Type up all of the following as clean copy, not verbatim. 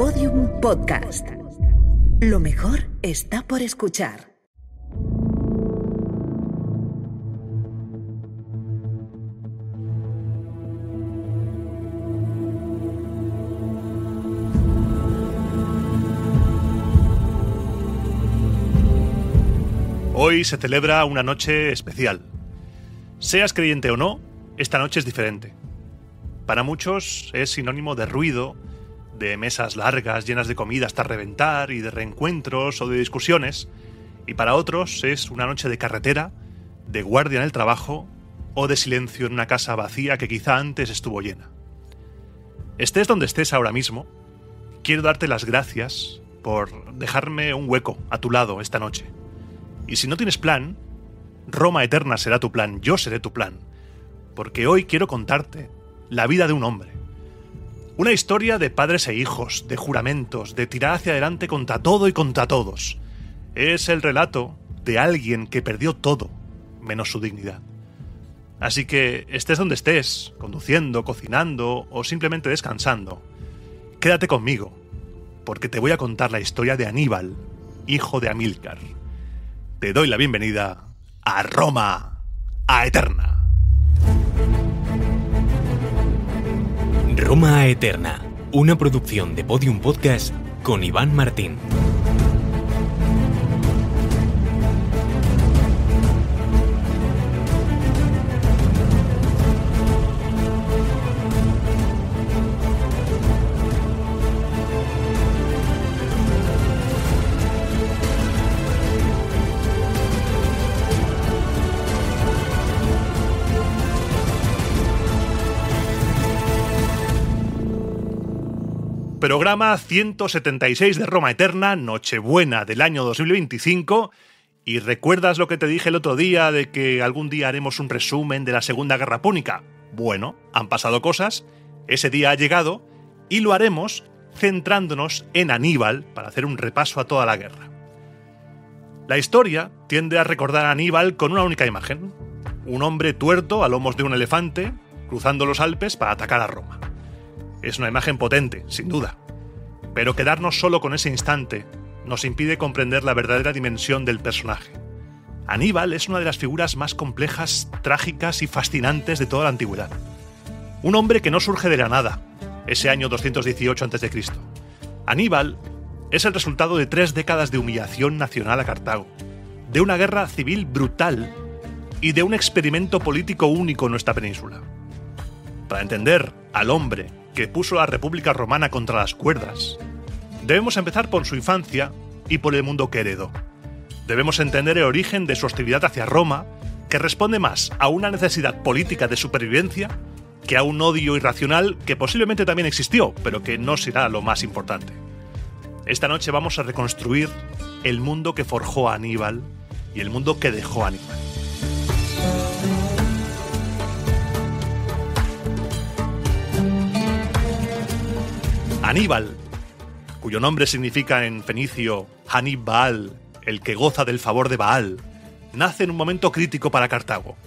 Podium Podcast. Lo mejor está por escuchar. Hoy se celebra una noche especial. Seas creyente o no, esta noche es diferente. Para muchos es sinónimo de ruido, de mesas largas llenas de comida hasta reventar y de reencuentros o de discusiones, y para otros es una noche de carretera, de guardia en el trabajo o de silencio en una casa vacía que quizá antes estuvo llena. Estés donde estés ahora mismo, quiero darte las gracias por dejarme un hueco a tu lado esta noche. Y si no tienes plan, Roma Eterna será tu plan, yo seré tu plan, porque hoy quiero contarte la vida de un hombre. Una historia de padres e hijos, de juramentos, de tirar hacia adelante contra todo y contra todos. Es el relato de alguien que perdió todo, menos su dignidad. Así que estés donde estés, conduciendo, cocinando o simplemente descansando, quédate conmigo, porque te voy a contar la historia de Aníbal, hijo de Amílcar. Te doy la bienvenida a Roma Eterna. Roma Eterna, una producción de Podium Podcast con Iván Martín. Programa 176 de Roma Eterna, Nochebuena del año 2025. ¿Y recuerdas lo que te dije el otro día de que algún día haremos un resumen de la Segunda Guerra Púnica? Bueno, han pasado cosas, ese día ha llegado y lo haremos centrándonos en Aníbal para hacer un repaso a toda la guerra. La historia tiende a recordar a Aníbal con una única imagen: un hombre tuerto a lomos de un elefante cruzando los Alpes para atacar a Roma. Es una imagen potente, sin duda, pero quedarnos solo con ese instante nos impide comprender la verdadera dimensión del personaje. Aníbal es una de las figuras más complejas, trágicas y fascinantes de toda la antigüedad. Un hombre que no surge de la nada, ese año 218 a.C. Aníbal es el resultado de 3 décadas de humillación nacional a Cartago, de una guerra civil brutal y de un experimento político único en nuestra península. Para entender al hombre que puso a la República Romana contra las cuerdas, debemos empezar por su infancia y por el mundo que heredó. Debemos entender el origen de su hostilidad hacia Roma, que responde más a una necesidad política de supervivencia que a un odio irracional que posiblemente también existió, pero que no será lo más importante. Esta noche vamos a reconstruir el mundo que forjó a Aníbal y el mundo que dejó a Aníbal. Aníbal, cuyo nombre significa en fenicio Hanib Baal, el que goza del favor de Baal, nace en un momento crítico para Cartago.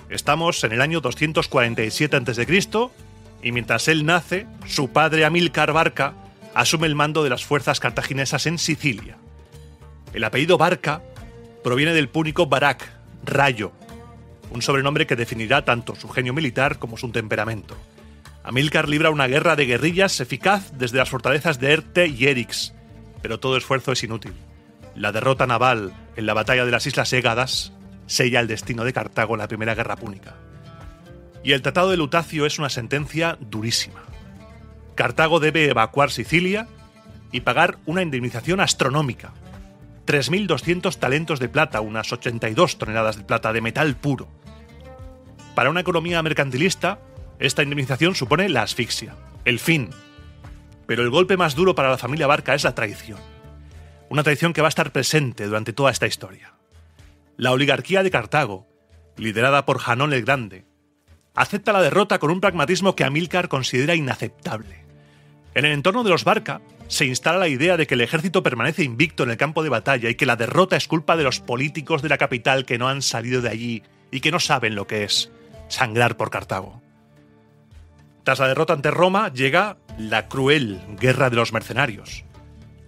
Estamos en el año 247 a.C. y mientras él nace, su padre Amílcar Barca asume el mando de las fuerzas cartaginesas en Sicilia. El apellido Barca proviene del púnico Barak, rayo, un sobrenombre que definirá tanto su genio militar como su temperamento. Amílcar libra una guerra de guerrillas eficaz desde las fortalezas de Erte y Erix, pero todo esfuerzo es inútil. La derrota naval en la batalla de las Islas Égadas sella el destino de Cartago en la Primera Guerra Púnica. Y el Tratado de Lutacio es una sentencia durísima. Cartago debe evacuar Sicilia y pagar una indemnización astronómica: 3.200 talentos de plata, unas 82 toneladas de plata de metal puro. Para una economía mercantilista, esta indemnización supone la asfixia, el fin. Pero el golpe más duro para la familia Barca es la traición. Una traición que va a estar presente durante toda esta historia. La oligarquía de Cartago, liderada por Janón el Grande, acepta la derrota con un pragmatismo que Amílcar considera inaceptable. En el entorno de los Barca se instala la idea de que el ejército permanece invicto en el campo de batalla y que la derrota es culpa de los políticos de la capital que no han salido de allí y que no saben lo que es sangrar por Cartago. Tras la derrota ante Roma llega la cruel guerra de los mercenarios.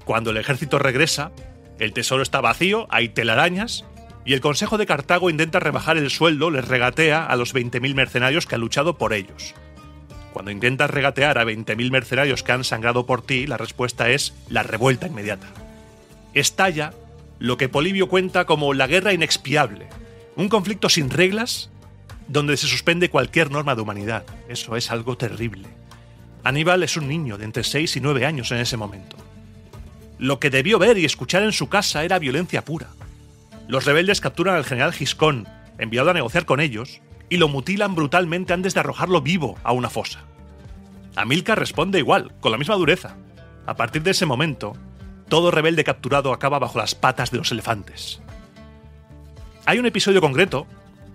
Cuando el ejército regresa, el tesoro está vacío, hay telarañas, y el Consejo de Cartago intenta rebajar el sueldo, les regatea a los 20.000 mercenarios que han luchado por ellos. Cuando intentas regatear a 20.000 mercenarios que han sangrado por ti, la respuesta es la revuelta inmediata. Estalla lo que Polibio cuenta como la guerra inexpiable, un conflicto sin reglas donde se suspende cualquier norma de humanidad. Eso es algo terrible. Aníbal es un niño de entre 6 y 9 años en ese momento. Lo que debió ver y escuchar en su casa era violencia pura. Los rebeldes capturan al general Giscón, enviado a negociar con ellos, y lo mutilan brutalmente antes de arrojarlo vivo a una fosa. Amílcar responde igual, con la misma dureza. A partir de ese momento, todo rebelde capturado acaba bajo las patas de los elefantes. Hay un episodio concreto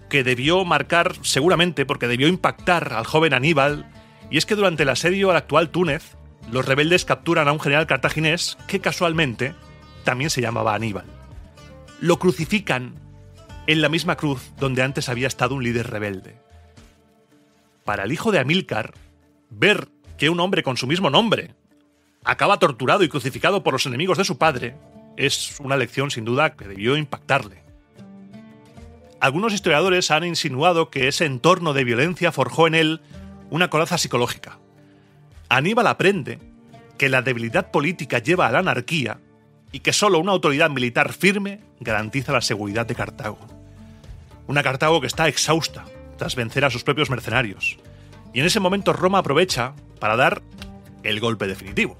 que debió marcar, seguramente porque debió impactar al joven Aníbal, y es que durante el asedio al actual Túnez, los rebeldes capturan a un general cartaginés que casualmente también se llamaba Aníbal. Lo crucifican en la misma cruz donde antes había estado un líder rebelde. Para el hijo de Amílcar, ver que un hombre con su mismo nombre acaba torturado y crucificado por los enemigos de su padre es una lección sin duda que debió impactarle. Algunos historiadores han insinuado que ese entorno de violencia forjó en él una coraza psicológica. Aníbal aprende que la debilidad política lleva a la anarquía y que solo una autoridad militar firme garantiza la seguridad de Cartago. Una Cartago que está exhausta tras vencer a sus propios mercenarios. Y en ese momento Roma aprovecha para dar el golpe definitivo.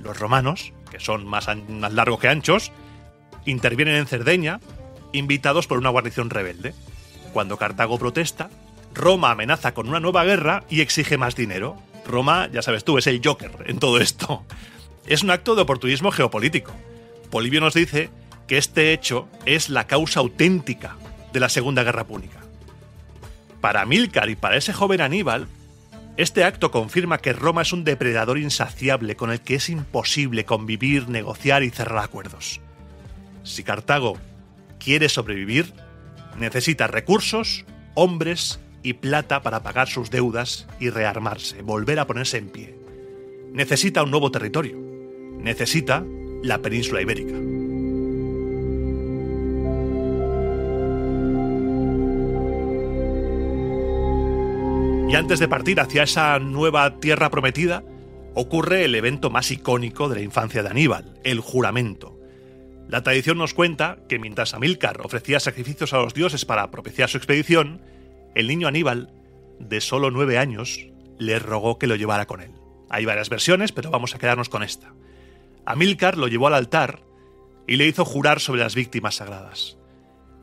Los romanos, que son más largos que anchos, intervienen en Cerdeña, invitados por una guarnición rebelde. Cuando Cartago protesta, Roma amenaza con una nueva guerra y exige más dinero. Roma, ya sabes tú, es el Joker en todo esto. Es un acto de oportunismo geopolítico. Polibio nos dice que este hecho es la causa auténtica de la Segunda Guerra Púnica. Para Amílcar y para ese joven Aníbal, este acto confirma que Roma es un depredador insaciable con el que es imposible convivir, negociar y cerrar acuerdos. Si Cartago quiere sobrevivir, necesita recursos, hombres y plata para pagar sus deudas y rearmarse, volver a ponerse en pie. Necesita un nuevo territorio. Necesita la península ibérica. Y antes de partir hacia esa nueva tierra prometida, ocurre el evento más icónico de la infancia de Aníbal, el juramento. La tradición nos cuenta que mientras Amílcar ofrecía sacrificios a los dioses para propiciar su expedición, el niño Aníbal, de solo 9 años, le rogó que lo llevara con él. Hay varias versiones, pero vamos a quedarnos con esta. Amílcar lo llevó al altar y le hizo jurar sobre las víctimas sagradas.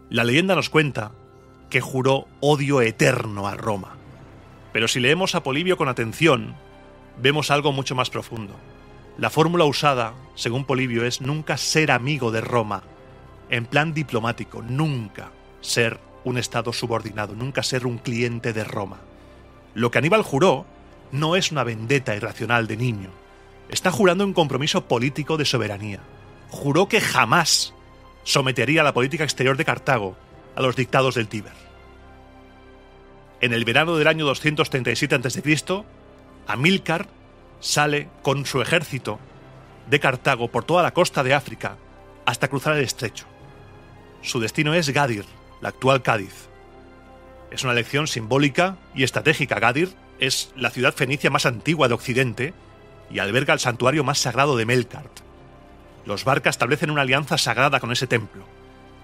La leyenda nos cuenta que juró odio eterno a Roma. Pero si leemos a Polibio con atención, vemos algo mucho más profundo. La fórmula usada, según Polibio, es nunca ser amigo de Roma, en plan diplomático, nunca ser un estado subordinado, nunca ser un cliente de Roma. Lo que Aníbal juró no es una vendetta irracional de niño. Está jurando un compromiso político de soberanía. Juró que jamás sometería la política exterior de Cartago a los dictados del Tíber. En el verano del año 237 a.C., Amílcar sale con su ejército de Cartago por toda la costa de África hasta cruzar el estrecho. Su destino es Gadir, la actual Cádiz. Es una elección simbólica y estratégica. Gadir es la ciudad fenicia más antigua de Occidente y alberga el santuario más sagrado de Melkart. Los Barca establecen una alianza sagrada con ese templo.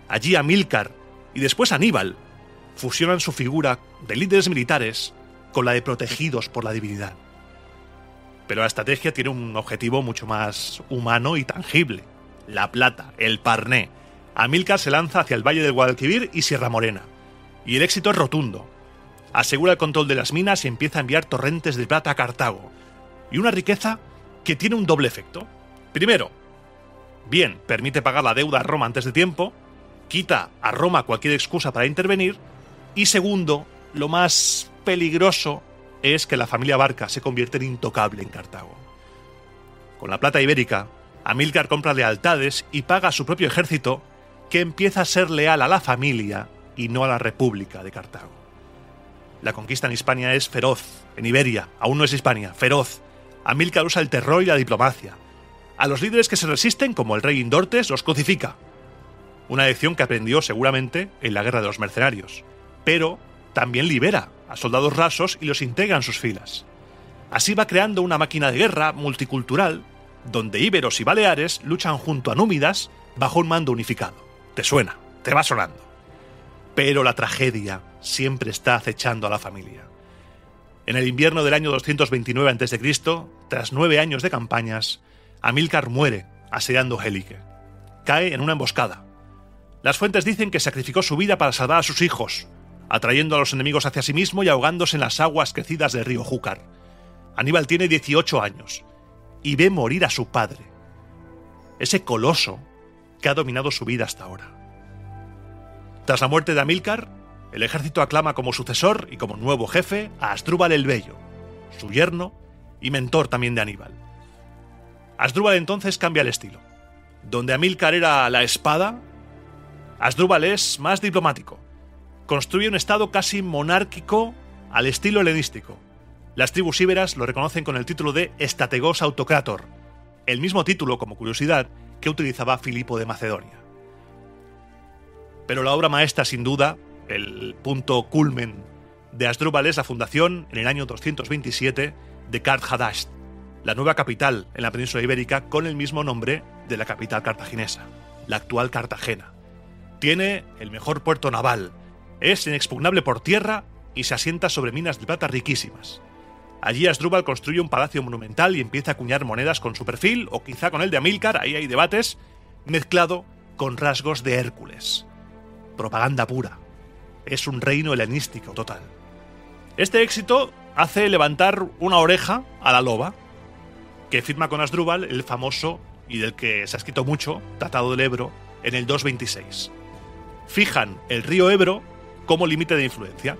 Allí Amílcar y después Aníbal fusionan su figura de líderes militares con la de protegidos por la divinidad. Pero la estrategia tiene un objetivo mucho más humano y tangible: la plata, el parné. Amílcar se lanza hacia el valle del Guadalquivir y Sierra Morena, y el éxito es rotundo. Asegura el control de las minas y empieza a enviar torrentes de plata a Cartago, y una riqueza que tiene un doble efecto. Primero, bien, permite pagar la deuda a Roma antes de tiempo, quita a Roma cualquier excusa para intervenir, y segundo, lo más peligroso es que la familia Barca se convierte en intocable en Cartago. Con la plata ibérica, Amílcar compra lealtades y paga a su propio ejército, que empieza a ser leal a la familia y no a la República de Cartago. La conquista en Hispania es feroz, en Iberia, aún no es Hispania, feroz. Amílcar usa el terror y la diplomacia. A los líderes que se resisten, como el rey Indortes, los crucifica. Una lección que aprendió seguramente en la Guerra de los Mercenarios. Pero también libera a soldados rasos y los integra en sus filas. Así va creando una máquina de guerra multicultural, donde íberos y baleares luchan junto a númidas bajo un mando unificado. ¿Te suena? Te va sonando. Pero la tragedia siempre está acechando a la familia. En el invierno del año 229 a.C., tras 9 años de campañas, Amílcar muere asediando Helice. Cae en una emboscada. Las fuentes dicen que sacrificó su vida para salvar a sus hijos, atrayendo a los enemigos hacia sí mismo y ahogándose en las aguas crecidas del río Júcar. Aníbal tiene 18 años y ve morir a su padre, ese coloso que ha dominado su vida hasta ahora. Tras la muerte de Amílcar, el ejército aclama como sucesor y como nuevo jefe a Asdrúbal el Bello, su yerno y mentor también de Aníbal. Asdrúbal entonces cambia el estilo. Donde Amílcar era la espada, Asdrúbal es más diplomático. Construye un estado casi monárquico al estilo helenístico. Las tribus íberas lo reconocen con el título de Estrategos Autocrator, el mismo título, como curiosidad, que utilizaba Filipo de Macedonia. Pero la obra maestra, sin duda, el punto culmen de Asdrúbal es la fundación, en el año 227, de Cart-Hadasht, la nueva capital en la península ibérica con el mismo nombre de la capital cartaginesa, la actual Cartagena. Tiene el mejor puerto naval, es inexpugnable por tierra y se asienta sobre minas de plata riquísimas. Allí Asdrúbal construye un palacio monumental y empieza a acuñar monedas con su perfil, o quizá con el de Amílcar, ahí hay debates, mezclado con rasgos de Hércules. Propaganda pura. Es un reino helenístico total. Este éxito hace levantar una oreja a la loba, que firma con Asdrúbal el famoso, y del que se ha escrito mucho, Tratado del Ebro, en el 226. Fijan el río Ebro como límite de influencia.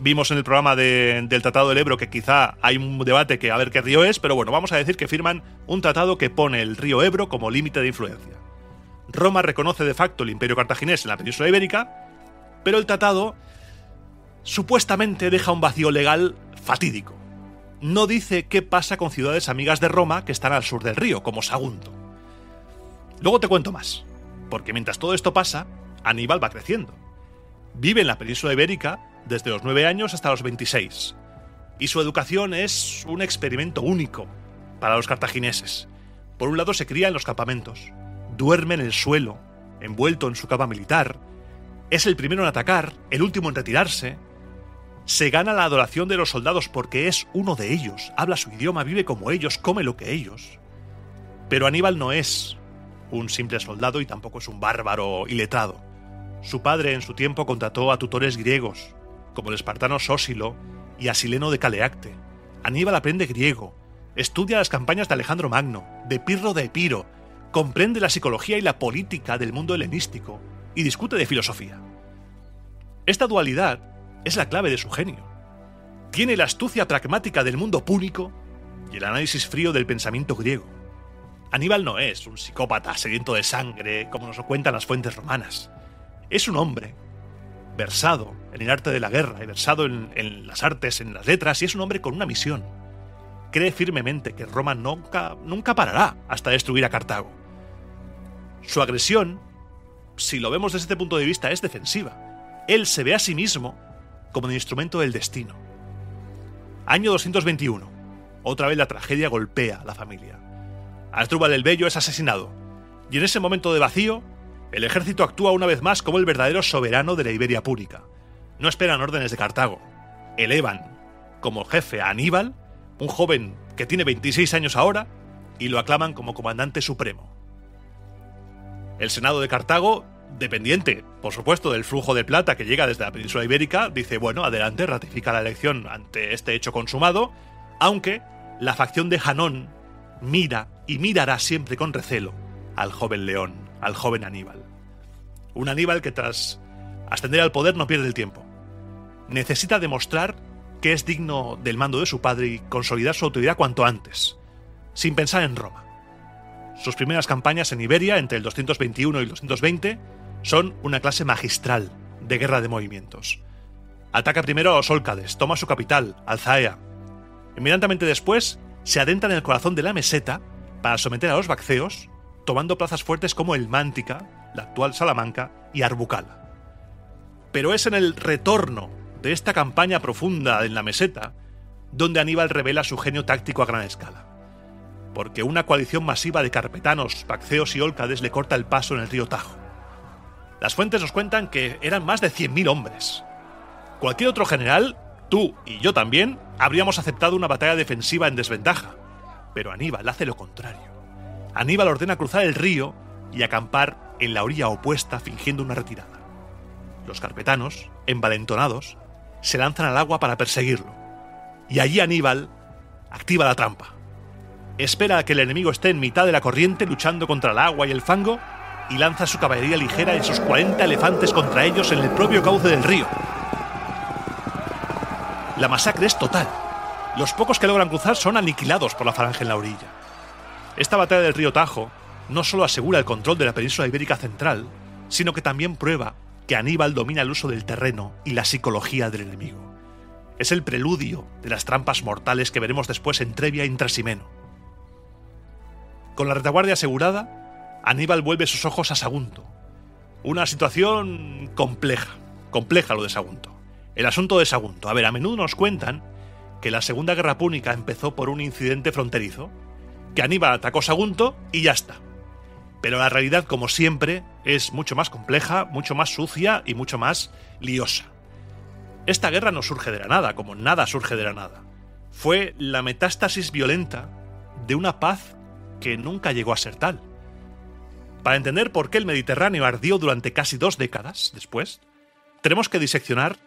Vimos en el programa del Tratado del Ebro que quizá hay un debate que a ver qué río es, pero bueno, vamos a decir que firman un tratado que pone el río Ebro como límite de influencia. Roma reconoce de facto el imperio cartaginés en la península ibérica, pero el tratado supuestamente deja un vacío legal fatídico. No dice qué pasa con ciudades amigas de Roma que están al sur del río, como Sagunto. Luego te cuento más, porque mientras todo esto pasa, Aníbal va creciendo. Vive en la península ibérica desde los 9 años hasta los 26, y su educación es un experimento único para los cartagineses. Por un lado se cría en los campamentos, duerme en el suelo, envuelto en su capa militar, es el primero en atacar, el último en retirarse, se gana la adoración de los soldados porque es uno de ellos, habla su idioma, vive como ellos, come lo que ellos. Pero Aníbal no es un simple soldado y tampoco es un bárbaro iletrado. Su padre en su tiempo contrató a tutores griegos, como el espartano Sósilo y a Sileno de Caleacte. Aníbal aprende griego, estudia las campañas de Alejandro Magno, de Pirro de Epiro, comprende la psicología y la política del mundo helenístico y discute de filosofía. Esta dualidad es la clave de su genio. Tiene la astucia pragmática del mundo púnico y el análisis frío del pensamiento griego. Aníbal no es un psicópata sediento de sangre, como nos lo cuentan las fuentes romanas. Es un hombre versado en el arte de la guerra y versado en las artes, en las letras, y es un hombre con una misión. Cree firmemente que Roma nunca parará hasta destruir a Cartago. Su agresión, si lo vemos desde este punto de vista, es defensiva. Él se ve a sí mismo como el instrumento del destino. Año 221. Otra vez la tragedia golpea a la familia. Asdrúbal el Bello es asesinado, y en ese momento de vacío, el ejército actúa una vez más como el verdadero soberano de la Iberia púnica. No esperan órdenes de Cartago. Elevan como jefe a Aníbal, un joven que tiene 26 años ahora, y lo aclaman como comandante supremo. El Senado de Cartago, dependiente, por supuesto, del flujo de plata que llega desde la península ibérica, dice, bueno, adelante, ratifica la elección ante este hecho consumado, aunque la facción de Hanón mira y mirará siempre con recelo al joven León, al joven Aníbal. Un Aníbal que tras ascender al poder no pierde el tiempo. Necesita demostrar que es digno del mando de su padre y consolidar su autoridad cuanto antes, sin pensar en Roma. Sus primeras campañas en Iberia, entre el 221 y el 220, son una clase magistral de guerra de movimientos. Ataca primero a los Olcades, toma su capital, Alzaea. Inmediatamente después, se adentra en el corazón de la meseta para someter a los bacceos, tomando plazas fuertes como el Mántica, la actual Salamanca, y Arbukala. Pero es en el retorno de esta campaña profunda en la meseta donde Aníbal revela su genio táctico a gran escala. Porque una coalición masiva de carpetanos, bacceos y ólcades le corta el paso en el río Tajo. Las fuentes nos cuentan que eran más de 100.000 hombres. Cualquier otro general, tú y yo también, habríamos aceptado una batalla defensiva en desventaja. Pero Aníbal hace lo contrario. Aníbal ordena cruzar el río y acampar en la orilla opuesta fingiendo una retirada. Los carpetanos, envalentonados, se lanzan al agua para perseguirlo. Y allí Aníbal activa la trampa. Espera a que el enemigo esté en mitad de la corriente luchando contra el agua y el fango y lanza su caballería ligera y sus 40 elefantes contra ellos en el propio cauce del río. La masacre es total. Los pocos que logran cruzar son aniquilados por la falange en la orilla. Esta batalla del río Tajo no solo asegura el control de la península ibérica central, sino que también prueba que Aníbal domina el uso del terreno y la psicología del enemigo. Es el preludio de las trampas mortales que veremos después en Trebia y en Trasimeno. Con la retaguardia asegurada, Aníbal vuelve sus ojos a Sagunto. Una situación compleja lo de Sagunto. El asunto de Sagunto. A menudo nos cuentan que la Segunda Guerra Púnica empezó por un incidente fronterizo, que Aníbal atacó Sagunto y ya está. Pero la realidad, como siempre, es mucho más compleja, mucho más sucia y mucho más liosa. Esta guerra no surge de la nada, como nada surge de la nada. Fue la metástasis violenta de una paz que nunca llegó a ser tal. Para entender por qué el Mediterráneo ardió durante casi 2 décadas después, tenemos que diseccionar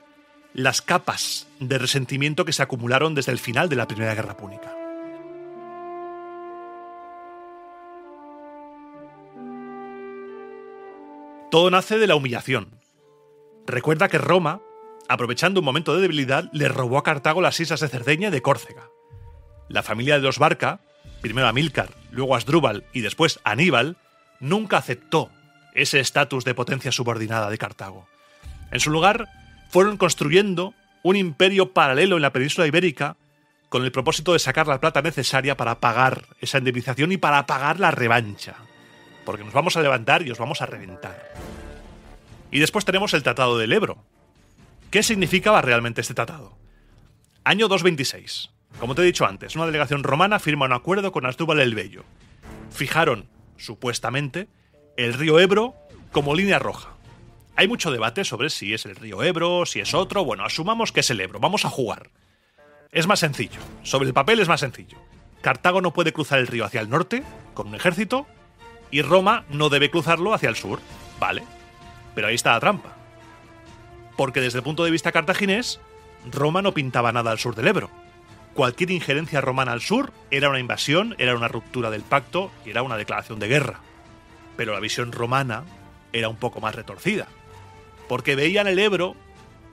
las capas de resentimiento que se acumularon desde el final de la Primera Guerra Púnica. Todo nace de la humillación. Recuerda que Roma, aprovechando un momento de debilidad, le robó a Cartago las islas de Cerdeña y de Córcega. La familia de los Barca, primero Amílcar, luego Asdrúbal y después Aníbal, nunca aceptó ese estatus de potencia subordinada de Cartago. En su lugar, fueron construyendo un imperio paralelo en la península ibérica con el propósito de sacar la plata necesaria para pagar esa indemnización y para pagar la revancha. Porque nos vamos a levantar y os vamos a reventar. Y después tenemos el Tratado del Ebro. ¿Qué significaba realmente este tratado? Año 226. Como te he dicho antes, una delegación romana firma un acuerdo con Asdrúbal el Bello. Fijaron, supuestamente, el río Ebro como línea roja. Hay mucho debate sobre si es el río Ebro, si es otro. Bueno, asumamos que es el Ebro. Vamos a jugar. Es más sencillo. Sobre el papel es más sencillo. Cartago no puede cruzar el río hacia el norte, con un ejército, y Roma no debe cruzarlo hacia el sur. Vale. Pero ahí está la trampa. Porque desde el punto de vista cartaginés, Roma no pintaba nada al sur del Ebro. Cualquier injerencia romana al sur era una invasión, era una ruptura del pacto y era una declaración de guerra. Pero la visión romana era un poco más retorcida. Porque veían el Ebro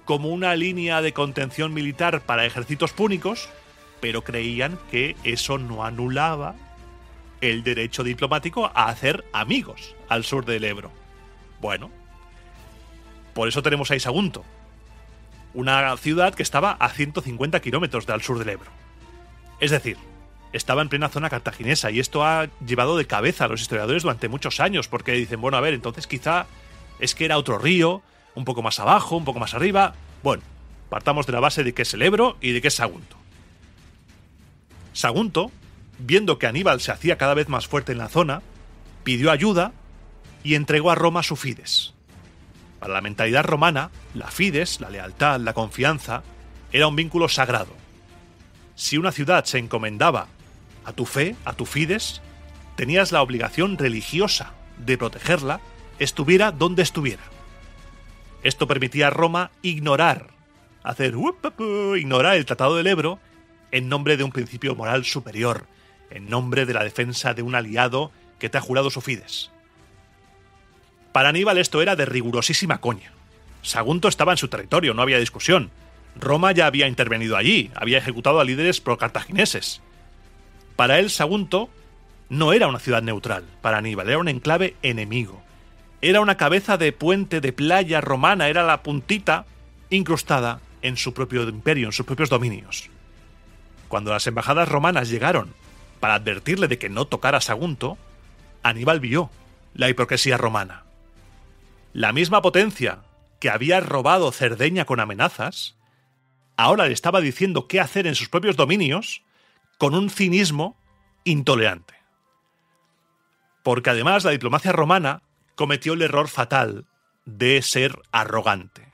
como una línea de contención militar para ejércitos púnicos, pero creían que eso no anulaba el derecho diplomático a hacer amigos al sur del Ebro. Bueno, por eso tenemos ahí Sagunto, una ciudad que estaba a 150 kilómetros al sur del Ebro. Es decir, estaba en plena zona cartaginesa, y esto ha llevado de cabeza a los historiadores durante muchos años, porque dicen, bueno, a ver, entonces quizá es que era otro río, un poco más abajo, un poco más arriba. Bueno, partamos de la base de que es el Ebro y de que es Sagunto. Sagunto, viendo que Aníbal se hacía cada vez más fuerte en la zona, pidió ayuda y entregó a Roma su fides. Para la mentalidad romana, la fides, la lealtad, la confianza, era un vínculo sagrado. Si una ciudad se encomendaba a tu fe, a tu fides, tenías la obligación religiosa de protegerla, estuviera donde estuviera. Esto permitía a Roma ignorar el Tratado del Ebro en nombre de un principio moral superior, en nombre de la defensa de un aliado que te ha jurado su fides. Para Aníbal esto era de rigurosísima coña. Sagunto estaba en su territorio, no había discusión. Roma ya había intervenido allí, había ejecutado a líderes pro-cartagineses. Para él, Sagunto no era una ciudad neutral, para Aníbal, era un enclave enemigo. Era una cabeza de puente de playa romana, era la puntita incrustada en su propio imperio, en sus propios dominios. Cuando las embajadas romanas llegaron para advertirle de que no tocara Sagunto, Aníbal vio la hipocresía romana. La misma potencia que había robado Cerdeña con amenazas, ahora le estaba diciendo qué hacer en sus propios dominios con un cinismo intolerante. Porque además la diplomacia romana cometió el error fatal de ser arrogante.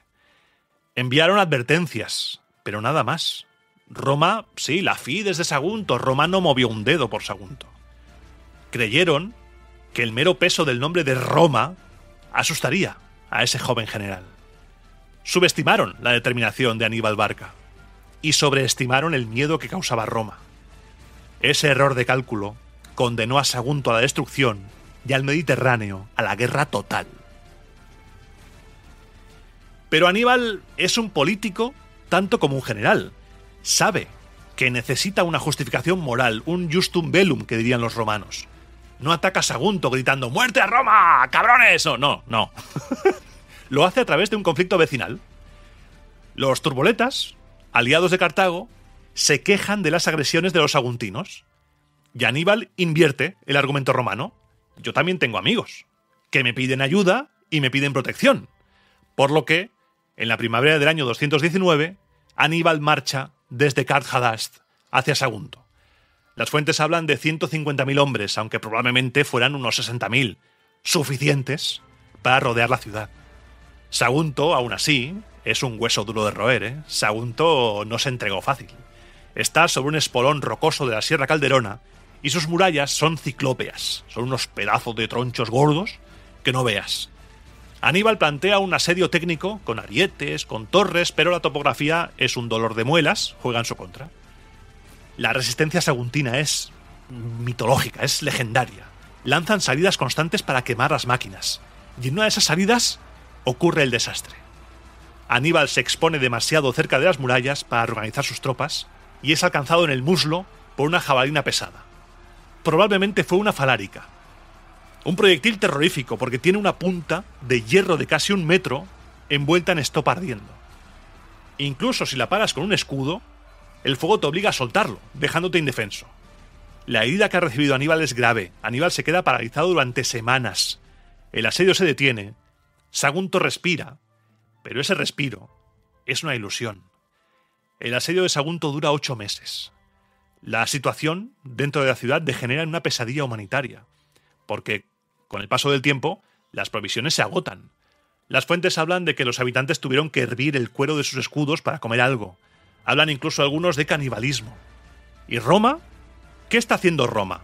Enviaron advertencias, pero nada más. Roma, sí, la fides de Sagunto, Roma no movió un dedo por Sagunto. Creyeron que el mero peso del nombre de Roma asustaría a ese joven general. Subestimaron la determinación de Aníbal Barca y sobreestimaron el miedo que causaba Roma. Ese error de cálculo condenó a Sagunto a la destrucción y al Mediterráneo a la guerra total. Pero Aníbal es un político tanto como un general. Sabe que necesita una justificación moral, un justum bellum, que dirían los romanos. No ataca a Sagunto gritando ¡muerte a Roma, cabrones! No. Lo hace a través de un conflicto vecinal. Los turboletas, aliados de Cartago, se quejan de las agresiones de los saguntinos. Y Aníbal invierte el argumento romano. Yo también tengo amigos que me piden ayuda y me piden protección. Por lo que, en la primavera del año 219, Aníbal marcha desde Carthagast hacia Sagunto. Las fuentes hablan de 150.000 hombres, aunque probablemente fueran unos 60.000, suficientes para rodear la ciudad. Sagunto, aún así, es un hueso duro de roer, Sagunto no se entregó fácil. Está sobre un espolón rocoso de la Sierra Calderona y sus murallas son ciclópeas, son unos pedazos de tronchos gordos que no veas. Aníbal plantea un asedio técnico con arietes, con torres, pero la topografía es un dolor de muelas, juega en su contra. La resistencia saguntina es mitológica, es legendaria. Lanzan salidas constantes para quemar las máquinas, y en una de esas salidas ocurre el desastre. Aníbal se expone demasiado cerca de las murallas para organizar sus tropas y es alcanzado en el muslo por una jabalina pesada. Probablemente fue una falárica. Un proyectil terrorífico porque tiene una punta de hierro de casi 1 metro envuelta en estopa ardiendo. Incluso si la paras con un escudo, el fuego te obliga a soltarlo, dejándote indefenso. La herida que ha recibido Aníbal es grave. Aníbal se queda paralizado durante semanas. El asedio se detiene. Sagunto respira, pero ese respiro es una ilusión. El asedio de Sagunto dura 8 meses. La situación dentro de la ciudad degenera en una pesadilla humanitaria, porque con el paso del tiempo las provisiones se agotan. Las fuentes hablan de que los habitantes tuvieron que hervir el cuero de sus escudos para comer algo. Hablan incluso algunos de canibalismo. ¿Y Roma? ¿Qué está haciendo Roma?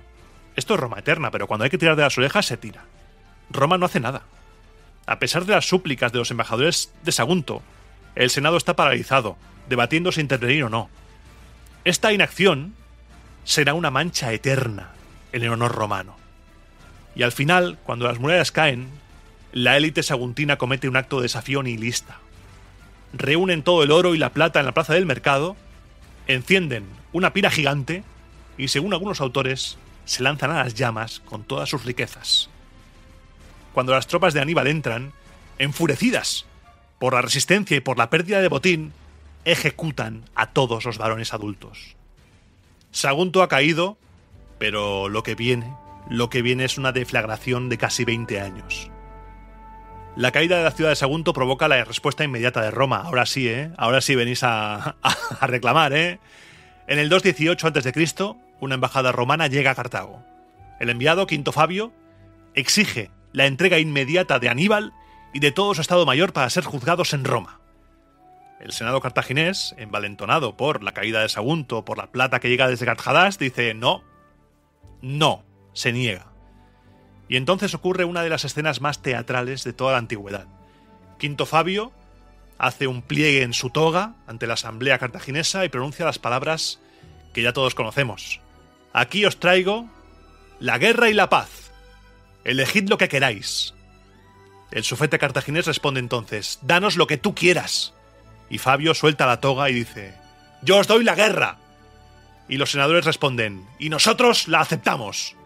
Esto es Roma eterna, pero cuando hay que tirar de las orejas se tira. Roma no hace nada. A pesar de las súplicas de los embajadores de Sagunto, el Senado está paralizado, debatiendo si intervenir o no. Esta inacción será una mancha eterna en el honor romano. Y al final, cuando las murallas caen, la élite saguntina comete un acto de desafío nihilista. Reúnen todo el oro y la plata en la plaza del mercado, encienden una pira gigante y, según algunos autores, se lanzan a las llamas con todas sus riquezas. Cuando las tropas de Aníbal entran, enfurecidas por la resistencia y por la pérdida de botín, ejecutan a todos los varones adultos. Sagunto ha caído, pero lo que viene es una deflagración de casi 20 años. La caída de la ciudad de Sagunto provoca la respuesta inmediata de Roma. Ahora sí, ahora sí venís a reclamar, En el 218 a.C., una embajada romana llega a Cartago. El enviado, Quinto Fabio, exige la entrega inmediata de Aníbal y de todo su estado mayor para ser juzgados en Roma. El Senado cartaginés, envalentonado por la caída de Sagunto, por la plata que llega desde Carthagast, dice no, se niega. Y entonces ocurre una de las escenas más teatrales de toda la antigüedad. Quinto Fabio hace un pliegue en su toga ante la asamblea cartaginesa y pronuncia las palabras que ya todos conocemos. Aquí os traigo la guerra y la paz. Elegid lo que queráis. El sufete cartaginés responde entonces, danos lo que tú quieras. Y Fabio suelta la toga y dice, yo os doy la guerra. Y los senadores responden, y nosotros la aceptamos.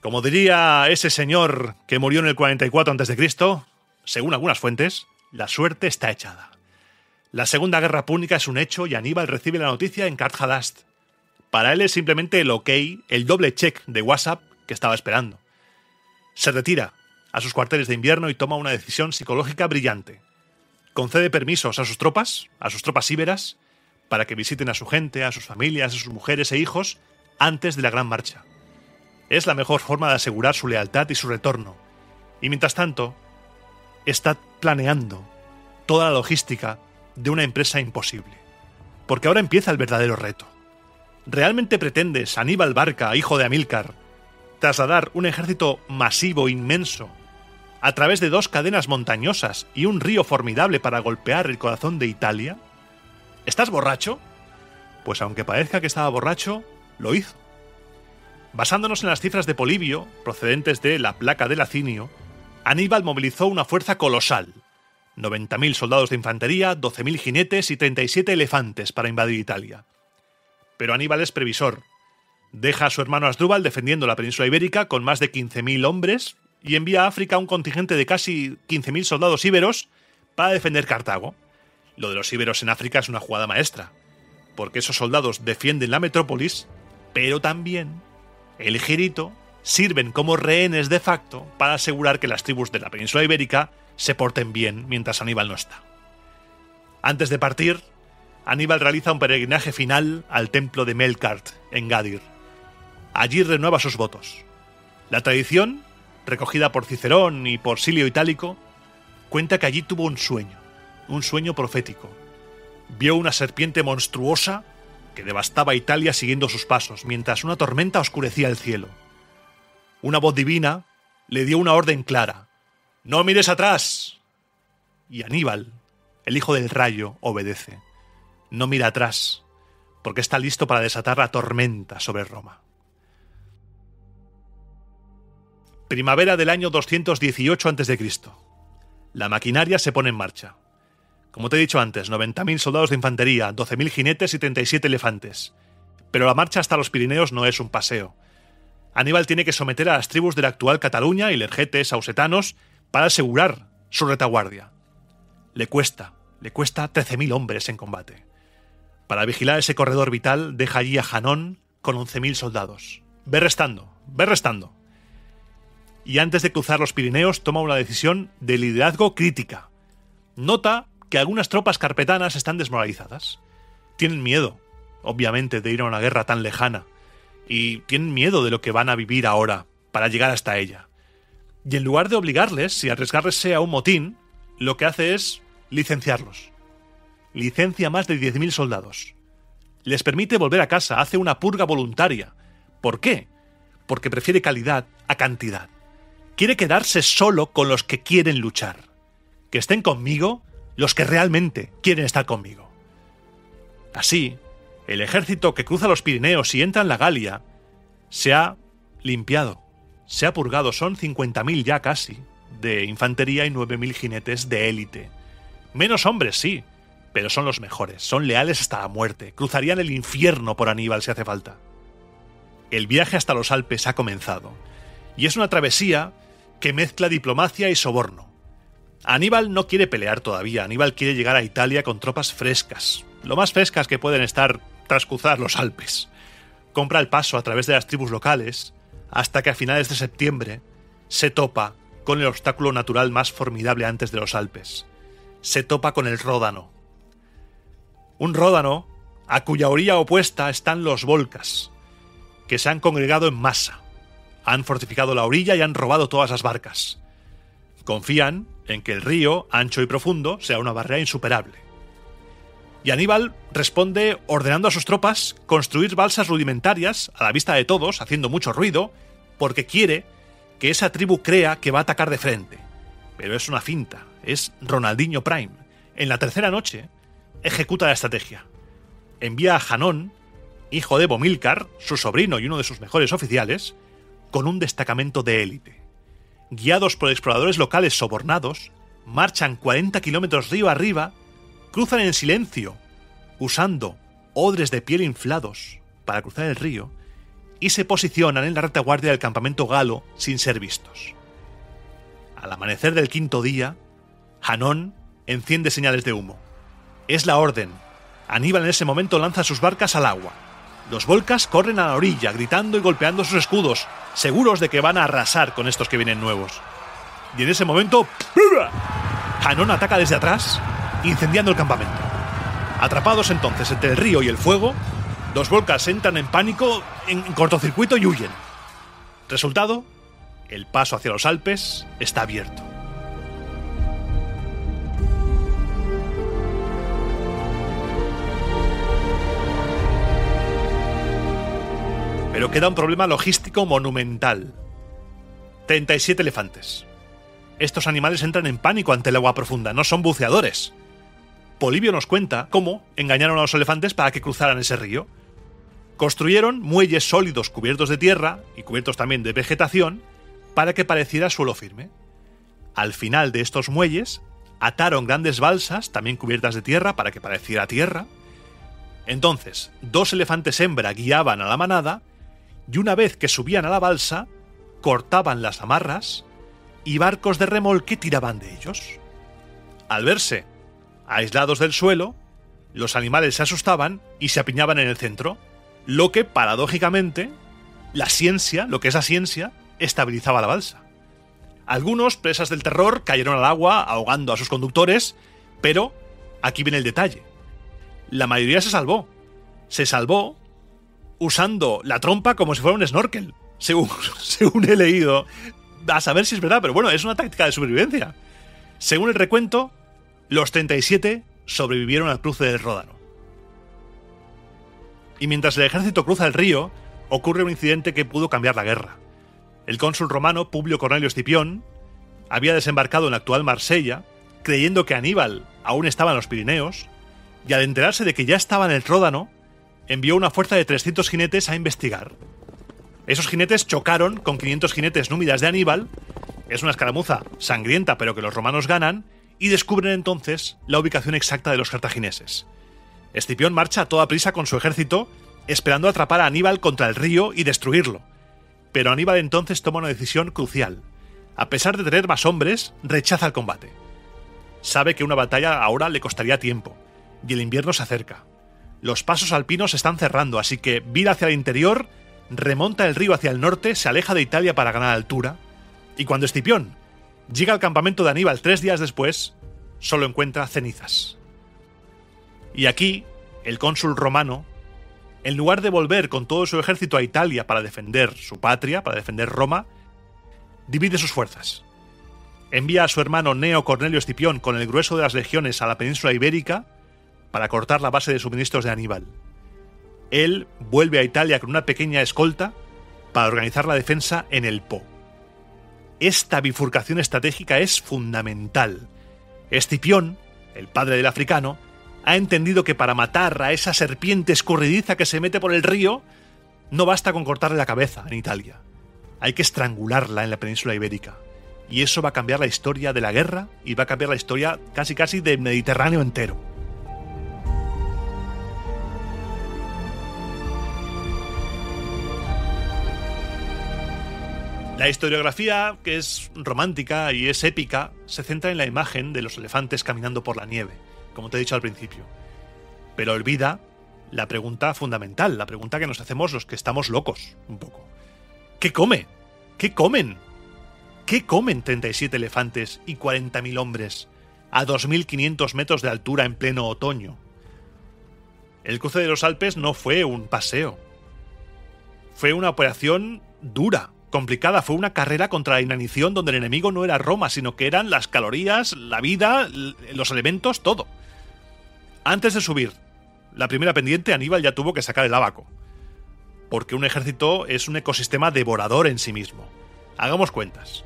Como diría ese señor que murió en el 44 a.C., según algunas fuentes, la suerte está echada. La Segunda Guerra Púnica es un hecho y Aníbal recibe la noticia en Karthadast. Para él es simplemente el ok, el doble check de WhatsApp que estaba esperando. Se retira a sus cuarteles de invierno y toma una decisión psicológica brillante. Concede permisos a sus tropas íberas, para que visiten a su gente, a sus familias, a sus mujeres e hijos antes de la gran marcha. Es la mejor forma de asegurar su lealtad y su retorno. Y mientras tanto, está planeando toda la logística de una empresa imposible. Porque ahora empieza el verdadero reto. ¿Realmente pretendes, Aníbal Barca, hijo de Amílcar, trasladar un ejército masivo, inmenso, a través de 2 cadenas montañosas y un río formidable para golpear el corazón de Italia? ¿Estás borracho? Pues aunque parezca que estaba borracho, lo hizo. Basándonos en las cifras de Polibio, procedentes de la placa de Lacinio, Aníbal movilizó una fuerza colosal: 90.000 soldados de infantería, 12.000 jinetes y 37 elefantes para invadir Italia. Pero Aníbal es previsor. Deja a su hermano Asdrúbal defendiendo la península ibérica con más de 15.000 hombres y envía a África un contingente de casi 15.000 soldados íberos para defender Cartago. Lo de los íberos en África es una jugada maestra, porque esos soldados defienden la metrópolis, pero también, el girito, sirven como rehenes de facto para asegurar que las tribus de la península ibérica se porten bien mientras Aníbal no está. Antes de partir, Aníbal realiza un peregrinaje final al templo de Melkart, en Gadir. Allí renueva sus votos. La tradición, recogida por Cicerón y por Silio Itálico, cuenta que allí tuvo un sueño profético. Vio una serpiente monstruosa que devastaba Italia siguiendo sus pasos, mientras una tormenta oscurecía el cielo. Una voz divina le dio una orden clara: ¡no mires atrás! Y Aníbal, el hijo del rayo, obedece. No mira atrás, porque está listo para desatar la tormenta sobre Roma. Primavera del año 218 a.C. La maquinaria se pone en marcha. Como te he dicho antes, 90.000 soldados de infantería, 12.000 jinetes y 37 elefantes. Pero la marcha hasta los Pirineos no es un paseo. Aníbal tiene que someter a las tribus de la actual Cataluña, ilergetes, ausetanos, para asegurar su retaguardia. Le cuesta 13.000 hombres en combate. Para vigilar ese corredor vital, deja allí a Janón con 11.000 soldados. Ve restando. Y antes de cruzar los Pirineos, toma una decisión de liderazgo crítica. Nota que algunas tropas carpetanas están desmoralizadas. Tienen miedo, obviamente, de ir a una guerra tan lejana. Y tienen miedo de lo que van a vivir ahora para llegar hasta ella. Y en lugar de obligarles y arriesgarles a un motín, lo que hace es licenciarlos. Licencia más de 10.000 soldados. Les permite volver a casa, hace una purga voluntaria. ¿Por qué? Porque prefiere calidad a cantidad. Quiere quedarse solo con los que quieren luchar. Que estén conmigo los que realmente quieren estar conmigo. Así, el ejército que cruza los Pirineos y entra en la Galia se ha limpiado, se ha purgado. Son 50.000 ya casi de infantería y 9.000 jinetes de élite. Menos hombres, sí, pero son los mejores, son leales hasta la muerte, cruzarían el infierno por Aníbal si hace falta. El viaje hasta los Alpes ha comenzado, y es una travesía que mezcla diplomacia y soborno. Aníbal no quiere pelear todavía, Aníbal quiere llegar a Italia con tropas frescas, lo más frescas que pueden estar tras cruzar los Alpes. Compra el paso a través de las tribus locales, hasta que a finales de septiembre se topa con el obstáculo natural más formidable antes de los Alpes. Se topa con el Ródano. Un Ródano a cuya orilla opuesta están los Volcas, que se han congregado en masa. Han fortificado la orilla y han robado todas las barcas. Confían en que el río, ancho y profundo, sea una barrera insuperable. Y Aníbal responde ordenando a sus tropas construir balsas rudimentarias a la vista de todos, haciendo mucho ruido, porque quiere que esa tribu crea que va a atacar de frente. Pero es una finta, es Ronaldinho Prime. En la tercera noche, ejecuta la estrategia. Envía a Janón, hijo de Bomílcar, su sobrino y uno de sus mejores oficiales, con un destacamento de élite. Guiados por exploradores locales sobornados, marchan 40 kilómetros río arriba, cruzan en silencio, usando odres de piel inflados para cruzar el río, y se posicionan en la retaguardia del campamento galo sin ser vistos. Al amanecer del quinto día, Janón enciende señales de humo. Es la orden. Aníbal en ese momento lanza sus barcas al agua. Los volcas corren a la orilla, gritando y golpeando sus escudos, seguros de que van a arrasar con estos que vienen nuevos. Y en ese momento, Hanón ataca desde atrás, incendiando el campamento. Atrapados entonces entre el río y el fuego, los volcas entran en pánico, en cortocircuito y huyen. Resultado, el paso hacia los Alpes está abierto. Pero queda un problema logístico monumental. 37 elefantes. Estos animales entran en pánico ante el agua profunda, no son buceadores. Polibio nos cuenta cómo engañaron a los elefantes para que cruzaran ese río. Construyeron muelles sólidos cubiertos de tierra y cubiertos también de vegetación para que pareciera suelo firme. Al final de estos muelles ataron grandes balsas, también cubiertas de tierra, para que pareciera tierra. Entonces, 2 elefantes hembra guiaban a la manada y una vez que subían a la balsa, cortaban las amarras y barcos de remolque tiraban de ellos. Al verse aislados del suelo, los animales se asustaban y se apiñaban en el centro, lo que, paradójicamente, la ciencia, estabilizaba la balsa. Algunos, presas del terror, cayeron al agua ahogando a sus conductores, pero aquí viene el detalle. La mayoría se salvó. Se salvó usando la trompa como si fuera un snorkel, según he leído. A saber si es verdad, pero bueno, es una táctica de supervivencia. Según el recuento, los 37 sobrevivieron al cruce del Ródano. Y mientras el ejército cruza el río, ocurre un incidente que pudo cambiar la guerra. El cónsul romano Publio Cornelio Escipión había desembarcado en la actual Marsella, creyendo que Aníbal aún estaba en los Pirineos, y al enterarse de que ya estaba en el Ródano, envió una fuerza de 300 jinetes a investigar. Esos jinetes chocaron con 500 jinetes númidas de Aníbal, es una escaramuza sangrienta pero que los romanos ganan, y descubren entonces la ubicación exacta de los cartagineses. Escipión marcha a toda prisa con su ejército, esperando atrapar a Aníbal contra el río y destruirlo. Pero Aníbal entonces toma una decisión crucial. A pesar de tener más hombres, rechaza el combate. Sabe que una batalla ahora le costaría tiempo, y el invierno se acerca. Los pasos alpinos se están cerrando, así que vira hacia el interior, remonta el río hacia el norte, se aleja de Italia para ganar altura, y cuando Escipión llega al campamento de Aníbal 3 días después, solo encuentra cenizas. Y aquí, el cónsul romano, en lugar de volver con todo su ejército a Italia para defender su patria, para defender Roma, divide sus fuerzas. Envía a su hermano Gneo Cornelio Escipión con el grueso de las legiones a la península ibérica para cortar la base de suministros de Aníbal. Él vuelve a Italia con una pequeña escolta para organizar la defensa en el Po. Esta bifurcación estratégica es fundamental. Escipión, el padre del africano, ha entendido que para matar a esa serpiente escurridiza que se mete por el río, no basta con cortarle la cabeza en Italia. Hay que estrangularla en la península ibérica. Y eso va a cambiar la historia de la guerra y va a cambiar la historia casi del Mediterráneo entero. La historiografía, que es romántica y es épica, se centra en la imagen de los elefantes caminando por la nieve, como te he dicho al principio. Pero olvida la pregunta fundamental, la pregunta que nos hacemos los que estamos locos, un poco. ¿Qué come? ¿Qué comen? ¿Qué comen 37 elefantes y 40.000 hombres a 2.500 metros de altura en pleno otoño? El cruce de los Alpes no fue un paseo. Fue una operación dura, complicada. Fue una carrera contra la inanición donde el enemigo no era Roma, sino que eran las calorías, la vida, los elementos, todo. Antes de subir la primera pendiente, Aníbal ya tuvo que sacar el ábaco, porque un ejército es un ecosistema devorador en sí mismo. Hagamos cuentas.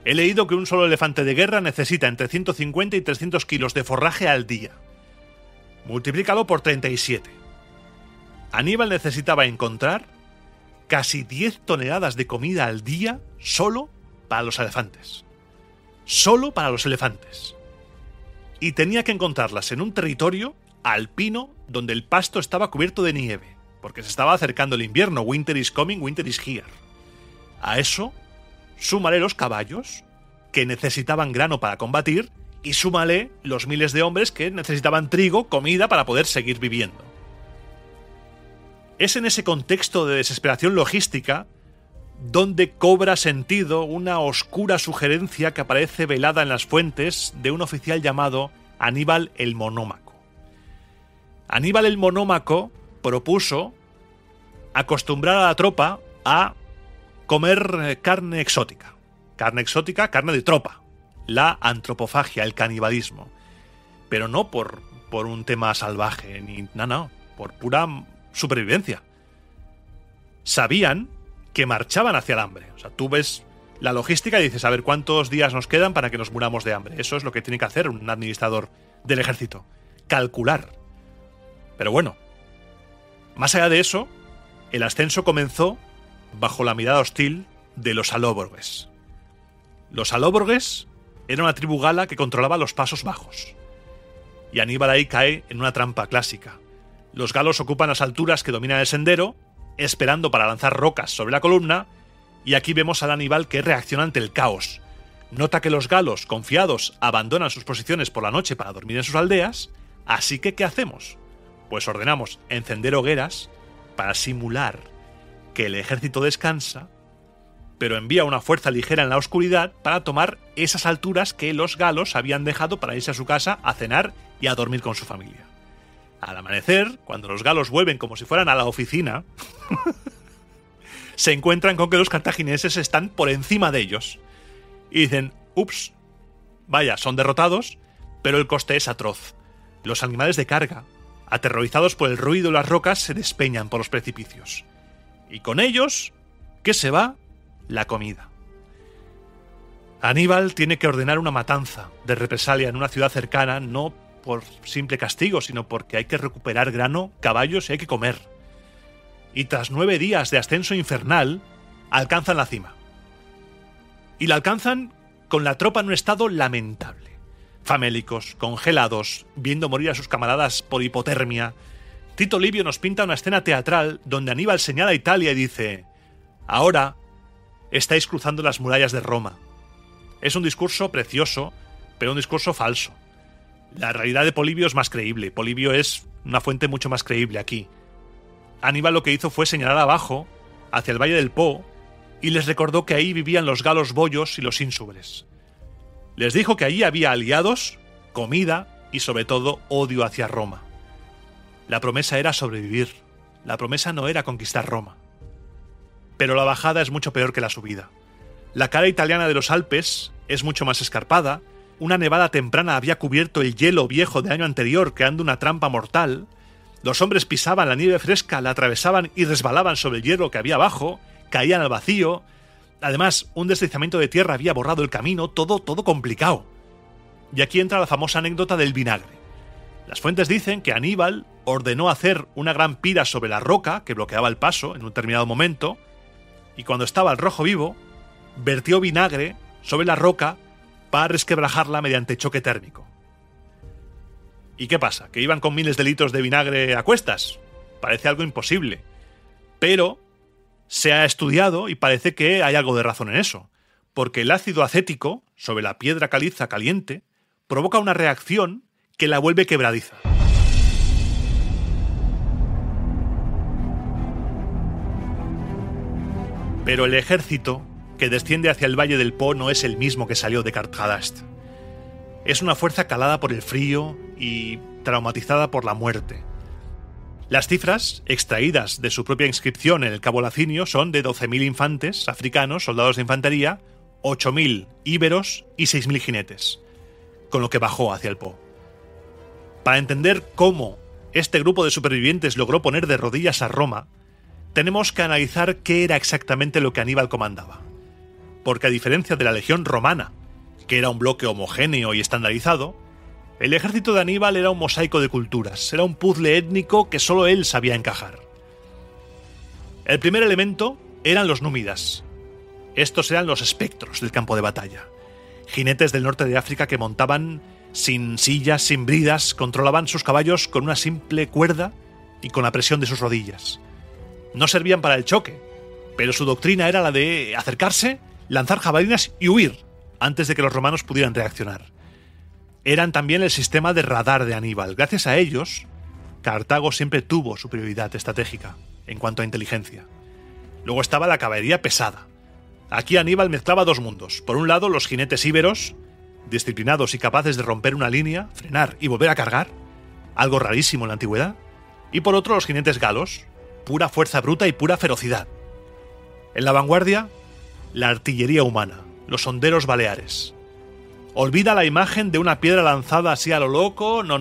He leído que un solo elefante de guerra necesita entre 150 y 300 kilos de forraje al día. Multiplícalo por 37. Aníbal necesitaba encontrar casi 10 toneladas de comida al día solo para los elefantes. Solo para los elefantes. Y tenía que encontrarlas en un territorio alpino donde el pasto estaba cubierto de nieve, porque se estaba acercando el invierno. Winter is coming, winter is here. A eso, súmale los caballos, que necesitaban grano para combatir, y súmale los miles de hombres que necesitaban trigo, comida para poder seguir viviendo. Es en ese contexto de desesperación logística donde cobra sentido una oscura sugerencia que aparece velada en las fuentes de un oficial llamado Aníbal el Monómaco. Aníbal el Monómaco propuso acostumbrar a la tropa a comer carne exótica. Carne exótica, carne de tropa. La antropofagia, el canibalismo. Pero no por un tema salvaje, ni no, por pura supervivencia. Sabían que marchaban hacia el hambre. O sea, tú ves la logística y dices, a ver, ¿cuántos días nos quedan para que nos muramos de hambre? Eso es lo que tiene que hacer un administrador del ejército. Calcular. Pero bueno, más allá de eso, el ascenso comenzó bajo la mirada hostil de los alóborgues. Los alóborgues era una tribu gala que controlaba los pasos bajos. Y Aníbal ahí cae en una trampa clásica. Los galos ocupan las alturas que dominan el sendero, esperando para lanzar rocas sobre la columna, y aquí vemos al Aníbal que reacciona ante el caos. Nota que los galos, confiados, abandonan sus posiciones por la noche para dormir en sus aldeas, así que ¿qué hacemos? Pues ordenamos encender hogueras para simular que el ejército descansa, pero envía una fuerza ligera en la oscuridad para tomar esas alturas que los galos habían dejado para irse a su casa a cenar y a dormir con su familia. Al amanecer, cuando los galos vuelven como si fueran a la oficina, se encuentran con que los cartagineses están por encima de ellos. Y dicen, ups, vaya, son derrotados, pero el coste es atroz. Los animales de carga, aterrorizados por el ruido de las rocas, se despeñan por los precipicios. Y con ellos, ¿qué se va? La comida. Aníbal tiene que ordenar una matanza de represalia en una ciudad cercana, no por simple castigo, sino porque hay que recuperar grano, caballos y hay que comer. Y tras 9 días de ascenso infernal, alcanzan la cima. Y la alcanzan con la tropa en un estado lamentable. Famélicos, congelados, viendo morir a sus camaradas por hipotermia. Tito Livio nos pinta una escena teatral donde Aníbal señala a Italia y dice: ahora estáis cruzando las murallas de Roma. Es un discurso precioso, pero un discurso falso. La realidad de Polibio es más creíble. Polibio es una fuente mucho más creíble aquí. Aníbal lo que hizo fue señalar abajo, hacia el Valle del Po, y les recordó que ahí vivían los galos boyos y los ínsubres. Les dijo que allí había aliados, comida y sobre todo odio hacia Roma. La promesa era sobrevivir. La promesa no era conquistar Roma. Pero la bajada es mucho peor que la subida. La cara italiana de los Alpes es mucho más escarpada. Una nevada temprana había cubierto el hielo viejo del año anterior, creando una trampa mortal. Los hombres pisaban la nieve fresca, la atravesaban y resbalaban sobre el hielo que había abajo, caían al vacío. Además, un deslizamiento de tierra había borrado el camino, todo complicado. Y aquí entra la famosa anécdota del vinagre. Las fuentes dicen que Aníbal ordenó hacer una gran pira sobre la roca que bloqueaba el paso en un determinado momento, y cuando estaba el rojo vivo, vertió vinagre sobre la roca para resquebrajarla mediante choque térmico. ¿Y qué pasa? ¿Que iban con miles de litros de vinagre a cuestas? Parece algo imposible. Pero se ha estudiado y parece que hay algo de razón en eso, porque el ácido acético sobre la piedra caliza caliente provoca una reacción que la vuelve quebradiza. Pero el ejército que desciende hacia el Valle del Po no es el mismo que salió de Kartjadast. Es una fuerza calada por el frío y traumatizada por la muerte. Las cifras, extraídas de su propia inscripción en el Cabo Lacinio, son de 12.000 infantes africanos, soldados de infantería, 8.000 íberos y 6.000 jinetes, con lo que bajó hacia el Po. Para entender cómo este grupo de supervivientes logró poner de rodillas a Roma, tenemos que analizar qué era exactamente lo que Aníbal comandaba. Porque a diferencia de la legión romana, que era un bloque homogéneo y estandarizado, el ejército de Aníbal era un mosaico de culturas, era un puzzle étnico que solo él sabía encajar. El primer elemento eran los númidas. Estos eran los espectros del campo de batalla. Jinetes del norte de África que montaban sin sillas, sin bridas, controlaban sus caballos con una simple cuerda y con la presión de sus rodillas. No servían para el choque, pero su doctrina era la de acercarse, lanzar jabalinas y huir antes de que los romanos pudieran reaccionar. eran también el sistema de radar de Aníbal. Gracias a ellos, Cartago siempre tuvo superioridad estratégica en cuanto a inteligencia. Luego estaba la caballería pesada. Aquí Aníbal mezclaba dos mundos. Por un lado, los jinetes íberos, disciplinados y capaces de romper una línea, frenar y volver a cargar, algo rarísimo en la antigüedad. Y por otro, los jinetes galos, pura fuerza bruta y pura ferocidad. En la vanguardia, la artillería humana, los honderos baleares. Olvida la imagen de una piedra lanzada así a lo loco. No.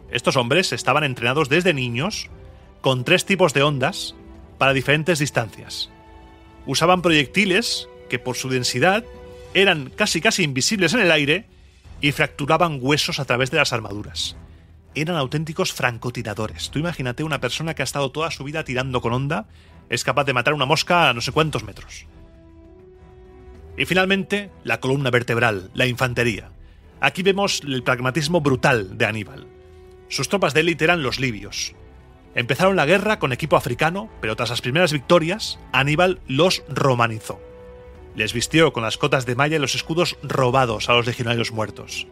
Estos hombres estaban entrenados desde niños con 3 tipos de ondas para diferentes distancias. Usaban proyectiles que por su densidad eran casi invisibles en el aire y fracturaban huesos a través de las armaduras. Eran auténticos francotiradores. Tú imagínate una persona que ha estado toda su vida tirando con onda, es capaz de matar una mosca a no sé cuántos metros. Y finalmente, la columna vertebral, la infantería. Aquí vemos el pragmatismo brutal de Aníbal. Sus tropas de élite eran los libios. Empezaron la guerra con equipo africano, pero tras las primeras victorias, Aníbal los romanizó. Les vistió con las cotas de malla y los escudos robados a los legionarios muertos.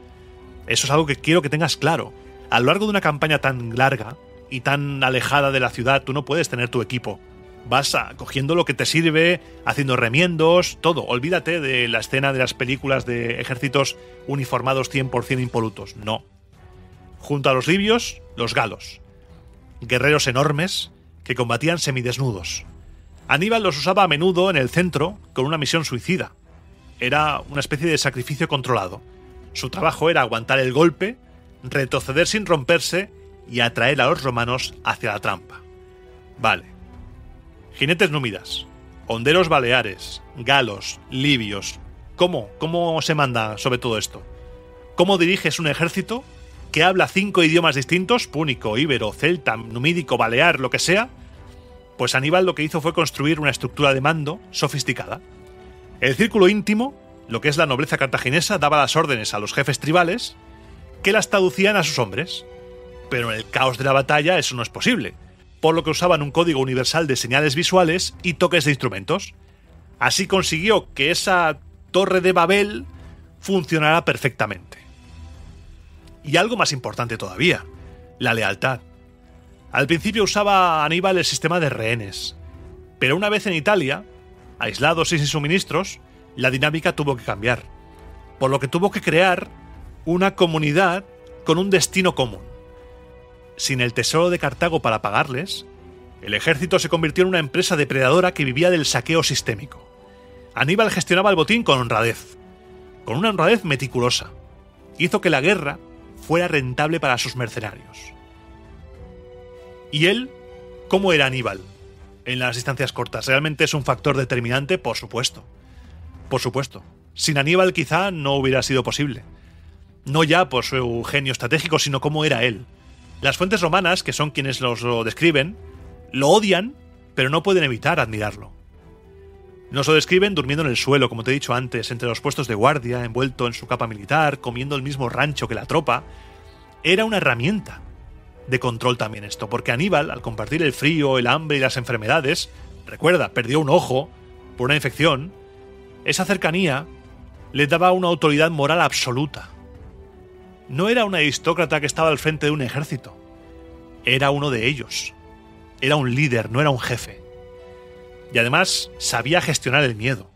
Eso es algo que quiero que tengas claro. A lo largo de una campaña tan larga y tan alejada de la ciudad, tú no puedes tener tu equipo. Vas cogiendo lo que te sirve, haciendo remiendos, todo. Olvídate de la escena de las películas de ejércitos uniformados 100% impolutos. No. Junto a los libios, los galos. Guerreros enormes que combatían semidesnudos. Aníbal los usaba a menudo en el centro con una misión suicida. Era una especie de sacrificio controlado. Su trabajo era aguantar el golpe, retroceder sin romperse y atraer a los romanos hacia la trampa. Vale. Jinetes númidas, honderos baleares, galos, libios. ¿Cómo se manda sobre todo esto? ¿Cómo diriges un ejército que habla 5 idiomas distintos, púnico, íbero, celta, numídico, balear, lo que sea? Pues Aníbal lo que hizo fue construir una estructura de mando sofisticada. El círculo íntimo, lo que es la nobleza cartaginesa, daba las órdenes a los jefes tribales, que las traducían a sus hombres. Pero en el caos de la batalla eso no es posible, por lo que usaban un código universal de señales visuales y toques de instrumentos. Así consiguió que esa torre de Babel funcionara perfectamente. Y algo más importante todavía, la lealtad. Al principio usaba Aníbal el sistema de rehenes, pero una vez en Italia, aislados y sin suministros, la dinámica tuvo que cambiar, por lo que tuvo que crear una comunidad con un destino común. Sin el tesoro de Cartago para pagarles, el ejército se convirtió en una empresa depredadora que vivía del saqueo sistémico. Aníbal gestionaba el botín con honradez, con una honradez meticulosa. Hizo que la guerra fuera rentable para sus mercenarios. ¿Y él? ¿Cómo era Aníbal? En las distancias cortas, ¿realmente es un factor determinante? Por supuesto. Por supuesto. Sin Aníbal quizá no hubiera sido posible. No ya por su genio estratégico, sino cómo era él. Las fuentes romanas, que son quienes lo describen, lo odian, pero no pueden evitar admirarlo. Nos lo describen durmiendo en el suelo, como te he dicho antes, entre los puestos de guardia, envuelto en su capa militar, comiendo el mismo rancho que la tropa. Era una herramienta de control también esto, porque Aníbal, al compartir el frío, el hambre y las enfermedades, recuerda, perdió un ojo por una infección, esa cercanía le daba una autoridad moral absoluta. No era un aristócrata que estaba al frente de un ejército. Era uno de ellos. Era un líder, no era un jefe. Y además sabía gestionar el miedo.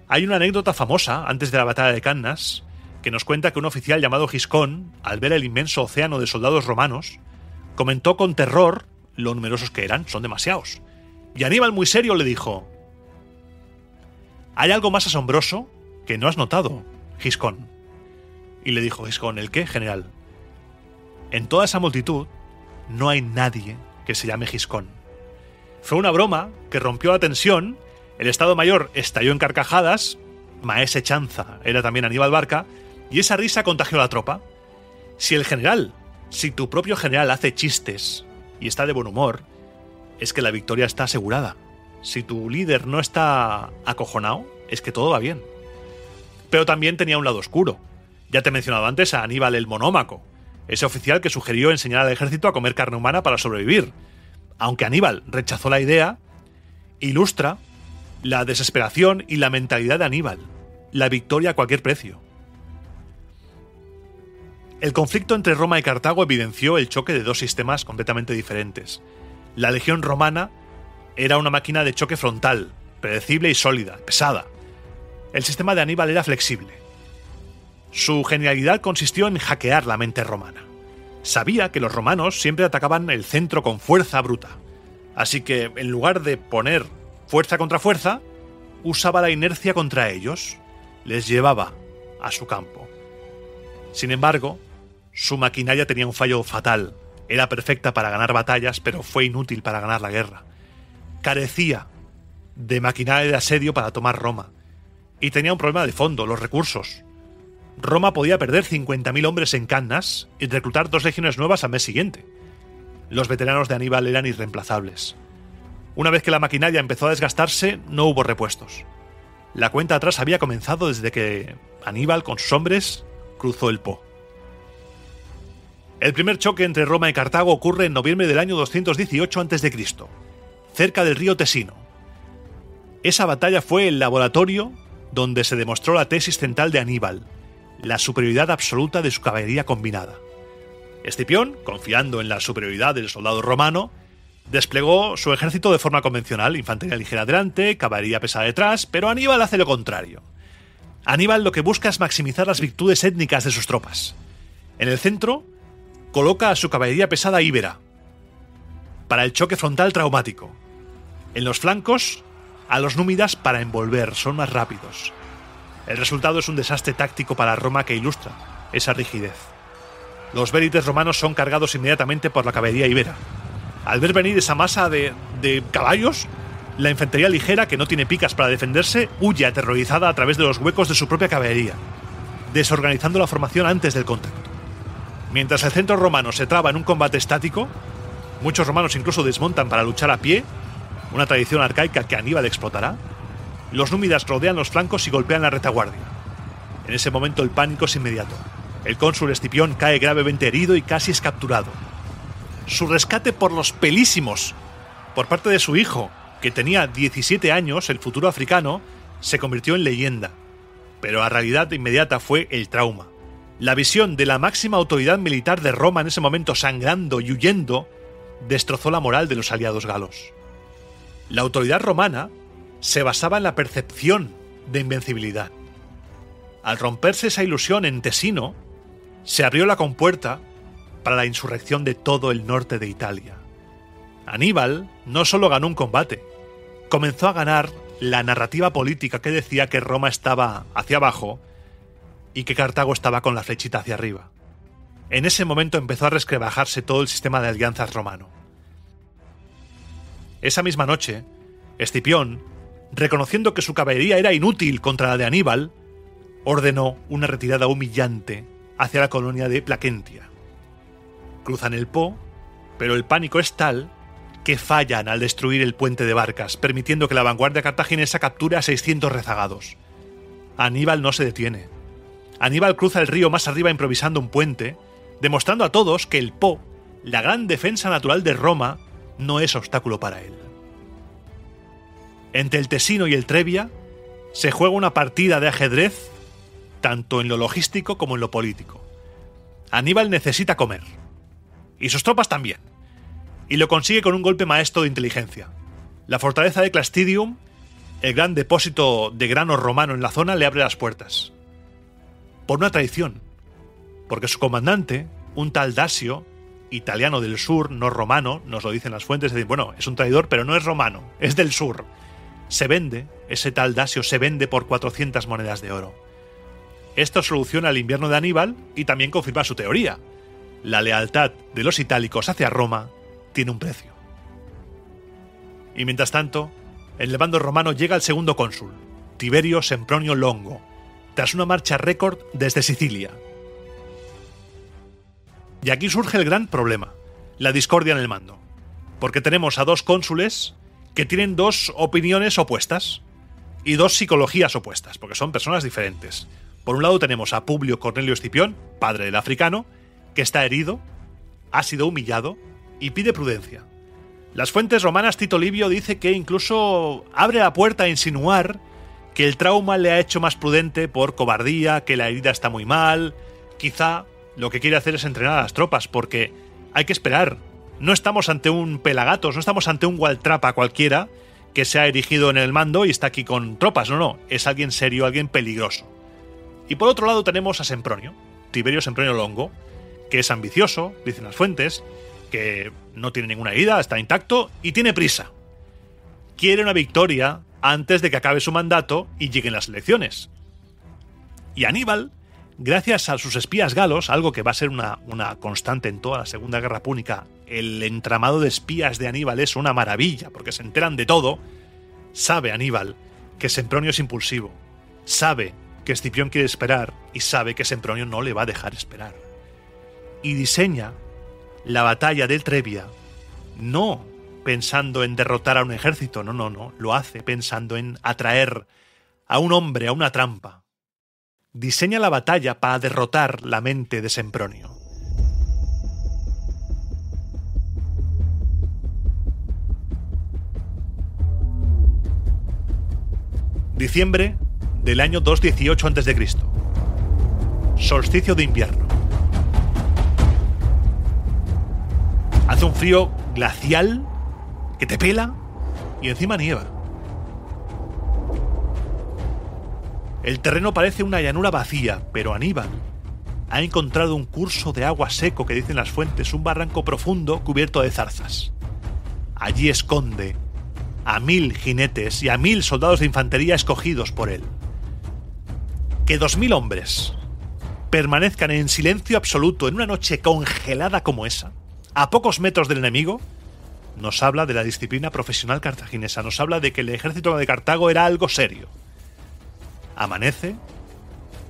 Hay una anécdota famosa, antes de la batalla de Cannas, que nos cuenta que un oficial llamado Giscón, al ver el inmenso océano de soldados romanos, comentó con terror lo numerosos que eran, son demasiados. Y Aníbal, muy serio, le dijo: «¿Hay algo más asombroso que no has notado, Giscón?» Y le dijo Giscón: «¿El qué, general?» «En toda esa multitud no hay nadie que se llame Giscón». Fue una broma que rompió la tensión, el Estado Mayor estalló en carcajadas, Maese Chanza era también Aníbal Barca, y esa risa contagió a la tropa. Si tu propio general hace chistes y está de buen humor, es que la victoria está asegurada. Si tu líder no está acojonado, es que todo va bien. Pero también tenía un lado oscuro. Ya te he mencionado antes a Aníbal el Monómaco, ese oficial que sugirió enseñar al ejército a comer carne humana para sobrevivir. Aunque Aníbal rechazó la idea, ilustra la desesperación y la mentalidad de Aníbal, la victoria a cualquier precio. El conflicto entre Roma y Cartago evidenció el choque de dos sistemas completamente diferentes. La legión romana era una máquina de choque frontal, predecible y sólida, pesada. El sistema de Aníbal era flexible. Su genialidad consistió en hackear la mente romana. Sabía que los romanos siempre atacaban el centro con fuerza bruta. Así que, en lugar de poner fuerza contra fuerza, usaba la inercia contra ellos. Les llevaba a su campo. Sin embargo, su maquinaria tenía un fallo fatal. Era perfecta para ganar batallas, pero fue inútil para ganar la guerra. Carecía de maquinaria de asedio para tomar Roma. Y tenía un problema de fondo, los recursos. Roma podía perder 50.000 hombres en Cannas y reclutar 2 legiones nuevas al mes siguiente. Los veteranos de Aníbal eran irreemplazables. Una vez que la maquinaria empezó a desgastarse, no hubo repuestos. La cuenta atrás había comenzado desde que Aníbal, con sus hombres, cruzó el Po. El primer choque entre Roma y Cartago ocurre en noviembre del año 218 a.C., cerca del río Tesino. Esa batalla fue el laboratorio donde se demostró la tesis central de Aníbal, la superioridad absoluta de su caballería combinada. Escipión, confiando en la superioridad del soldado romano, desplegó su ejército de forma convencional, infantería ligera delante, caballería pesada detrás, pero Aníbal hace lo contrario. Aníbal lo que busca es maximizar las virtudes étnicas de sus tropas. En el centro, coloca a su caballería pesada íbera, para el choque frontal traumático. En los flancos, a los númidas para envolver, son más rápidos. El resultado es un desastre táctico para Roma que ilustra esa rigidez. Los vélites romanos son cargados inmediatamente por la caballería íbera. Al ver venir esa masa de caballos, la infantería ligera, que no tiene picas para defenderse, huye aterrorizada a través de los huecos de su propia caballería, desorganizando la formación antes del contacto. Mientras el centro romano se traba en un combate estático, muchos romanos incluso desmontan para luchar a pie, una tradición arcaica que Aníbal explotará. Los númidas rodean los flancos y golpean la retaguardia. En ese momento el pánico es inmediato. El cónsul Escipión cae gravemente herido y casi es capturado. Su rescate por los pelísimos por parte de su hijo, que tenía 17 años, el futuro africano, se convirtió en leyenda. Pero la realidad inmediata fue el trauma. La visión de la máxima autoridad militar de Roma en ese momento sangrando y huyendo destrozó la moral de los aliados galos. La autoridad romana se basaba en la percepción de invencibilidad. Al romperse esa ilusión en Tesino, se abrió la compuerta para la insurrección de todo el norte de Italia. Aníbal no solo ganó un combate, comenzó a ganar la narrativa política que decía que Roma estaba hacia abajo y que Cartago estaba con la flechita hacia arriba. En ese momento empezó a resquebrajarse todo el sistema de alianzas romano. Esa misma noche, Escipión, reconociendo que su caballería era inútil contra la de Aníbal, ordenó una retirada humillante hacia la colonia de Placentia. Cruzan el Po, pero el pánico es tal que fallan al destruir el puente de barcas, permitiendo que la vanguardia cartaginesa capture a 600 rezagados. Aníbal no se detiene. Aníbal cruza el río más arriba improvisando un puente, demostrando a todos que el Po, la gran defensa natural de Roma, no es obstáculo para él. Entre el Tesino y el Trebia se juega una partida de ajedrez, tanto en lo logístico como en lo político. Aníbal necesita comer, y sus tropas también, y lo consigue con un golpe maestro de inteligencia. La fortaleza de Clastidium, el gran depósito de grano romano en la zona, le abre las puertas. Por una traición, porque su comandante, un tal Dasio, italiano del sur, no romano, nos lo dicen las fuentes, bueno, es un traidor, pero no es romano, es del sur. Se vende, ese tal Dasio se vende por 400 monedas de oro. Esto soluciona el invierno de Aníbal y también confirma su teoría. La lealtad de los itálicos hacia Roma tiene un precio. Y mientras tanto, en el bando romano llega el segundo cónsul, Tiberio Sempronio Longo, tras una marcha récord desde Sicilia. Y aquí surge el gran problema, la discordia en el mando, porque tenemos a dos cónsules que tienen dos opiniones opuestas y dos psicologías opuestas, porque son personas diferentes. Por un lado tenemos a Publio Cornelio Escipión, padre del africano, que está herido, ha sido humillado y pide prudencia. Las fuentes romanas, Tito Livio dice que incluso abre la puerta a insinuar que el trauma le ha hecho más prudente por cobardía, que la herida está muy mal, quizá lo que quiere hacer es entrenar a las tropas, porque hay que esperar. No estamos ante un Pelagatos, no estamos ante un Waltrapa cualquiera que se ha erigido en el mando y está aquí con tropas. No, es alguien serio, alguien peligroso. Y por otro lado tenemos a Sempronio, Tiberio Sempronio Longo, que es ambicioso, dicen las fuentes, que no tiene ninguna herida, está intacto y tiene prisa. Quiere una victoria antes de que acabe su mandato y lleguen las elecciones. Y Aníbal, gracias a sus espías galos, algo que va a ser una constante en toda la Segunda Guerra Púnica, el entramado de espías de Aníbal es una maravilla, porque se enteran de todo, sabe Aníbal que Sempronio es impulsivo, sabe que Escipión quiere esperar y sabe que Sempronio no le va a dejar esperar. Y diseña la batalla del Trebia no pensando en derrotar a un ejército, no, lo hace pensando en atraer a un hombre a una trampa. Diseña la batalla para derrotar la mente de Sempronio. Diciembre del año 218 a.C. Solsticio de invierno. Hace un frío glacial que te pela y encima nieva. El terreno parece una llanura vacía, pero Aníbal ha encontrado un curso de agua seco que dicen las fuentes, un barranco profundo cubierto de zarzas. Allí esconde a 1000 jinetes y a 1000 soldados de infantería escogidos por él. Que 2000 hombres permanezcan en silencio absoluto en una noche congelada como esa, a pocos metros del enemigo, nos habla de la disciplina profesional cartaginesa, nos habla de que el ejército de Cartago era algo serio. Amanece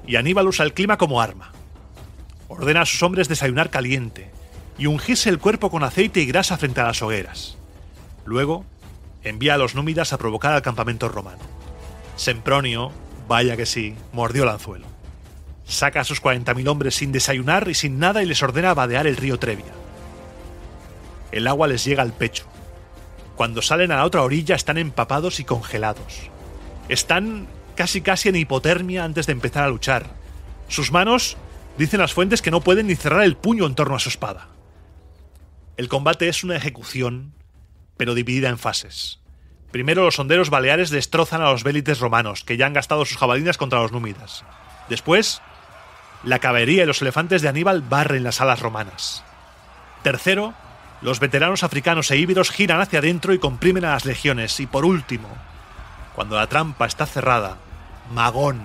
y Aníbal usa el clima como arma. Ordena a sus hombres desayunar caliente y ungirse el cuerpo con aceite y grasa frente a las hogueras. Luego envía a los númidas a provocar al campamento romano. Sempronio, vaya que sí, mordió el anzuelo. Saca a sus 40.000 hombres sin desayunar y sin nada y les ordena vadear el río Trebia. El agua les llega al pecho. Cuando salen a la otra orilla están empapados y congelados. Están casi en hipotermia antes de empezar a luchar. Sus manos, dicen las fuentes, que no pueden ni cerrar el puño en torno a su espada. El combate es una ejecución, pero dividida en fases. Primero los honderos baleares destrozan a los vélites romanos, que ya han gastado sus jabalinas contra los númidas. Después, la caballería y los elefantes de Aníbal barren las alas romanas. Tercero, los veteranos africanos e íberos giran hacia adentro y comprimen a las legiones. Y por último, cuando la trampa está cerrada, Magón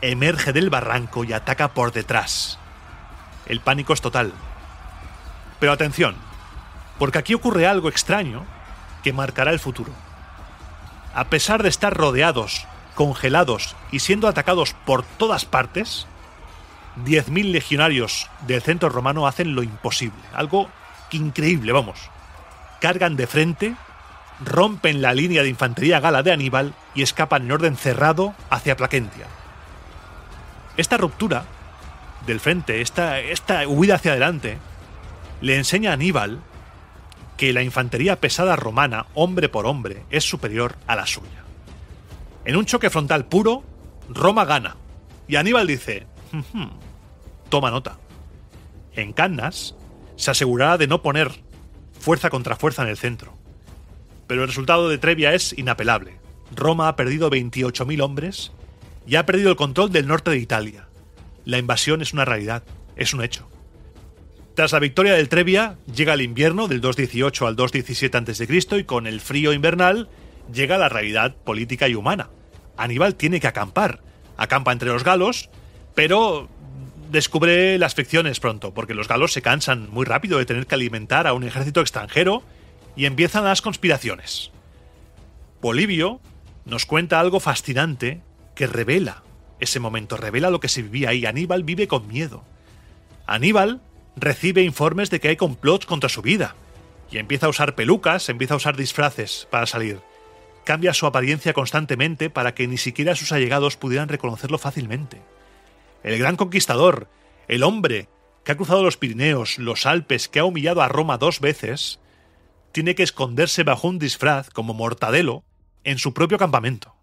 emerge del barranco y ataca por detrás. El pánico es total. Pero atención, porque aquí ocurre algo extraño que marcará el futuro. A pesar de estar rodeados, congelados y siendo atacados por todas partes, 10.000 legionarios del centro romano hacen lo imposible. Algo increíble, vamos. Cargan de frente, rompen la línea de infantería gala de Aníbal y escapan en orden cerrado hacia Placentia. Esta ruptura del frente, esta huida hacia adelante, le enseña a Aníbal que la infantería pesada romana, hombre por hombre, es superior a la suya. En un choque frontal puro, Roma gana. Y Aníbal dice, toma nota. En Cannas se asegurará de no poner fuerza contra fuerza en el centro. Pero el resultado de Trebia es inapelable. Roma ha perdido 28.000 hombres y ha perdido el control del norte de Italia. La invasión es una realidad, es un hecho. Tras la victoria del Trebia, llega el invierno del 218 al 217 a.C. y con el frío invernal llega la realidad política y humana. Aníbal tiene que acampar. Acampa entre los galos, pero descubre las fricciones pronto, porque los galos se cansan muy rápido de tener que alimentar a un ejército extranjero y empiezan las conspiraciones. Polibio nos cuenta algo fascinante que revela ese momento, revela lo que se vivía ahí. Aníbal vive con miedo. Aníbal recibe informes de que hay complots contra su vida y empieza a usar pelucas, empieza a usar disfraces para salir. Cambia su apariencia constantemente para que ni siquiera sus allegados pudieran reconocerlo fácilmente. El gran conquistador, el hombre que ha cruzado los Pirineos, los Alpes, que ha humillado a Roma 2 veces, tiene que esconderse bajo un disfraz como Mortadelo en su propio campamento.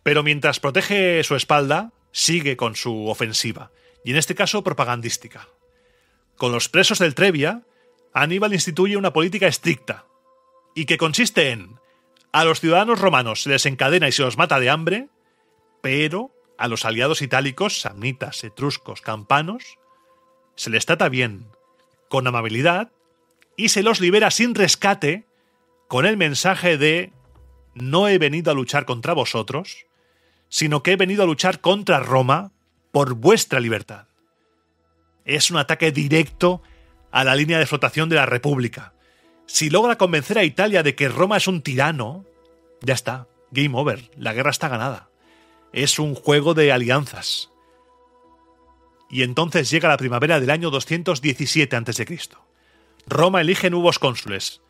Pero mientras protege su espalda, sigue con su ofensiva. y en este caso propagandística. Con los presos del Trebia, Aníbal instituye una política estricta, y que consiste en: a los ciudadanos romanos se les encadena y se los mata de hambre, pero a los aliados itálicos, samnitas, etruscos, campanos, se les trata bien, con amabilidad, y se los libera sin rescate, con el mensaje de: no he venido a luchar contra vosotros, sino que he venido a luchar contra Roma por vuestra libertad. Es un ataque directo a la línea de flotación de la República. Si logra convencer a Italia de que Roma es un tirano, ya está, game over, la guerra está ganada. Es un juego de alianzas. Y entonces llega la primavera del año 217 a.C. Roma elige nuevos cónsules,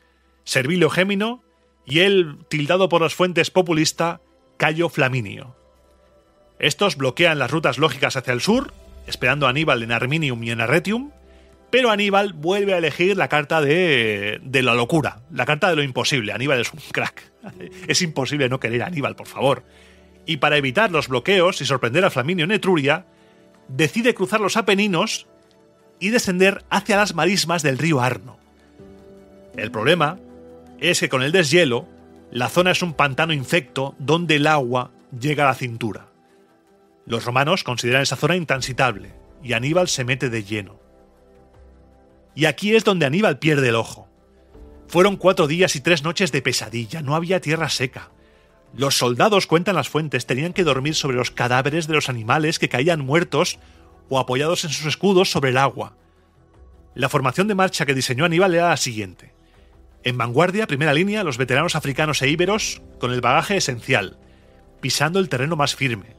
Servilio Gémino y el tildado por las fuentes populista Cayo Flaminio. Estos bloquean las rutas lógicas hacia el sur, esperando a Aníbal en Arminium y en Arretium, pero Aníbal vuelve a elegir la carta de la locura, la carta de lo imposible. Aníbal es un crack. Es imposible no querer a Aníbal, por favor. Y para evitar los bloqueos y sorprender a Flaminio en Etruria, decide cruzar los Apeninos y descender hacia las marismas del río Arno. El problema es que con el deshielo, la zona es un pantano infecto donde el agua llega a la cintura. Los romanos consideran esa zona intransitable y Aníbal se mete de lleno. Y aquí es donde Aníbal pierde el ojo. Fueron 4 días y 3 noches de pesadilla, no había tierra seca. Los soldados, cuentan las fuentes, tenían que dormir sobre los cadáveres de los animales que caían muertos o apoyados en sus escudos sobre el agua. La formación de marcha que diseñó Aníbal era la siguiente. En vanguardia, primera línea, los veteranos africanos e íberos con el bagaje esencial, pisando el terreno más firme.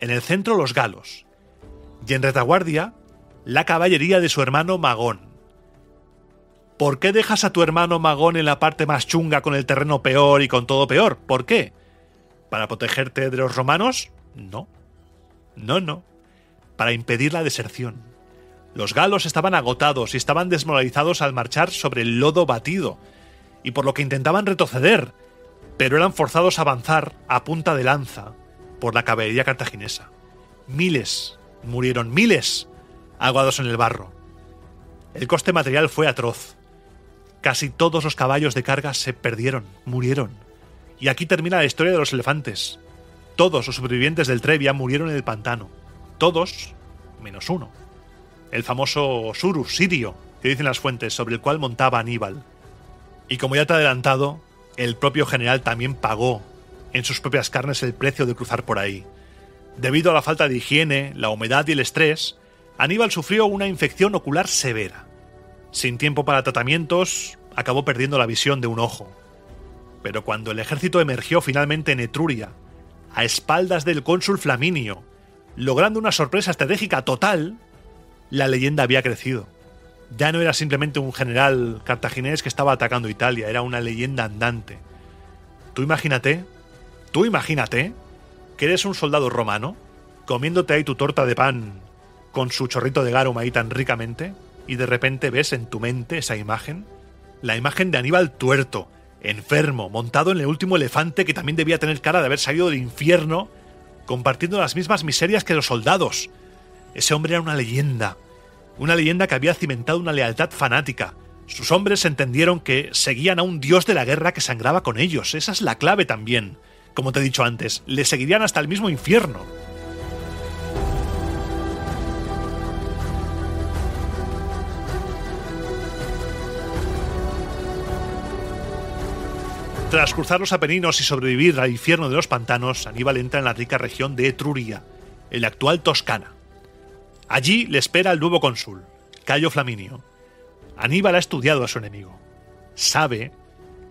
En el centro, los galos. Y en retaguardia, la caballería de su hermano Magón. ¿Por qué dejas a tu hermano Magón en la parte más chunga con el terreno peor y con todo peor? ¿Por qué? ¿Para protegerte de los romanos? No. No. Para impedir la deserción. Los galos estaban agotados y estaban desmoralizados al marchar sobre el lodo batido, y por lo que intentaban retroceder, pero eran forzados a avanzar a punta de lanza por la caballería cartaginesa. Murieron miles, ahogados en el barro. El coste material fue atroz. Casi todos los caballos de carga se perdieron, murieron. Y aquí termina la historia de los elefantes. Todos los supervivientes del Trebia murieron en el pantano. Todos, menos uno. El famoso Surus sirio, que dicen las fuentes, sobre el cual montaba Aníbal. Y como ya te he adelantado, el propio general también pagó en sus propias carnes el precio de cruzar por ahí. Debido a la falta de higiene, la humedad y el estrés, Aníbal sufrió una infección ocular severa. Sin tiempo para tratamientos, acabó perdiendo la visión de un ojo. Pero cuando el ejército emergió finalmente en Etruria, a espaldas del cónsul Flaminio, logrando una sorpresa estratégica total, la leyenda había crecido. Ya no era simplemente un general cartaginés que estaba atacando Italia, era una leyenda andante. Tú imagínate que eres un soldado romano, comiéndote ahí tu torta de pan con su chorrito de garum ahí tan ricamente, y de repente ves en tu mente esa imagen, la imagen de Aníbal tuerto, enfermo, montado en el último elefante que también debía tener cara de haber salido del infierno, compartiendo las mismas miserias que los soldados. Ese hombre era una leyenda que había cimentado una lealtad fanática. Sus hombres entendieron que seguían a un dios de la guerra que sangraba con ellos. Esa es la clave también. Como te he dicho antes, le seguirían hasta el mismo infierno. Tras cruzar los Apeninos y sobrevivir al infierno de los pantanos, Aníbal entra en la rica región de Etruria, en la actual Toscana. Allí le espera el nuevo cónsul, Cayo Flaminio. Aníbal ha estudiado a su enemigo. Sabe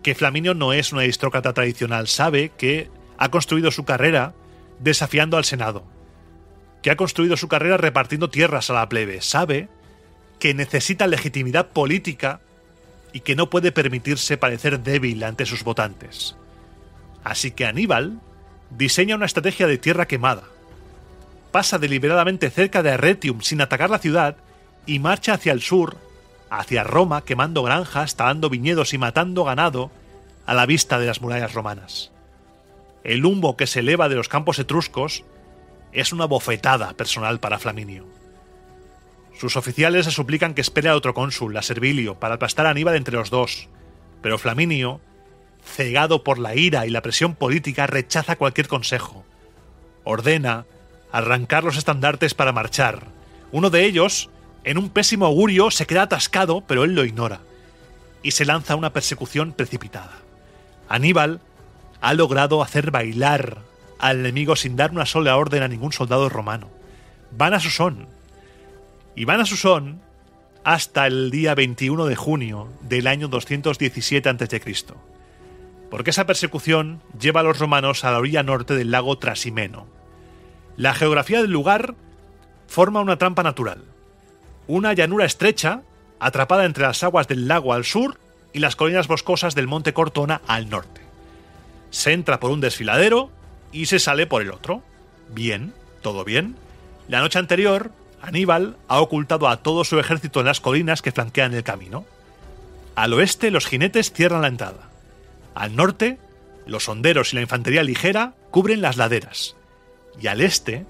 que Flaminio no es un aristócrata tradicional, sabe que ha construido su carrera desafiando al Senado, que ha construido su carrera repartiendo tierras a la plebe, sabe que necesita legitimidad política y que no puede permitirse parecer débil ante sus votantes. Así que Aníbal diseña una estrategia de tierra quemada. Pasa deliberadamente cerca de Arretium sin atacar la ciudad y marcha hacia el sur, hacia Roma, quemando granjas, talando viñedos y matando ganado a la vista de las murallas romanas. El humo que se eleva de los campos etruscos es una bofetada personal para Flaminio. Sus oficiales le suplican que espere al otro cónsul, a Servilio, para aplastar a Aníbal entre los dos. Pero Flaminio, cegado por la ira y la presión política, rechaza cualquier consejo. Ordena arrancar los estandartes para marchar. Uno de ellos, en un pésimo augurio, se queda atascado, pero él lo ignora, y se lanza a una persecución precipitada. Aníbal ha logrado hacer bailar al enemigo sin dar una sola orden a ningún soldado romano. Van a su son. Y van a su son hasta el día 21 de junio del año 217 a.C., porque esa persecución lleva a los romanos a la orilla norte del lago Trasimeno. La geografía del lugar forma una trampa natural. Una llanura estrecha, atrapada entre las aguas del lago al sur y las colinas boscosas del monte Cortona al norte. Se entra por un desfiladero y se sale por el otro. Bien, todo bien. La noche anterior, Aníbal ha ocultado a todo su ejército en las colinas que flanquean el camino. Al oeste, los jinetes cierran la entrada. Al norte, los honderos y la infantería ligera cubren las laderas. Y al este,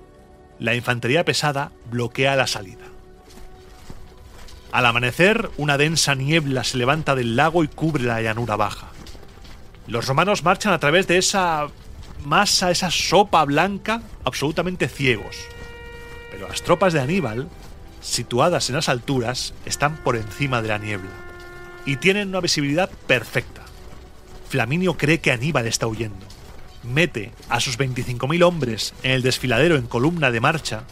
la infantería pesada bloquea la salida. Al amanecer, una densa niebla se levanta del lago y cubre la llanura baja. Los romanos marchan a través de esa masa, esa sopa blanca, absolutamente ciegos. Pero las tropas de Aníbal, situadas en las alturas, están por encima de la niebla y tienen una visibilidad perfecta. Flaminio cree que Aníbal está huyendo. Mete a sus 25.000 hombres en el desfiladero en columna de marcha,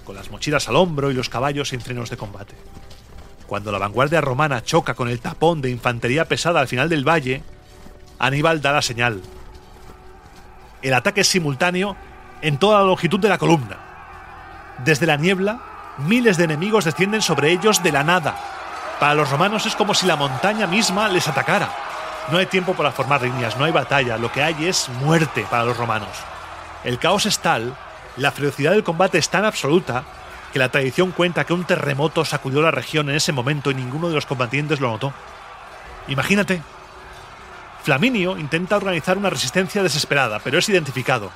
con las mochilas al hombro y los caballos sin frenos de combate. Cuando la vanguardia romana choca con el tapón de infantería pesada al final del valle, Aníbal da la señal. El ataque es simultáneo en toda la longitud de la columna. Desde la niebla, miles de enemigos descienden sobre ellos de la nada. Para los romanos es como si la montaña misma les atacara. No hay tiempo para formar líneas, no hay batalla, lo que hay es muerte para los romanos. El caos es tal, la ferocidad del combate es tan absoluta, que la tradición cuenta que un terremoto sacudió la región en ese momento y ninguno de los combatientes lo notó. Imagínate. Flaminio intenta organizar una resistencia desesperada, pero es identificado.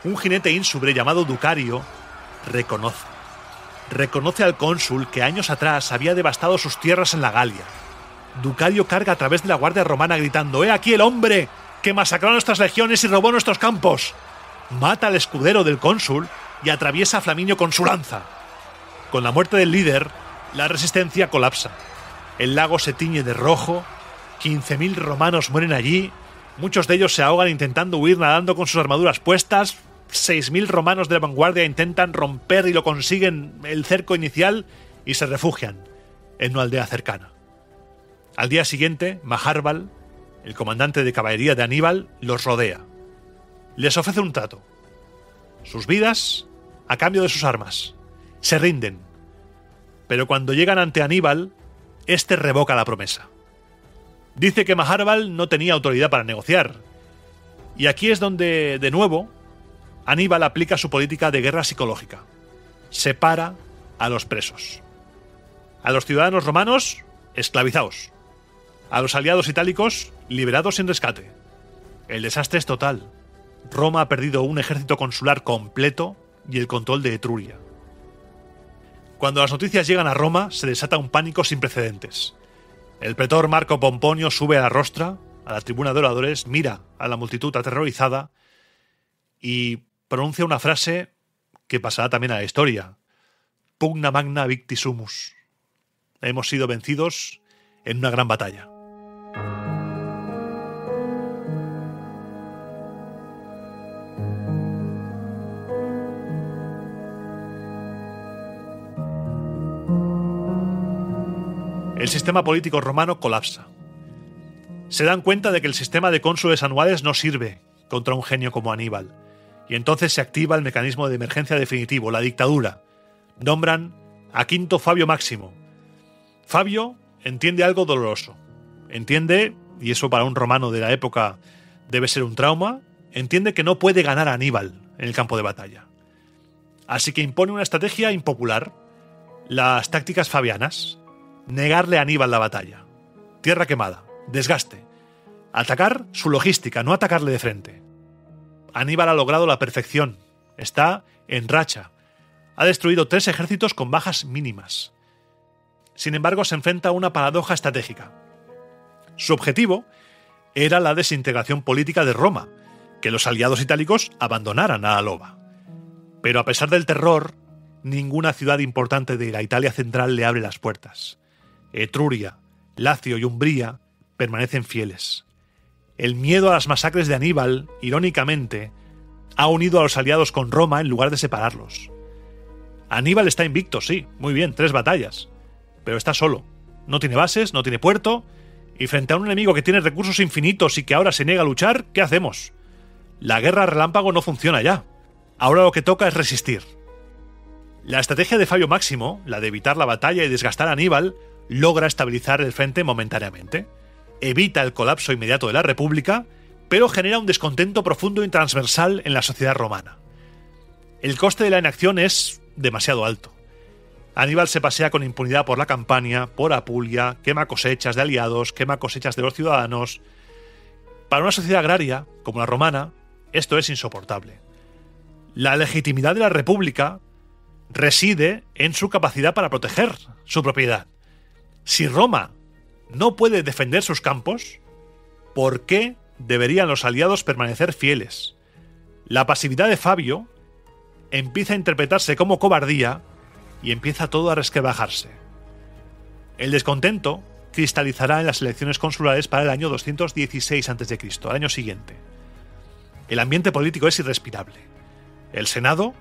Un jinete ínsubro llamado Ducario reconoce al cónsul que años atrás había devastado sus tierras en la Galia. Ducario carga a través de la guardia romana gritando: ¡He aquí el hombre que masacró nuestras legiones y robó nuestros campos! Mata al escudero del cónsul y atraviesa a Flaminio con su lanza. Con la muerte del líder, la resistencia colapsa. El lago se tiñe de rojo, 15.000 romanos mueren allí, muchos de ellos se ahogan intentando huir nadando con sus armaduras puestas, 6.000 romanos de la vanguardia intentan romper y lo consiguen el cerco inicial y se refugian en una aldea cercana. Al día siguiente, Maharbal, el comandante de caballería de Aníbal, los rodea. Les ofrece un trato: sus vidas a cambio de sus armas. Se rinden, pero cuando llegan ante Aníbal, este revoca la promesa. Dice que Maharbal no tenía autoridad para negociar. Y aquí es donde, de nuevo, Aníbal aplica su política de guerra psicológica. Separa a los presos. A los ciudadanos romanos, esclavizados. A los aliados itálicos, liberados sin rescate. El desastre es total. Roma ha perdido un ejército consular completo y el control de Etruria. Cuando las noticias llegan a Roma, se desata un pánico sin precedentes. El pretor Marco Pomponio sube a la rostra, a la tribuna de oradores, mira a la multitud aterrorizada y pronuncia una frase que pasará también a la historia: Pugna magna victi sumus. Hemos sido vencidos en una gran batalla. El sistema político romano colapsa. Se dan cuenta de que el sistema de cónsules anuales no sirve contra un genio como Aníbal, y entonces se activa el mecanismo de emergencia definitivo, la dictadura. Nombran a Quinto Fabio Máximo. Fabio entiende algo doloroso. Entiende, y eso para un romano de la época debe ser un trauma, entiende que no puede ganar a Aníbal en el campo de batalla. Así que impone una estrategia impopular, las tácticas fabianas: negarle a Aníbal la batalla. Tierra quemada, desgaste. Atacar su logística, no atacarle de frente. Aníbal ha logrado la perfección. Está en racha. Ha destruido 3 ejércitos con bajas mínimas. sin embargo, se enfrenta a una paradoja estratégica. Su objetivo era la desintegración política de Roma, que los aliados itálicos abandonaran a Alba. Pero a pesar del terror, ninguna ciudad importante de la Italia central le abre las puertas. Etruria, Lacio y Umbría permanecen fieles. El miedo a las masacres de Aníbal, irónicamente, ha unido a los aliados con Roma en lugar de separarlos. Aníbal está invicto, sí, muy bien, 3 batallas, pero está solo. No tiene bases, no tiene puerto, y frente a un enemigo que tiene recursos infinitos y que ahora se niega a luchar, ¿qué hacemos? La guerra relámpago no funciona ya. Ahora lo que toca es resistir. La estrategia de Fabio Máximo, la de evitar la batalla y desgastar a Aníbal, logra estabilizar el frente momentáneamente. Evita el colapso inmediato de la República, pero genera un descontento profundo y transversal en la sociedad romana. El coste de la inacción es demasiado alto. Aníbal se pasea con impunidad por la Campania, por Apulia, quema cosechas de aliados, quema cosechas de los ciudadanos. Para una sociedad agraria, como la romana, esto es insoportable. La legitimidad de la República reside en su capacidad para proteger su propiedad. Si Roma no puede defender sus campos, ¿por qué deberían los aliados permanecer fieles? La pasividad de Fabio empieza a interpretarse como cobardía y empieza todo a resquebrajarse. El descontento cristalizará en las elecciones consulares para el año 216 a.C., al año siguiente. El ambiente político es irrespirable. El Senado,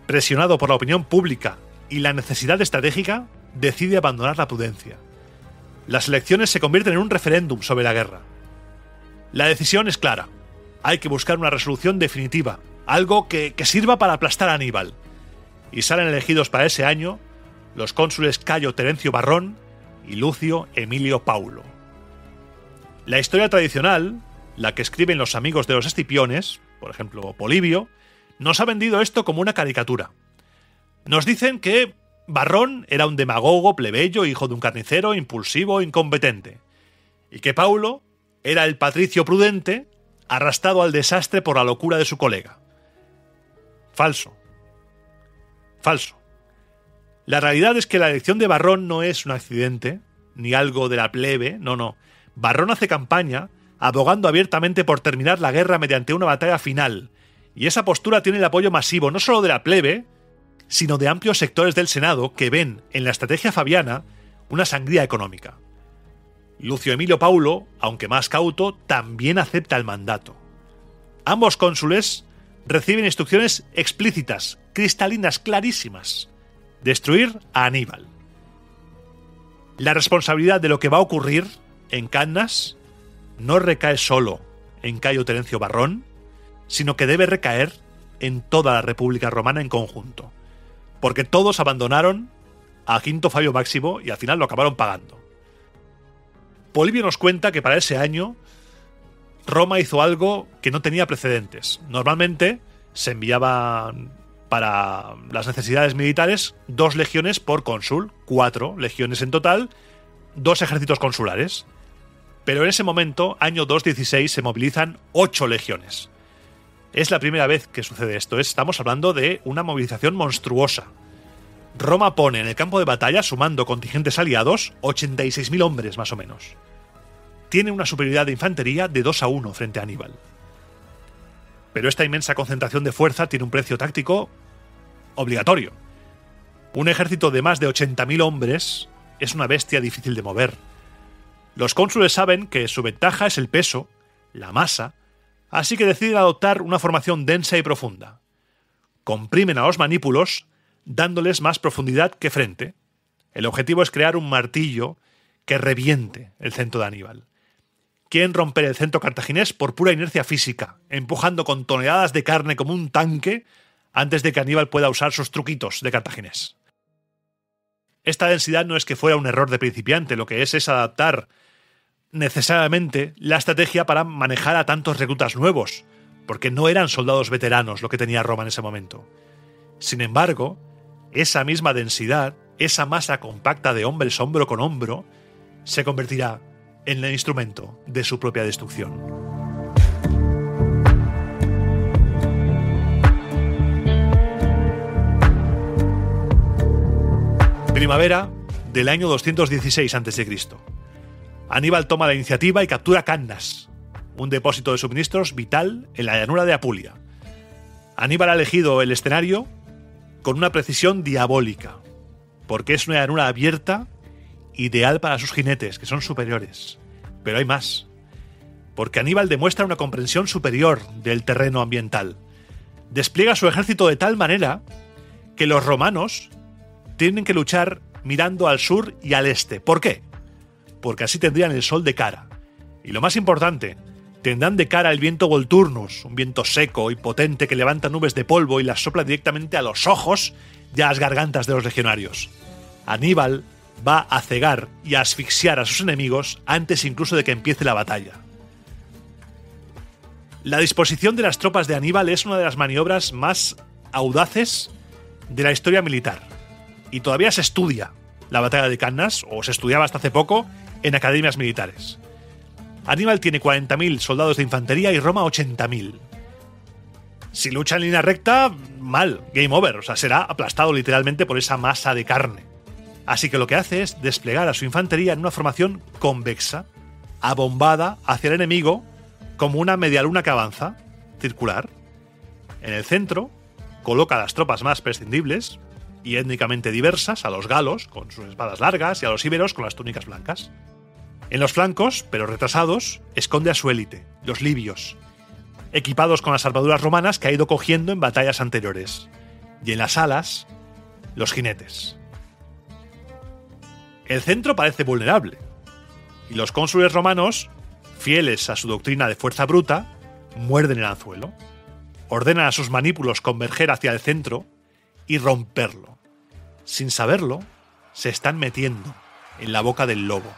presionado por la opinión pública y la necesidad estratégica, decide abandonar la prudencia. Las elecciones se convierten en un referéndum sobre la guerra. La decisión es clara. Hay que buscar una resolución definitiva, algo que sirva para aplastar a Aníbal. Y salen elegidos para ese año los cónsules Cayo Terencio Varrón y Lucio Emilio Paulo. La historia tradicional, la que escriben los amigos de los Escipiones, por ejemplo Polibio, nos ha vendido esto como una caricatura. Nos dicen que Varrón era un demagogo, plebeyo, hijo de un carnicero, impulsivo, incompetente, y que Paulo era el patricio prudente, arrastrado al desastre por la locura de su colega. Falso. Falso. La realidad es que la elección de Varrón no es un accidente, ni algo de la plebe, no. Varrón hace campaña abogando abiertamente por terminar la guerra mediante una batalla final, y esa postura tiene el apoyo masivo no solo de la plebe, sino de amplios sectores del Senado que ven en la estrategia fabiana una sangría económica. Lucio Emilio Paulo, aunque más cauto, también acepta el mandato. Ambos cónsules reciben instrucciones explícitas, cristalinas, clarísimas: destruir a Aníbal. La responsabilidad de lo que va a ocurrir en Cannas no recae solo en Cayo Terencio Varrón, sino que debe recaer en toda la República Romana en conjunto, porque todos abandonaron a Quinto Fabio Máximo y al final lo acabaron pagando. Polibio nos cuenta que para ese año Roma hizo algo que no tenía precedentes. Normalmente se enviaban para las necesidades militares 2 legiones por cónsul, 4 legiones en total, 2 ejércitos consulares. Pero en ese momento, año 216, se movilizan 8 legiones. Es la primera vez que sucede esto. Estamos hablando de una movilización monstruosa. Roma pone en el campo de batalla, sumando contingentes aliados, 86.000 hombres más o menos. Tiene una superioridad de infantería de 2-1 frente a Aníbal. Pero esta inmensa concentración de fuerza tiene un precio táctico obligatorio. Un ejército de más de 80.000 hombres es una bestia difícil de mover. Los cónsules saben que su ventaja es el peso, la masa, así que deciden adoptar una formación densa y profunda. Comprimen a los manípulos, dándoles más profundidad que frente. El objetivo es crear un martillo que reviente el centro de Aníbal. Quieren romper el centro cartaginés por pura inercia física, empujando con toneladas de carne como un tanque antes de que Aníbal pueda usar sus truquitos de cartaginés. Esta densidad no es que fuera un error de principiante, lo que es adaptar necesariamente la estrategia para manejar a tantos reclutas nuevos, porque no eran soldados veteranos lo que tenía Roma en ese momento. Sin embargo, esa misma densidad, esa masa compacta de hombres hombro con hombro, se convertirá en el instrumento de su propia destrucción. Primavera del año 216 a.C. Aníbal toma la iniciativa y captura Cannas, un depósito de suministros vital en la llanura de Apulia. Aníbal ha elegido el escenario con una precisión diabólica, porque es una llanura abierta, ideal para sus jinetes, que son superiores. Pero hay más, porque Aníbal demuestra una comprensión superior del terreno ambiental. Despliega su ejército de tal manera que los romanos tienen que luchar mirando al sur y al este. ¿Por qué? Porque así tendrían el sol de cara. Y lo más importante, tendrán de cara el viento Volturnus, un viento seco y potente que levanta nubes de polvo y las sopla directamente a los ojos y a las gargantas de los legionarios. Aníbal va a cegar y a asfixiar a sus enemigos antes incluso de que empiece la batalla. La disposición de las tropas de Aníbal es una de las maniobras más audaces de la historia militar. Y todavía se estudia la batalla de Cannas, o se estudiaba hasta hace poco, en academias militares. Aníbal tiene 40.000 soldados de infantería y Roma 80.000. Si lucha en línea recta, mal, game over, o sea, será aplastado literalmente por esa masa de carne. Así que lo que hace es desplegar a su infantería en una formación convexa, abombada hacia el enemigo, como una medialuna que avanza, circular. En el centro, coloca a las tropas más prescindibles y étnicamente diversas, a los galos, con sus espadas largas, y a los íberos, con las túnicas blancas. En los flancos, pero retrasados, esconde a su élite, los libios, equipados con las armaduras romanas que ha ido cogiendo en batallas anteriores. Y en las alas, los jinetes. El centro parece vulnerable, y los cónsules romanos, fieles a su doctrina de fuerza bruta, muerden el anzuelo, ordenan a sus manípulos converger hacia el centro y romperlo. Sin saberlo, se están metiendo en la boca del lobo.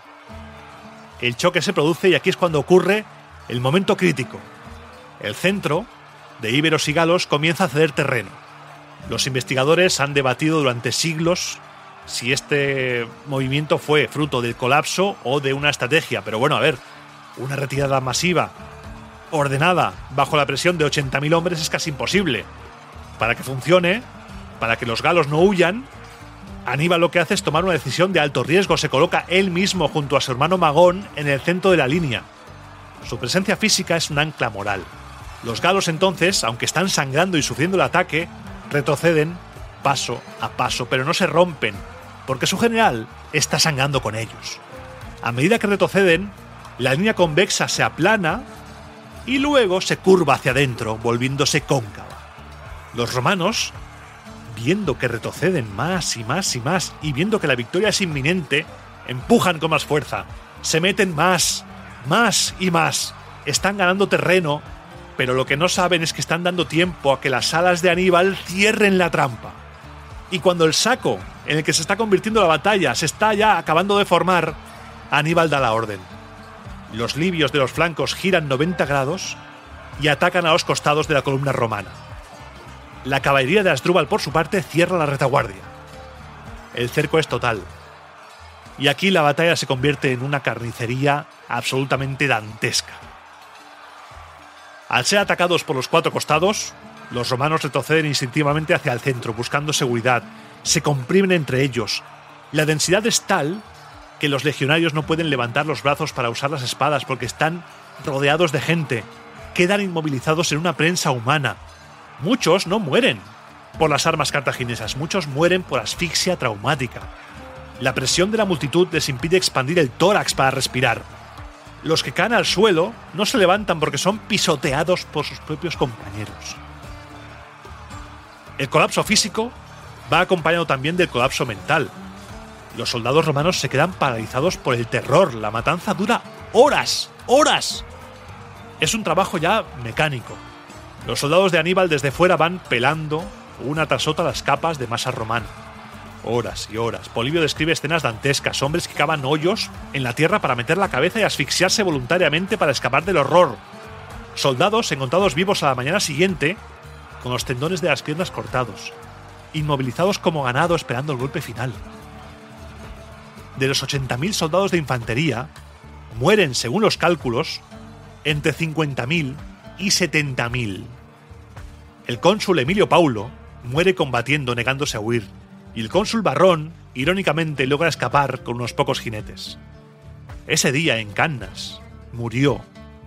El choque se produce y aquí es cuando ocurre el momento crítico. El centro, de íberos y galos, comienza a ceder terreno. Los investigadores han debatido durante siglos si este movimiento fue fruto del colapso o de una estrategia. Pero bueno, a ver, una retirada masiva, ordenada, bajo la presión de 80.000 hombres es casi imposible. Para que funcione, para que los galos no huyan, Aníbal lo que hace es tomar una decisión de alto riesgo. Se coloca él mismo junto a su hermano Magón en el centro de la línea. Su presencia física es un ancla moral. Los galos entonces, aunque están sangrando y sufriendo el ataque, retroceden paso a paso, pero no se rompen, porque su general está sangrando con ellos. A medida que retroceden, la línea convexa se aplana y luego se curva hacia adentro, volviéndose cóncava. Los romanos, viendo que retroceden más y más y más, y viendo que la victoria es inminente, empujan con más fuerza, se meten más y más, están ganando terreno, pero lo que no saben es que están dando tiempo a que las alas de Aníbal cierren la trampa. Y cuando el saco en el que se está convirtiendo la batalla se está ya acabando de formar, Aníbal da la orden. Los libios de los flancos giran 90 grados y atacan a los costados de la columna romana. La caballería de Asdrúbal, por su parte, cierra la retaguardia. El cerco es total. Y aquí la batalla se convierte en una carnicería absolutamente dantesca. Al ser atacados por los cuatro costados, los romanos retroceden instintivamente hacia el centro, buscando seguridad. Se comprimen entre ellos. La densidad es tal que los legionarios no pueden levantar los brazos para usar las espadas porque están rodeados de gente. Quedan inmovilizados en una prensa humana. Muchos no mueren por las armas cartaginesas, muchos mueren por asfixia traumática. La presión de la multitud les impide expandir el tórax para respirar. Los que caen al suelo no se levantan porque son pisoteados por sus propios compañeros. El colapso físico va acompañado también del colapso mental. Los soldados romanos se quedan paralizados por el terror. La matanza dura horas. Es un trabajo ya mecánico. Los soldados de Aníbal desde fuera van pelando una tras otra las capas de masa romana. Horas y horas. Polibio describe escenas dantescas, hombres que cavan hoyos en la tierra para meter la cabeza y asfixiarse voluntariamente para escapar del horror. Soldados encontrados vivos a la mañana siguiente con los tendones de las piernas cortados, inmovilizados como ganado esperando el golpe final. De los 80.000 soldados de infantería, mueren, según los cálculos, entre 50.000 y 70.000. El cónsul Emilio Paulo muere combatiendo negándose a huir, y el cónsul Varrón irónicamente logra escapar con unos pocos jinetes. Ese día en Cannas murió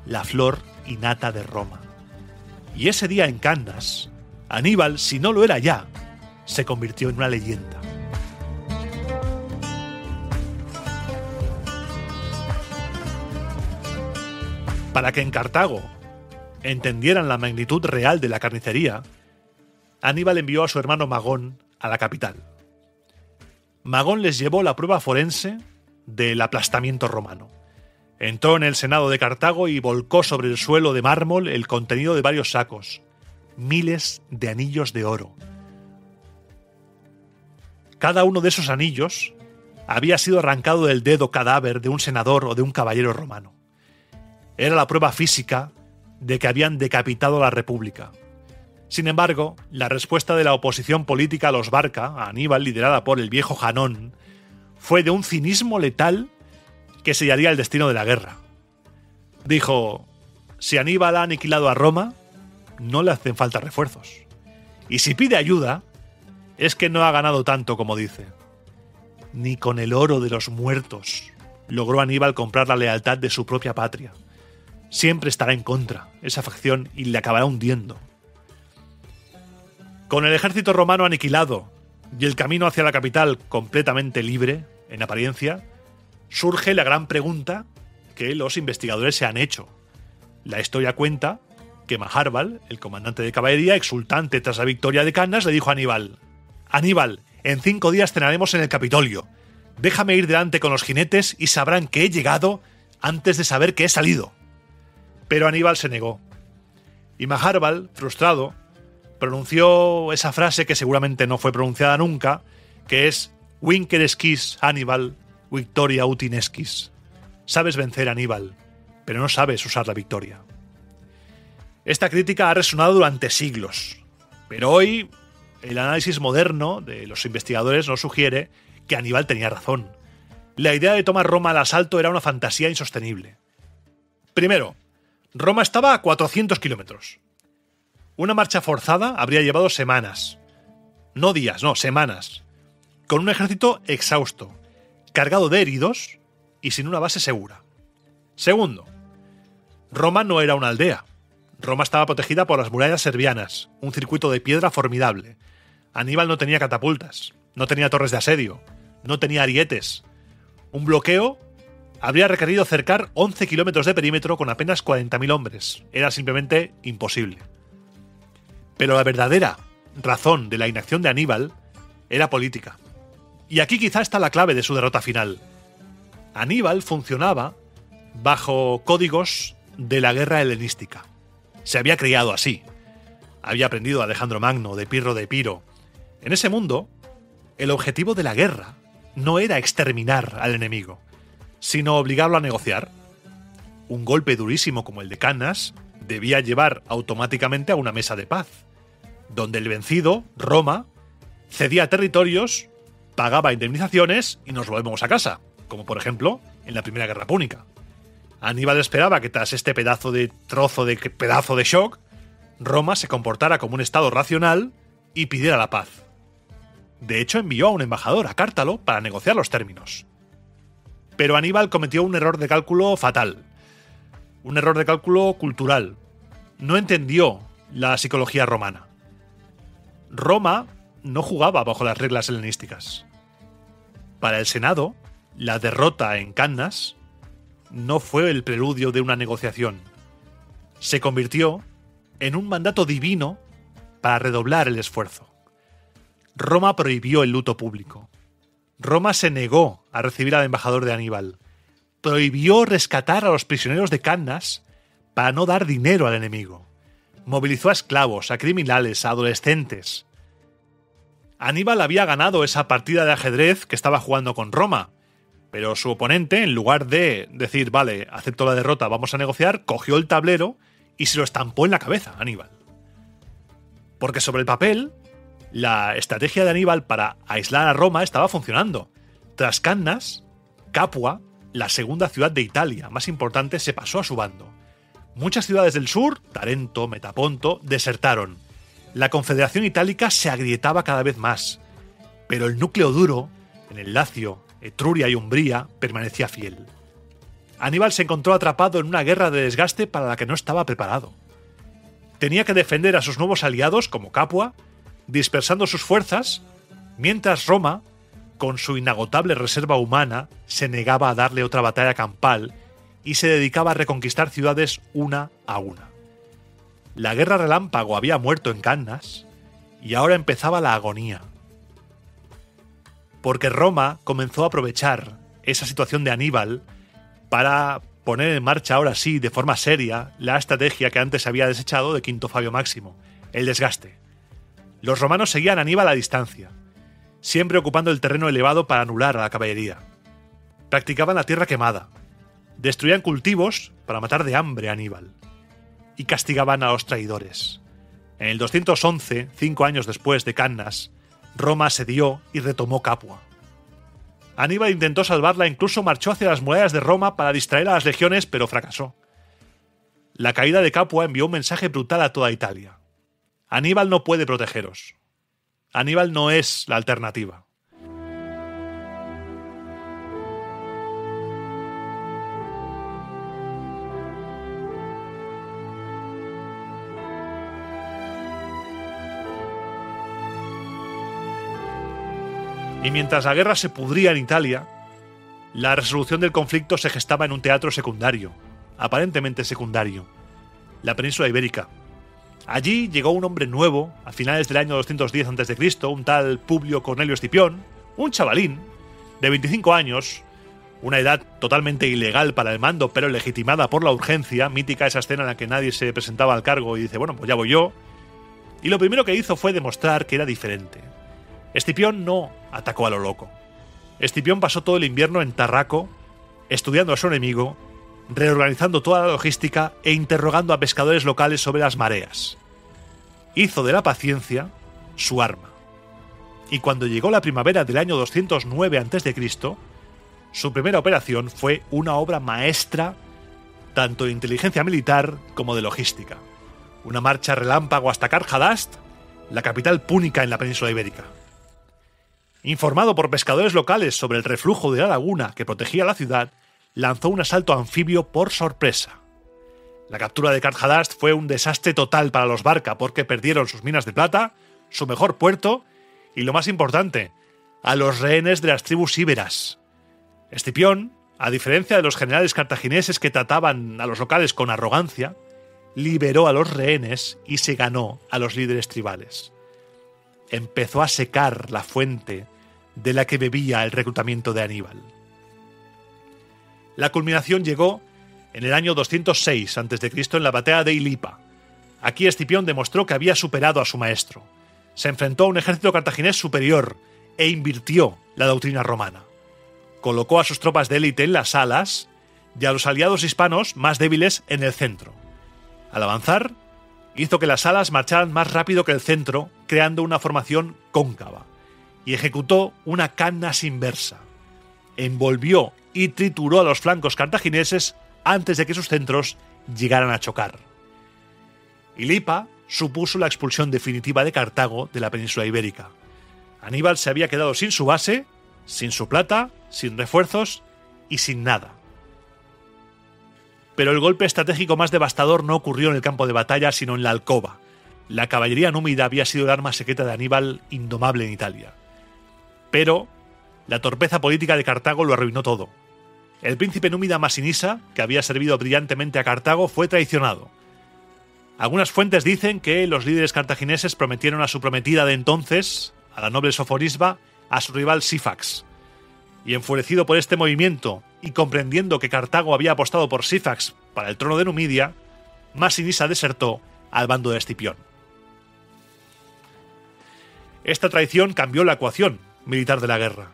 la flor y nata de Roma. Y ese día en Cannas, Aníbal, si no lo era ya, se convirtió en una leyenda. Para que en Cartago entendieran la magnitud real de la carnicería, Aníbal envió a su hermano Magón a la capital. Magón les llevó la prueba forense del aplastamiento romano. Entró en el Senado de Cartago y volcó sobre el suelo de mármol el contenido de varios sacos, miles de anillos de oro. Cada uno de esos anillos había sido arrancado del dedo cadáver de un senador o de un caballero romano. Era la prueba física de que habían decapitado a la República. Sin embargo, la respuesta de la oposición política a los Barca, a Aníbal, liderada por el viejo Janón, fue de un cinismo letal que sellaría el destino de la guerra. Dijo: si Aníbal ha aniquilado a Roma, no le hacen falta refuerzos. Y si pide ayuda, es que no ha ganado tanto como dice. Ni con el oro de los muertos logró Aníbal comprar la lealtad de su propia patria. Siempre estará en contra esa facción y le acabará hundiendo. Con el ejército romano aniquilado y el camino hacia la capital completamente libre, en apariencia, surge la gran pregunta que los investigadores se han hecho. La historia cuenta que Maharbal, el comandante de caballería, exultante tras la victoria de Cannas, le dijo a Aníbal: Aníbal, en 5 días cenaremos en el Capitolio. Déjame ir delante con los jinetes y sabrán que he llegado antes de saber que he salido. Pero Aníbal se negó. Y Maharbal, frustrado, pronunció esa frase que seguramente no fue pronunciada nunca, que es: Vincer esquis, Aníbal, victoria utin esquis. Sabes vencer, Aníbal, pero no sabes usar la victoria. Esta crítica ha resonado durante siglos, pero hoy el análisis moderno de los investigadores nos sugiere que Aníbal tenía razón. La idea de tomar Roma al asalto era una fantasía insostenible. Primero, Roma estaba a 400 kilómetros. Una marcha forzada habría llevado semanas. No días, no, semanas. Con un ejército exhausto, cargado de heridos y sin una base segura. Segundo, Roma no era una aldea. Roma estaba protegida por las murallas servianas, un circuito de piedra formidable. Aníbal no tenía catapultas, no tenía torres de asedio, no tenía arietes. Un bloqueo habría requerido cercar 11 kilómetros de perímetro con apenas 40.000 hombres. Era simplemente imposible. Pero la verdadera razón de la inacción de Aníbal era política. Y aquí quizá está la clave de su derrota final. Aníbal funcionaba bajo códigos de la guerra helenística. Se había criado así. Había aprendido de Alejandro Magno, de Pirro de Epiro. En ese mundo, el objetivo de la guerra no era exterminar al enemigo, sino obligarlo a negociar. Un golpe durísimo como el de Cannas debía llevar automáticamente a una mesa de paz, donde el vencido, Roma, cedía territorios, pagaba indemnizaciones y nos volvemos a casa, como por ejemplo en la Primera Guerra Púnica. Aníbal esperaba que tras este pedazo de shock, Roma se comportara como un estado racional y pidiera la paz. De hecho, envió a un embajador a Cártalo para negociar los términos. Pero Aníbal cometió un error de cálculo fatal. Un error de cálculo cultural. No entendió la psicología romana. Roma no jugaba bajo las reglas helenísticas. Para el Senado, la derrota en Cannas no fue el preludio de una negociación. Se convirtió en un mandato divino para redoblar el esfuerzo. Roma prohibió el luto público. Roma se negó a recibir al embajador de Aníbal. Prohibió rescatar a los prisioneros de Cannas para no dar dinero al enemigo. Movilizó a esclavos, a criminales, a adolescentes. Aníbal había ganado esa partida de ajedrez que estaba jugando con Roma, pero su oponente, en lugar de decir, vale, acepto la derrota, vamos a negociar, cogió el tablero y se lo estampó en la cabeza a Aníbal. Porque sobre el papel, la estrategia de Aníbal para aislar a Roma estaba funcionando. Tras Cannas, Capua, la segunda ciudad de Italia más importante, se pasó a su bando. Muchas ciudades del sur, Tarento, Metaponto, desertaron. La Confederación Itálica se agrietaba cada vez más. Pero el núcleo duro, en el Lacio, Etruria y Umbría, permanecía fiel. Aníbal se encontró atrapado en una guerra de desgaste para la que no estaba preparado. Tenía que defender a sus nuevos aliados, como Capua, dispersando sus fuerzas, mientras Roma, con su inagotable reserva humana, se negaba a darle otra batalla campal y se dedicaba a reconquistar ciudades una a una. La guerra relámpago había muerto en Cannas y ahora empezaba la agonía. Porque Roma comenzó a aprovechar esa situación de Aníbal para poner en marcha ahora sí, de forma seria, la estrategia que antes había desechado de Quinto Fabio Máximo, el desgaste. Los romanos seguían a Aníbal a distancia, siempre ocupando el terreno elevado para anular a la caballería. Practicaban la tierra quemada, destruían cultivos para matar de hambre a Aníbal, y castigaban a los traidores. En el 211, 5 años después de Cannas, Roma asedió y retomó Capua. Aníbal intentó salvarla e incluso marchó hacia las murallas de Roma para distraer a las legiones, pero fracasó. La caída de Capua envió un mensaje brutal a toda Italia. Aníbal no puede protegeros. Aníbal no es la alternativa. Y mientras la guerra se pudría en Italia, la resolución del conflicto se gestaba en un teatro secundario, aparentemente secundario, la península ibérica. Allí llegó un hombre nuevo, a finales del año 210 a.C., un tal Publio Cornelio Escipión, un chavalín de 25 años, una edad totalmente ilegal para el mando, pero legitimada por la urgencia, mítica esa escena en la que nadie se presentaba al cargo y dice, bueno, pues ya voy yo. Y lo primero que hizo fue demostrar que era diferente. Escipión no atacó a lo loco. Escipión pasó todo el invierno en Tarraco, estudiando a su enemigo, reorganizando toda la logística e interrogando a pescadores locales sobre las mareas. Hizo de la paciencia su arma. Y cuando llegó la primavera del año 209 a.C., su primera operación fue una obra maestra tanto de inteligencia militar como de logística. Una marcha relámpago hasta Karjadast, la capital púnica en la península ibérica. Informado por pescadores locales sobre el reflujo de la laguna que protegía la ciudad, lanzó un asalto anfibio por sorpresa. La captura de Karjadast fue un desastre total para los Barca porque perdieron sus minas de plata, su mejor puerto y, lo más importante, a los rehenes de las tribus íberas. Escipión, a diferencia de los generales cartagineses que trataban a los locales con arrogancia, liberó a los rehenes y se ganó a los líderes tribales. Empezó a secar la fuente de la que bebía el reclutamiento de Aníbal. La culminación llegó en el año 206 a.C. en la batalla de Ilipa. Aquí Escipión demostró que había superado a su maestro. Se enfrentó a un ejército cartaginés superior e invirtió la doctrina romana. Colocó a sus tropas de élite en las alas y a los aliados hispanos más débiles en el centro. Al avanzar, hizo que las alas marcharan más rápido que el centro, creando una formación cóncava, y ejecutó una cannas inversa. Envolvió y trituró a los flancos cartagineses antes de que sus centros llegaran a chocar. Ilipa supuso la expulsión definitiva de Cartago de la península ibérica. Aníbal se había quedado sin su base, sin su plata, sin refuerzos y sin nada. Pero el golpe estratégico más devastador no ocurrió en el campo de batalla, sino en la alcoba. La caballería númida había sido el arma secreta de Aníbal indomable en Italia. Pero la torpeza política de Cartago lo arruinó todo. El príncipe númida Masinisa, que había servido brillantemente a Cartago, fue traicionado. Algunas fuentes dicen que los líderes cartagineses prometieron a su prometida de entonces, a la noble Sofonisba, a su rival Sífax. Y enfurecido por este movimiento y comprendiendo que Cartago había apostado por Sífax para el trono de Numidia, Masinisa desertó al bando de Escipión. Esta traición cambió la ecuación militar de la guerra.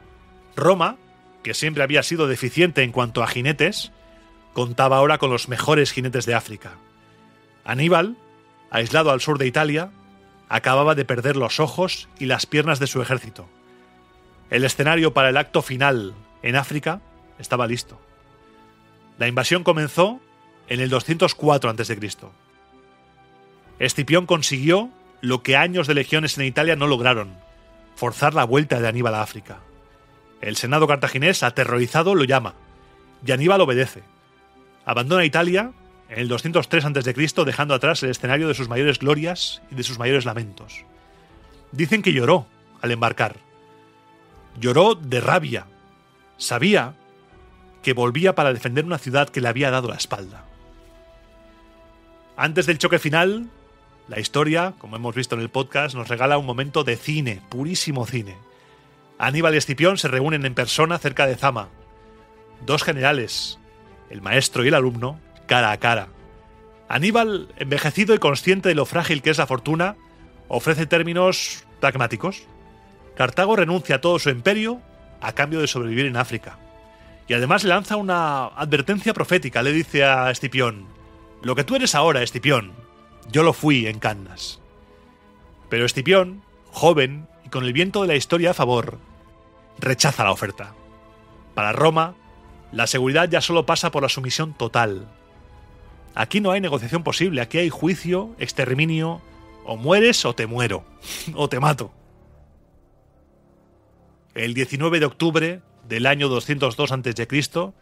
Roma, que siempre había sido deficiente en cuanto a jinetes, contaba ahora con los mejores jinetes de África. Aníbal, aislado al sur de Italia, acababa de perder los ojos y las piernas de su ejército. El escenario para el acto final en África estaba listo. La invasión comenzó en el 204 a.C. Escipión consiguió lo que años de legiones en Italia no lograron: forzar la vuelta de Aníbal a África. El senado cartaginés, aterrorizado, lo llama, y Aníbal obedece. Abandona Italia en el 203 a.C., dejando atrás el escenario de sus mayores glorias y de sus mayores lamentos. Dicen que lloró al embarcar. Lloró de rabia. Sabía que volvía para defender una ciudad que le había dado la espalda. Antes del choque final, la historia, como hemos visto en el podcast, nos regala un momento de cine, purísimo cine. Aníbal y Escipión se reúnen en persona cerca de Zama. Dos generales, el maestro y el alumno, cara a cara. Aníbal, envejecido y consciente de lo frágil que es la fortuna, ofrece términos pragmáticos. Cartago renuncia a todo su imperio a cambio de sobrevivir en África. Y además le lanza una advertencia profética. Le dice a Escipión: lo que tú eres ahora, Escipión, yo lo fui en Cannas. Pero Escipión, joven y con el viento de la historia a favor, rechaza la oferta. Para Roma, la seguridad ya solo pasa por la sumisión total. Aquí no hay negociación posible, aquí hay juicio, exterminio, o mueres o te muero, o te mato. El 19 de octubre del año 202 a.C.,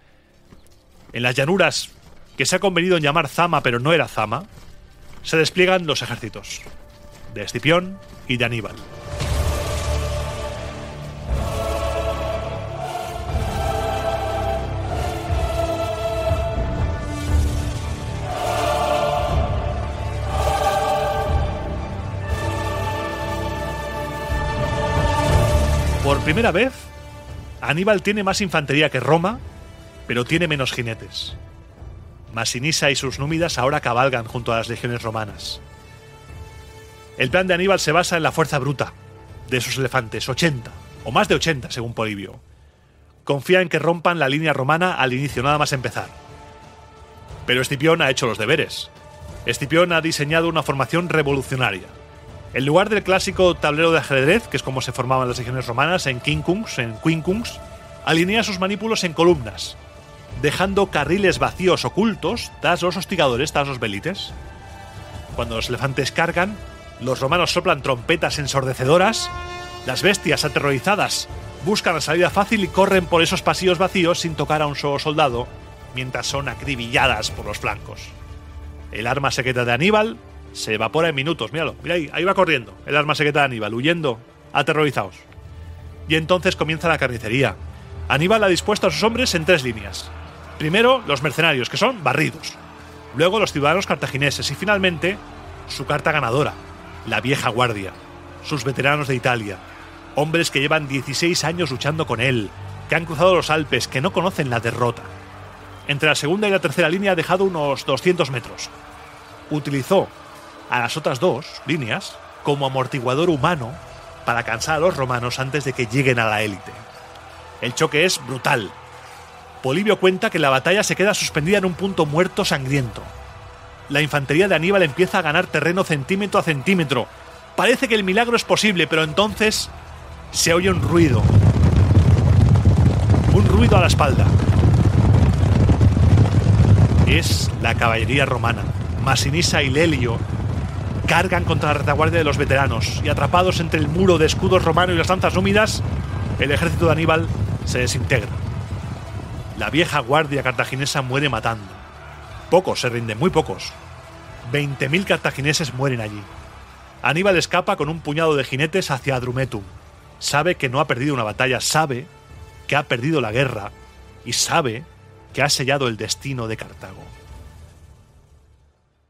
en las llanuras que se ha convenido en llamar Zama pero no era Zama, se despliegan los ejércitos de Escipión y de Aníbal. Por primera vez, Aníbal tiene más infantería que Roma, pero tiene menos jinetes. Masinisa y sus númidas ahora cabalgan junto a las legiones romanas. El plan de Aníbal se basa en la fuerza bruta de sus elefantes, 80, o más de 80 según Polibio. Confía en que rompan la línea romana al inicio, nada más empezar. Pero Escipión ha hecho los deberes. Escipión ha diseñado una formación revolucionaria. En lugar del clásico tablero de ajedrez, que es como se formaban las legiones romanas, en quincunx, alinea sus manípulos en columnas, dejando carriles vacíos ocultos tras los hostigadores, tras los velites. Cuando los elefantes cargan, los romanos soplan trompetas ensordecedoras, las bestias aterrorizadas buscan la salida fácil y corren por esos pasillos vacíos sin tocar a un solo soldado, mientras son acribilladas por los flancos. El arma secreta de Aníbal se evapora en minutos, míralo, mira ahí va corriendo el arma secreta de Aníbal, huyendo, aterrorizados. Y entonces comienza la carnicería. Aníbal ha dispuesto a sus hombres en 3 líneas. Primero, los mercenarios, que son barridos. Luego, los ciudadanos cartagineses. Y finalmente, su carta ganadora, la vieja guardia, sus veteranos de Italia. Hombres que llevan 16 años luchando con él, que han cruzado los Alpes, que no conocen la derrota. Entre la segunda y la tercera línea ha dejado unos 200 metros. Utilizó a las otras 2 líneas como amortiguador humano para cansar a los romanos antes de que lleguen a la élite. El choque es brutal. Polibio cuenta que la batalla se queda suspendida en un punto muerto sangriento. La infantería de Aníbal empieza a ganar terreno centímetro a centímetro. Parece que el milagro es posible, pero entonces se oye un ruido. Un ruido a la espalda. Es la caballería romana. Masinisa y Lelio cargan contra la retaguardia de los veteranos y, atrapados entre el muro de escudos romano y las lanzas númidas, el ejército de Aníbal se desintegra. La vieja guardia cartaginesa muere matando. Pocos se rinden, muy pocos. 20.000 cartagineses mueren allí. Aníbal escapa con un puñado de jinetes hacia Adrumetum. Sabe que no ha perdido una batalla, sabe que ha perdido la guerra y sabe que ha sellado el destino de Cartago.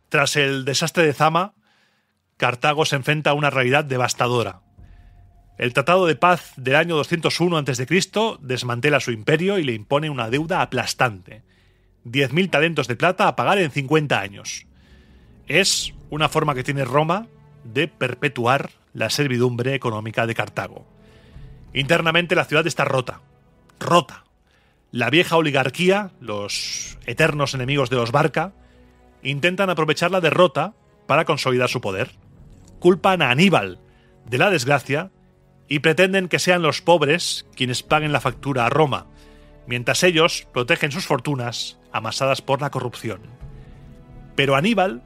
Tras el desastre de Zama, Cartago se enfrenta a una realidad devastadora. El Tratado de Paz del año 201 a.C. desmantela su imperio y le impone una deuda aplastante. 10.000 talentos de plata a pagar en 50 años. Es una forma que tiene Roma de perpetuar la servidumbre económica de Cartago. Internamente la ciudad está rota. Rota. La vieja oligarquía, los eternos enemigos de los Barca, intentan aprovechar la derrota para consolidar su poder. Culpan a Aníbal de la desgracia y pretenden que sean los pobres quienes paguen la factura a Roma, mientras ellos protegen sus fortunas amasadas por la corrupción. Pero Aníbal,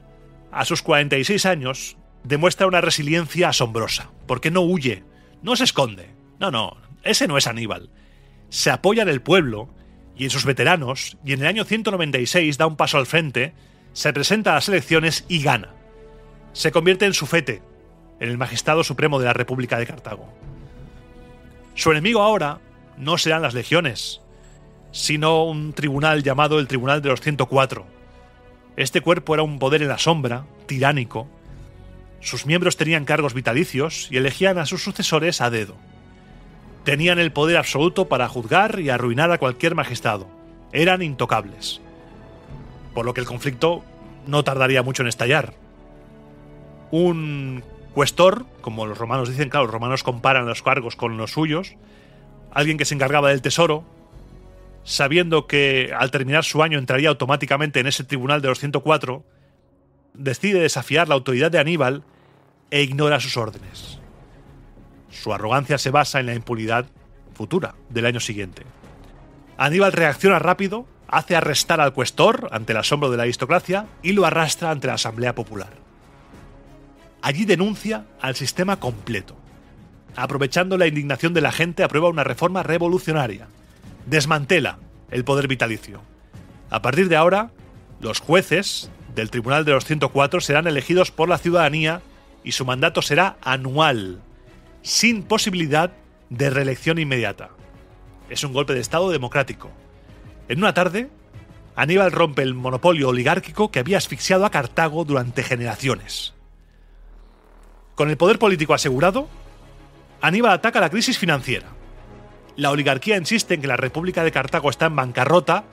a sus 46 años, demuestra una resiliencia asombrosa, porque no huye, no se esconde. No, ese no es Aníbal. se apoya en el pueblo y en sus veteranos, y en el año 196 da un paso al frente, se presenta a las elecciones y gana. Se convierte en sufete, en el magistrado supremo de la República de Cartago. Su enemigo ahora no serán las legiones, sino un tribunal llamado el Tribunal de los 104. Este cuerpo era un poder en la sombra, tiránico. Sus miembros tenían cargos vitalicios y elegían a sus sucesores a dedo. Tenían el poder absoluto para juzgar y arruinar a cualquier magistrado. Eran intocables. Por lo que el conflicto no tardaría mucho en estallar. Un cuestor, como los romanos dicen, claro, los romanos comparan los cargos con los suyos, alguien que se encargaba del tesoro, sabiendo que al terminar su año entraría automáticamente en ese tribunal de los 104, decide desafiar la autoridad de Aníbal e ignora sus órdenes. Su arrogancia se basa en la impunidad futura del año siguiente. Aníbal reacciona rápido, hace arrestar al cuestor ante el asombro de la aristocracia y lo arrastra ante la Asamblea Popular. Allí denuncia al sistema completo. Aprovechando la indignación de la gente, aprueba una reforma revolucionaria. Desmantela el poder vitalicio. A partir de ahora, los jueces del Tribunal de los 104 serán elegidos por la ciudadanía y su mandato será anual, sin posibilidad de reelección inmediata. Es un golpe de Estado democrático. En una tarde, Aníbal rompe el monopolio oligárquico que había asfixiado a Cartago durante generaciones. Con el poder político asegurado, Aníbal ataca la crisis financiera. La oligarquía insiste en que la República de Cartago está en bancarrota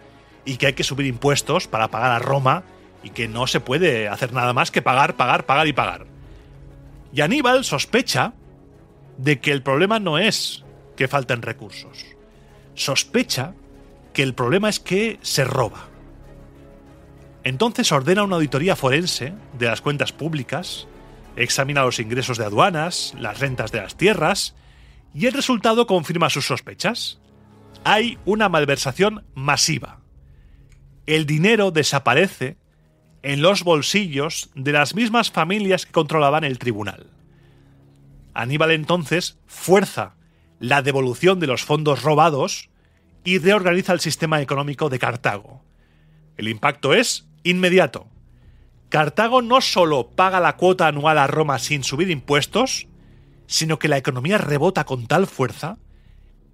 y que hay que subir impuestos para pagar a Roma y que no se puede hacer nada más que pagar, pagar, pagar y pagar. Y Aníbal sospecha de que el problema no es que falten recursos. Sospecha que el problema es que se roba. Entonces ordena una auditoría forense de las cuentas públicas, examina los ingresos de aduanas, las rentas de las tierras, y el resultado confirma sus sospechas. Hay una malversación masiva. El dinero desaparece en los bolsillos de las mismas familias que controlaban el tribunal. Aníbal entonces fuerza la devolución de los fondos robados y reorganiza el sistema económico de Cartago. El impacto es inmediato. Cartago no solo paga la cuota anual a Roma sin subir impuestos, sino que la economía rebota con tal fuerza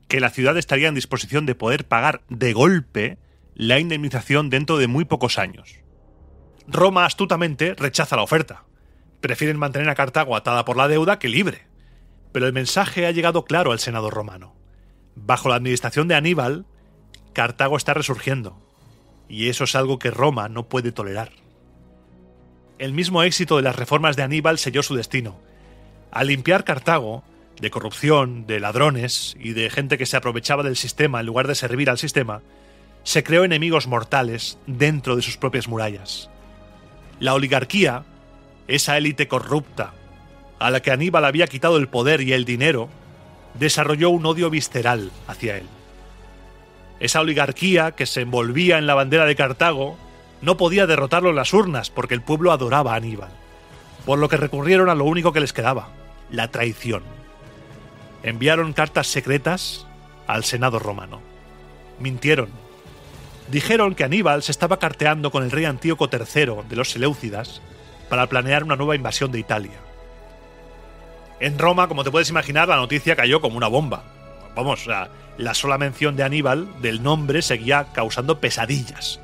que la ciudad estaría en disposición de poder pagar de golpe la indemnización dentro de muy pocos años. Roma astutamente rechaza la oferta. Prefieren mantener a Cartago atada por la deuda que libre. Pero el mensaje ha llegado claro al Senado romano. Bajo la administración de Aníbal, Cartago está resurgiendo, y eso es algo que Roma no puede tolerar. El mismo éxito de las reformas de Aníbal selló su destino. Al limpiar Cartago de corrupción, de ladrones y de gente que se aprovechaba del sistema en lugar de servir al sistema, se creó enemigos mortales dentro de sus propias murallas. La oligarquía, esa élite corrupta a la que Aníbal había quitado el poder y el dinero, desarrolló un odio visceral hacia él. Esa oligarquía que se envolvía en la bandera de Cartago no podía derrotarlo en las urnas porque el pueblo adoraba a Aníbal, por lo que recurrieron a lo único que les quedaba, la traición. Enviaron cartas secretas al Senado romano. Mintieron. Dijeron que Aníbal se estaba carteando con el rey Antíoco III de los Seleucidas para planear una nueva invasión de Italia. En Roma, como te puedes imaginar, la noticia cayó como una bomba. Vamos, la sola mención de Aníbal, del nombre, seguía causando pesadillas.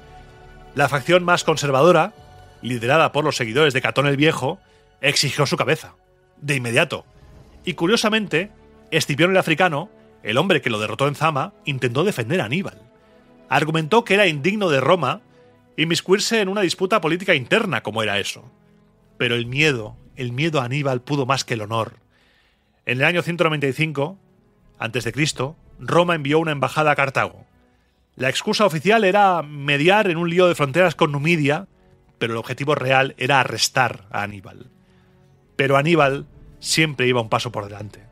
La facción más conservadora, liderada por los seguidores de Catón el Viejo, exigió su cabeza, de inmediato. Y curiosamente, Escipión el Africano, el hombre que lo derrotó en Zama, intentó defender a Aníbal. Argumentó que era indigno de Roma inmiscuirse en una disputa política interna, como era eso. Pero el miedo a Aníbal pudo más que el honor. En el año 195, a.C., Roma envió una embajada a Cartago. La excusa oficial era mediar en un lío de fronteras con Numidia, pero el objetivo real era arrestar a Aníbal. Pero Aníbal siempre iba un paso por delante.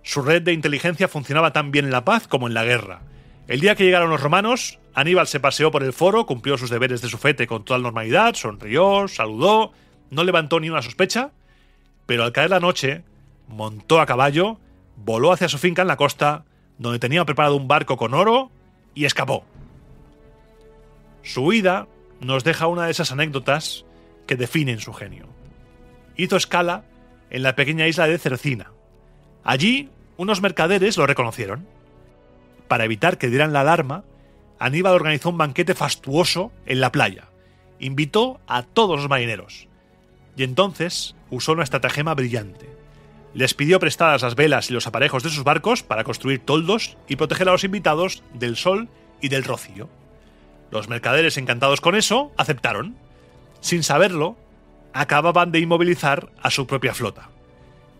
Su red de inteligencia funcionaba tan bien en la paz como en la guerra. El día que llegaron los romanos, Aníbal se paseó por el foro, cumplió sus deberes de sufete con total normalidad, sonrió, saludó, no levantó ni una sospecha, pero al caer la noche, montó a caballo, voló hacia su finca en la costa, donde tenía preparado un barco con oro y escapó. Su huida nos deja una de esas anécdotas que definen su genio. Hizo escala en la pequeña isla de Cercina. Allí, unos mercaderes lo reconocieron. Para evitar que dieran la alarma, Aníbal organizó un banquete fastuoso en la playa. Invitó a todos los marineros. Y entonces usó una estratagema brillante. Les pidió prestadas las velas y los aparejos de sus barcos para construir toldos y proteger a los invitados del sol y del rocío. Los mercaderes, encantados con eso, aceptaron. Sin saberlo, acababan de inmovilizar a su propia flota.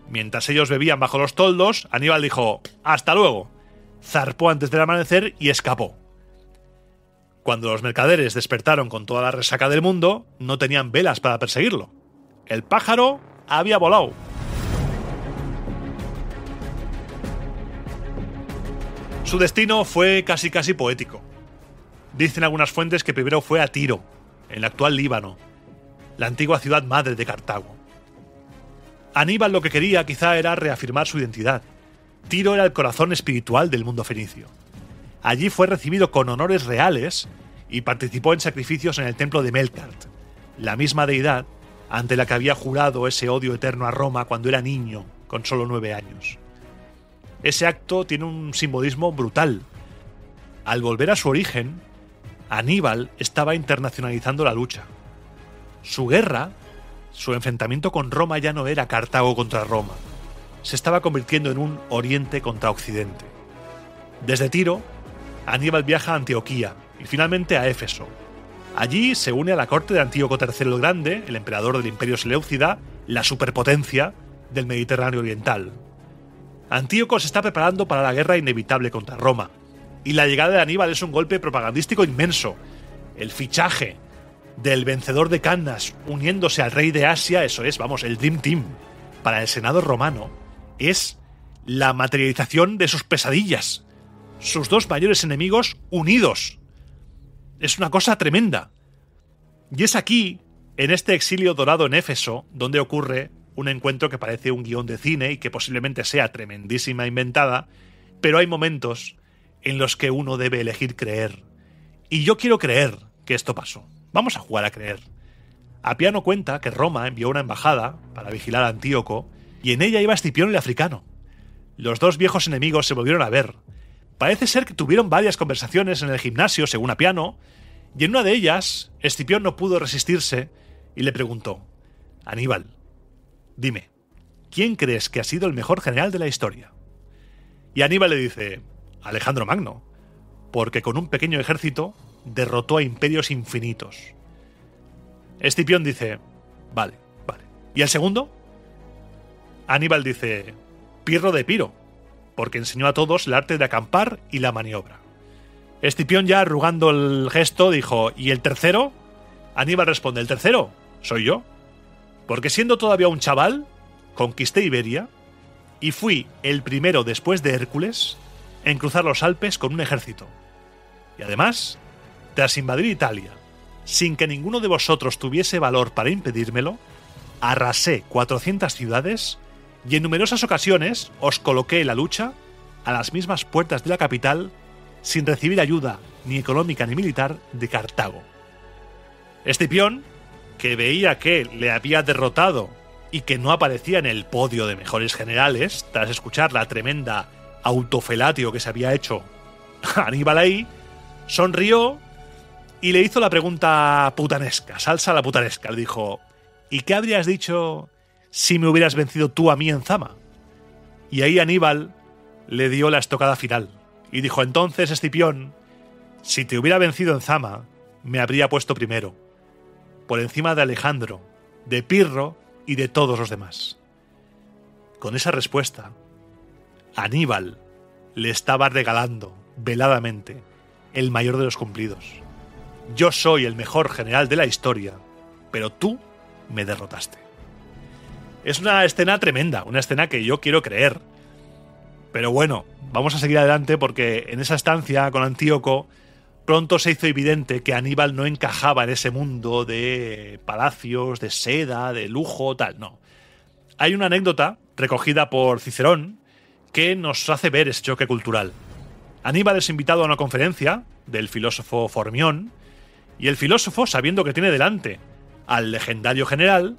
Mientras ellos bebían bajo los toldos, Aníbal dijo «¡Hasta luego!». Zarpó antes del amanecer y escapó. Cuando los mercaderes despertaron con toda la resaca del mundo, no tenían velas para perseguirlo. El pájaro había volado. Su destino fue casi poético. Dicen algunas fuentes que primero fue a Tiro, en el actual Líbano, la antigua ciudad madre de Cartago. Aníbal lo que quería quizá era reafirmar su identidad. Tiro era el corazón espiritual del mundo fenicio. Allí fue recibido con honores reales y participó en sacrificios en el templo de Melkart, la misma deidad ante la que había jurado ese odio eterno a Roma cuando era niño, con solo 9 años. Ese acto tiene un simbolismo brutal. Al volver a su origen, Aníbal estaba internacionalizando la lucha. Su guerra, su enfrentamiento con Roma ya no era Cartago contra Roma. Se estaba convirtiendo en un Oriente contra Occidente. Desde Tiro, Aníbal viaja a Antioquía y finalmente a Éfeso. Allí se une a la corte de Antíoco III el Grande, el emperador del Imperio Seleucida, la superpotencia del Mediterráneo oriental. Antíoco se está preparando para la guerra inevitable contra Roma, y la llegada de Aníbal es un golpe propagandístico inmenso. El fichaje del vencedor de Cannas uniéndose al rey de Asia, eso es, vamos, el Dream Team, para el Senado romano, es la materialización de sus pesadillas. Sus dos mayores enemigos unidos. Es una cosa tremenda. Y es aquí, en este exilio dorado en Éfeso, donde ocurre un encuentro que parece un guión de cine y que posiblemente sea tremendísima inventada, pero hay momentos en los que uno debe elegir creer. Y yo quiero creer que esto pasó. Vamos a jugar a creer. Apiano cuenta que Roma envió una embajada para vigilar a Antíoco y en ella iba Escipión el africano. Los dos viejos enemigos se volvieron a ver. Parece ser que tuvieron varias conversaciones en el gimnasio, según Apiano, y en una de ellas, Escipión no pudo resistirse y le preguntó: Aníbal, dime, ¿quién crees que ha sido el mejor general de la historia? Y Aníbal le dice: Alejandro Magno, porque con un pequeño ejército derrotó a imperios infinitos. Escipión dice: vale. ¿Y el segundo? Aníbal dice: Pirro de Epiro, porque enseñó a todos el arte de acampar y la maniobra. Escipión, ya arrugando el gesto, dijo: ¿y el tercero? Aníbal responde: el tercero soy yo, porque siendo todavía un chaval, conquisté Iberia y fui el primero después de Hércules en cruzar los Alpes con un ejército. Y además, tras invadir Italia, sin que ninguno de vosotros tuviese valor para impedírmelo, arrasé 400 ciudades y en numerosas ocasiones os coloqué en la lucha a las mismas puertas de la capital sin recibir ayuda ni económica ni militar de Cartago. Escipión, que veía que le había derrotado y que no aparecía en el podio de mejores generales, tras escuchar la tremenda autofelatio que se había hecho a Aníbal ahí, sonrió y le hizo la pregunta putanesca, salsa a la putanesca. Le dijo: ¿y qué habrías dicho si me hubieras vencido tú a mí en Zama? Y ahí Aníbal le dio la estocada final y dijo: entonces, Escipión, si te hubiera vencido en Zama, me habría puesto primero, por encima de Alejandro, de Pirro y de todos los demás. Con esa respuesta, Aníbal le estaba regalando veladamente el mayor de los cumplidos. Yo soy el mejor general de la historia, pero tú me derrotaste. Es una escena tremenda, una escena que yo quiero creer. Pero bueno, vamos a seguir adelante porque en esa estancia con Antíoco pronto se hizo evidente que Aníbal no encajaba en ese mundo de palacios, de seda, de lujo, tal, no. Hay una anécdota recogida por Cicerón que nos hace ver ese choque cultural. Aníbal es invitado a una conferencia del filósofo Formión, y el filósofo, sabiendo que tiene delante al legendario general,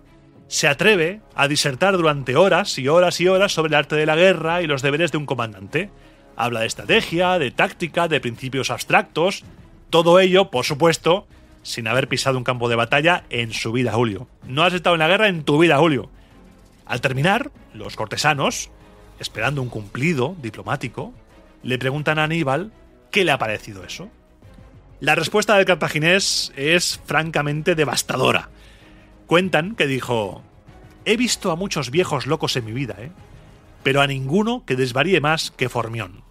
se atreve a disertar durante horas y horas y horas sobre el arte de la guerra y los deberes de un comandante. Habla de estrategia, de táctica, de principios abstractos, todo ello, por supuesto, sin haber pisado un campo de batalla en su vida, Julio. No has estado en la guerra en tu vida, Julio. Al terminar, los cortesanos, esperando un cumplido diplomático, le preguntan a Aníbal qué le ha parecido eso. La respuesta del cartaginés es francamente devastadora. Cuentan que dijo: he visto a muchos viejos locos en mi vida, pero a ninguno que desvaríe más que Formión.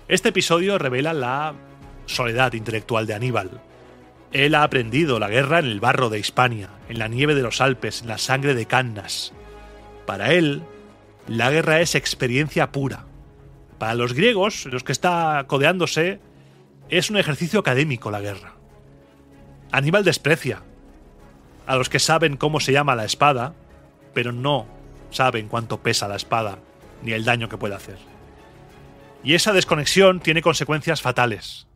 Este episodio revela la soledad intelectual de Aníbal. Él ha aprendido la guerra en el barro de Hispania, en la nieve de los Alpes, en la sangre de Cannas. Para él, la guerra es experiencia pura. Para los griegos, los que está codeándose, es un ejercicio académico la guerra. Aníbal desprecia a los que saben cómo se llama la espada, pero no saben cuánto pesa la espada, ni el daño que puede hacer. Y esa desconexión tiene consecuencias fatales.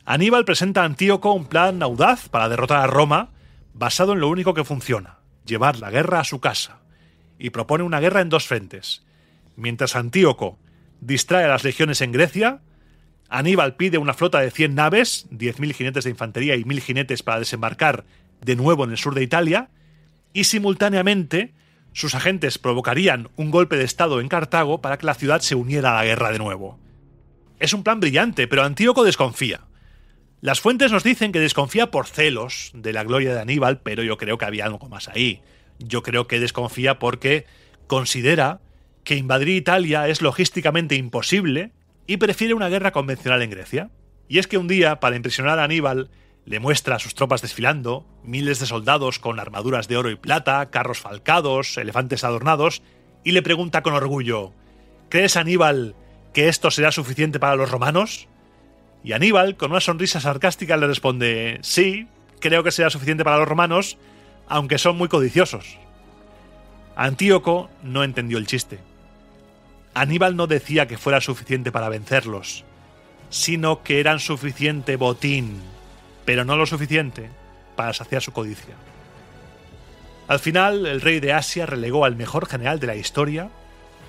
Aníbal presenta a Antíoco un plan audaz para derrotar a Roma, basado en lo único que funciona: llevar la guerra a su casa, y propone una guerra en dos frentes. Mientras Antíoco distrae a las legiones en Grecia, Aníbal pide una flota de 100 naves, 10.000 jinetes de infantería y 1.000 jinetes para desembarcar de nuevo en el sur de Italia, y simultáneamente sus agentes provocarían un golpe de estado en Cartago para que la ciudad se uniera a la guerra de nuevo. Es un plan brillante, pero Antíoco desconfía. Las fuentes nos dicen que desconfía por celos de la gloria de Aníbal, pero yo creo que había algo más ahí. Yo creo que desconfía porque considera que invadir Italia es logísticamente imposible y prefiere una guerra convencional en Grecia. Y es que un día, para impresionar a Aníbal, le muestra a sus tropas desfilando, miles de soldados con armaduras de oro y plata, carros falcados, elefantes adornados, y le pregunta con orgullo: ¿crees, Aníbal, que esto será suficiente para los romanos? Y Aníbal, con una sonrisa sarcástica, le responde: sí, creo que será suficiente para los romanos, aunque son muy codiciosos. Antíoco no entendió el chiste. Aníbal no decía que fuera suficiente para vencerlos, sino que eran suficiente botín, pero no lo suficiente para saciar su codicia. Al final, el rey de Asia relegó al mejor general de la historia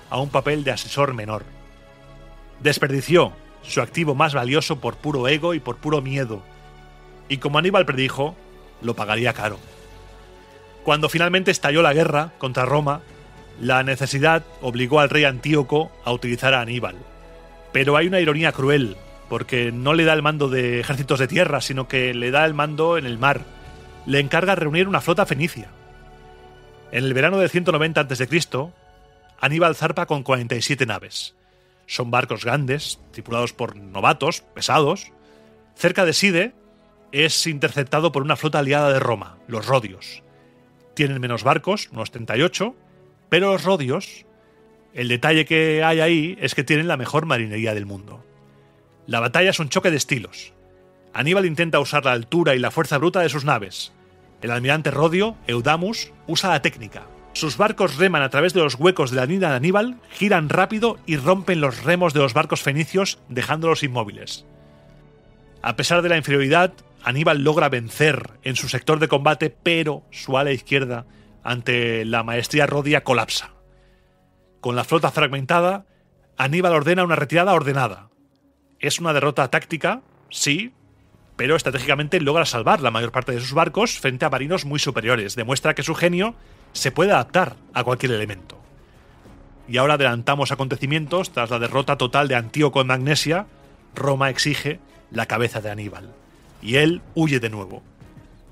a un papel de asesor menor. Desperdició su activo más valioso por puro ego y por puro miedo, y como Aníbal predijo, lo pagaría caro. Cuando finalmente estalló la guerra contra Roma, la necesidad obligó al rey Antíoco a utilizar a Aníbal. Pero hay una ironía cruel, porque no le da el mando de ejércitos de tierra, sino que le da el mando en el mar. Le encarga reunir una flota fenicia. En el verano del 190 a.C., Aníbal zarpa con 47 naves. Son barcos grandes, tripulados por novatos, pesados. Cerca de Side es interceptado por una flota aliada de Roma, los rodios. Tienen menos barcos, unos 38, pero los rodios, el detalle que hay ahí es que tienen la mejor marinería del mundo. La batalla es un choque de estilos. Aníbal intenta usar la altura y la fuerza bruta de sus naves. El almirante rodio, Eudamus, usa la técnica. Sus barcos reman a través de los huecos de la línea de Aníbal, giran rápido y rompen los remos de los barcos fenicios, dejándolos inmóviles. A pesar de la inferioridad, Aníbal logra vencer en su sector de combate, pero su ala izquierda, ante la maestría rodia, colapsa. Con la flota fragmentada, Aníbal ordena una retirada ordenada. Es una derrota táctica, sí, pero estratégicamente logra salvar la mayor parte de sus barcos frente a marinos muy superiores. Demuestra que su genio se puede adaptar a cualquier elemento. Y ahora adelantamos acontecimientos. Tras la derrota total de Antíoco en Magnesia, Roma exige la cabeza de Aníbal. Y él huye de nuevo.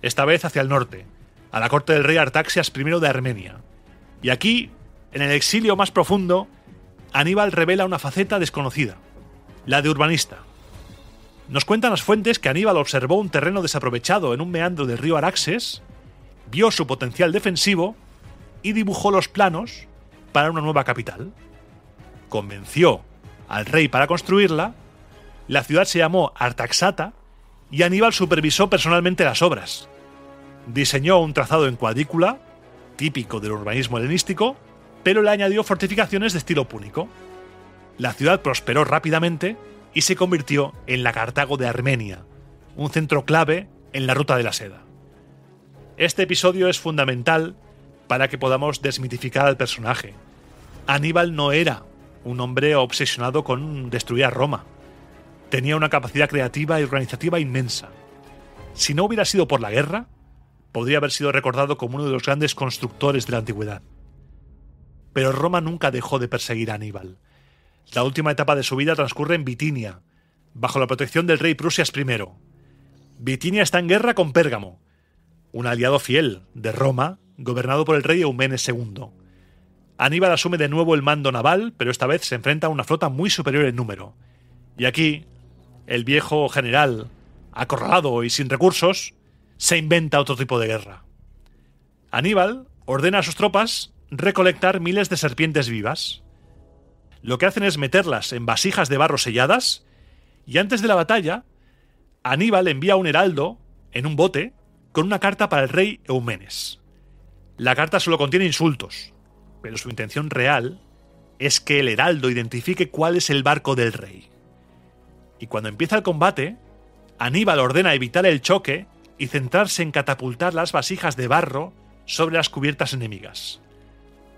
Esta vez hacia el norte, a la corte del rey Artaxias I de Armenia. Y aquí, en el exilio más profundo, Aníbal revela una faceta desconocida: la de urbanista. Nos cuentan las fuentes que Aníbal observó un terreno desaprovechado en un meandro del río Araxes, vio su potencial defensivo y dibujó los planos para una nueva capital. Convenció al rey para construirla, la ciudad se llamó Artaxata y Aníbal supervisó personalmente las obras. Diseñó un trazado en cuadrícula, típico del urbanismo helenístico, pero le añadió fortificaciones de estilo púnico. La ciudad prosperó rápidamente y se convirtió en la Cartago de Armenia, un centro clave en la ruta de la seda. Este episodio es fundamental para que podamos desmitificar al personaje. Aníbal no era un hombre obsesionado con destruir a Roma. Tenía una capacidad creativa y organizativa inmensa. Si no hubiera sido por la guerra, podría haber sido recordado como uno de los grandes constructores de la antigüedad. Pero Roma nunca dejó de perseguir a Aníbal. La última etapa de su vida transcurre en Bitinia, bajo la protección del rey Prusias I. Bitinia está en guerra con Pérgamo, un aliado fiel de Roma, gobernado por el rey Eumenes II. Aníbal asume de nuevo el mando naval, pero esta vez se enfrenta a una flota muy superior en número. Y aquí, el viejo general, acorralado y sin recursos, se inventa otro tipo de guerra. Aníbal ordena a sus tropas recolectar miles de serpientes vivas. Lo que hacen es meterlas en vasijas de barro selladas, y antes de la batalla, Aníbal envía un heraldo en un bote con una carta para el rey Eumenes. La carta solo contiene insultos, pero su intención real es que el heraldo identifique cuál es el barco del rey. Y cuando empieza el combate, Aníbal ordena evitar el choque y centrarse en catapultar las vasijas de barro sobre las cubiertas enemigas.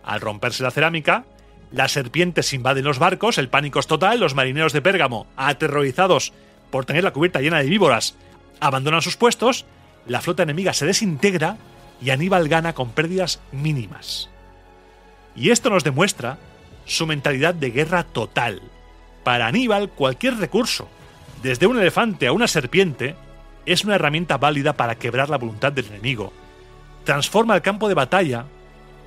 Al romperse la cerámica, las serpientes invaden los barcos, el pánico es total, los marineros de Pérgamo, aterrorizados por tener la cubierta llena de víboras, abandonan sus puestos, la flota enemiga se desintegra y Aníbal gana con pérdidas mínimas. Y esto nos demuestra su mentalidad de guerra total. Para Aníbal, cualquier recurso, desde un elefante a una serpiente, es una herramienta válida para quebrar la voluntad del enemigo. Transforma el campo de batalla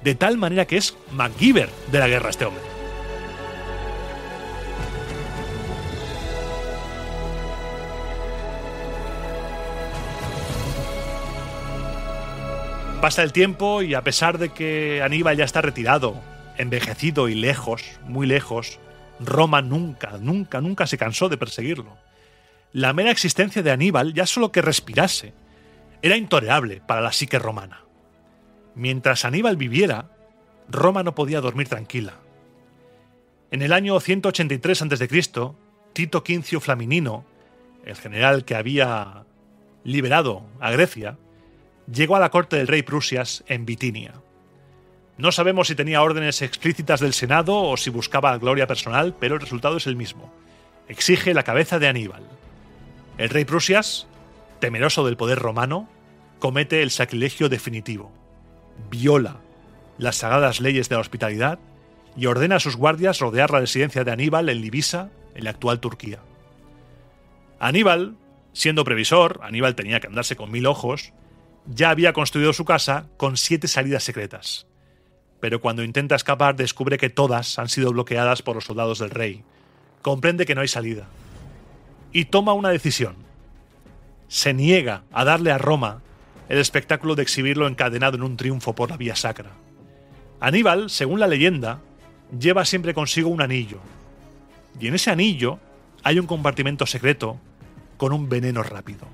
de tal manera que es MacGyver de la guerra este hombre. Pasa el tiempo y a pesar de que Aníbal ya está retirado, envejecido y lejos, muy lejos, Roma nunca se cansó de perseguirlo. La mera existencia de Aníbal, ya solo que respirase, era intolerable para la psique romana. Mientras Aníbal viviera, Roma no podía dormir tranquila. En el año 183 a.C., Tito Quincio Flaminino, el general que había liberado a Grecia, llegó a la corte del rey Prusias en Bitinia. No sabemos si tenía órdenes explícitas del Senado o si buscaba gloria personal, pero el resultado es el mismo. Exige la cabeza de Aníbal. El rey Prusias, temeroso del poder romano, comete el sacrilegio definitivo. Viola las sagradas leyes de la hospitalidad y ordena a sus guardias rodear la residencia de Aníbal en Libisa, en la actual Turquía. Aníbal, siendo previsor, Aníbal tenía que andarse con 1000 ojos, ya había construido su casa con 7 salidas secretas. Pero cuando intenta escapar descubre que todas han sido bloqueadas por los soldados del rey. Comprende que no hay salida. Y toma una decisión. Se niega a darle a Roma el espectáculo de exhibirlo encadenado en un triunfo por la vía sacra. Aníbal, según la leyenda, lleva siempre consigo un anillo. Y en ese anillo hay un compartimento secreto con un veneno rápido.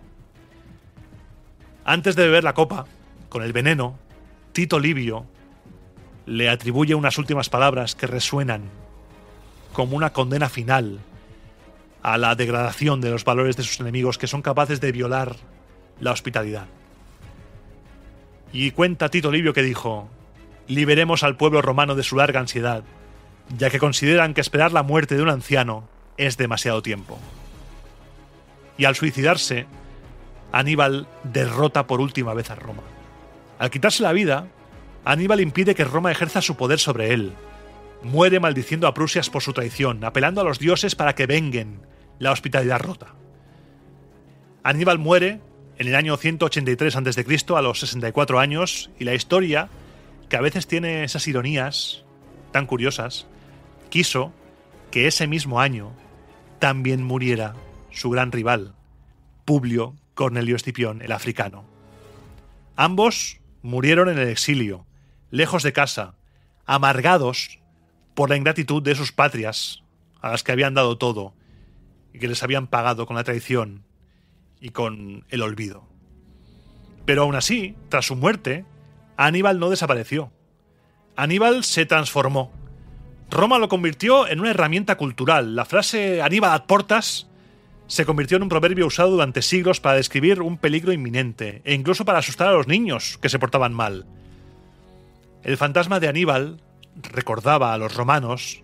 Antes de beber la copa, con el veneno, Tito Livio le atribuye unas últimas palabras que resuenan como una condena final a la degradación de los valores de sus enemigos que son capaces de violar la hospitalidad. Y cuenta Tito Livio que dijo: liberemos al pueblo romano de su larga ansiedad, ya que consideran que esperar la muerte de un anciano es demasiado tiempo. Y al suicidarse, Aníbal derrota por última vez a Roma. Al quitarse la vida, Aníbal impide que Roma ejerza su poder sobre él. Muere maldiciendo a Prusias por su traición, apelando a los dioses para que venguen la hospitalidad rota. Aníbal muere en el año 183 a.C. a los 64 años, y la historia, que a veces tiene esas ironías tan curiosas, quiso que ese mismo año también muriera su gran rival, Publio Cornelio Escipión, el africano. Ambos murieron en el exilio, lejos de casa, amargados por la ingratitud de sus patrias, a las que habían dado todo y que les habían pagado con la traición y con el olvido. Pero aún así, tras su muerte, Aníbal no desapareció. Aníbal se transformó. Roma lo convirtió en una herramienta cultural. La frase Aníbal ad portas se convirtió en un proverbio usado durante siglos para describir un peligro inminente e incluso para asustar a los niños que se portaban mal. El fantasma de Aníbal recordaba a los romanos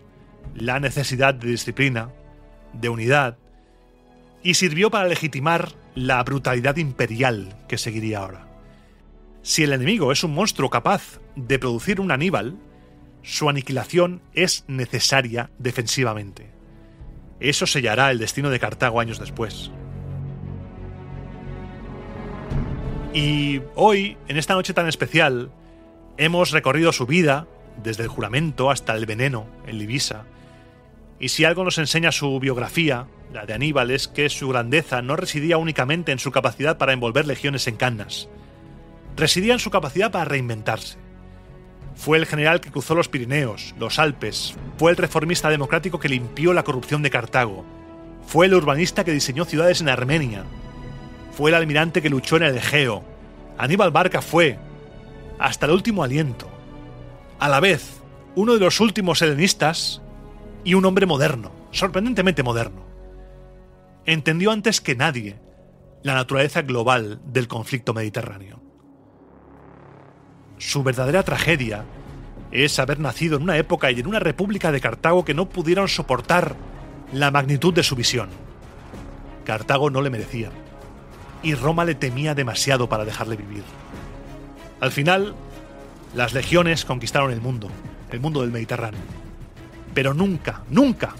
la necesidad de disciplina, de unidad, y sirvió para legitimar la brutalidad imperial que seguiría ahora. Si el enemigo es un monstruo capaz de producir un Aníbal, su aniquilación es necesaria defensivamente. Eso sellará el destino de Cartago años después. Y hoy, en esta noche tan especial, hemos recorrido su vida, desde el juramento hasta el veneno en Livisa. Y si algo nos enseña su biografía, la de Aníbal, es que su grandeza no residía únicamente en su capacidad para envolver legiones en canas. Residía en su capacidad para reinventarse. Fue el general que cruzó los Pirineos, los Alpes, fue el reformista democrático que limpió la corrupción de Cartago, fue el urbanista que diseñó ciudades en Armenia, fue el almirante que luchó en el Egeo. Aníbal Barca fue, hasta el último aliento, a la vez uno de los últimos helenistas y un hombre moderno, sorprendentemente moderno. Entendió antes que nadie la naturaleza global del conflicto mediterráneo. Su verdadera tragedia es haber nacido en una época y en una república de Cartago que no pudieron soportar la magnitud de su visión. Cartago no le merecía, y Roma le temía demasiado para dejarle vivir. Al final, las legiones conquistaron el mundo del Mediterráneo. Pero nunca, nunca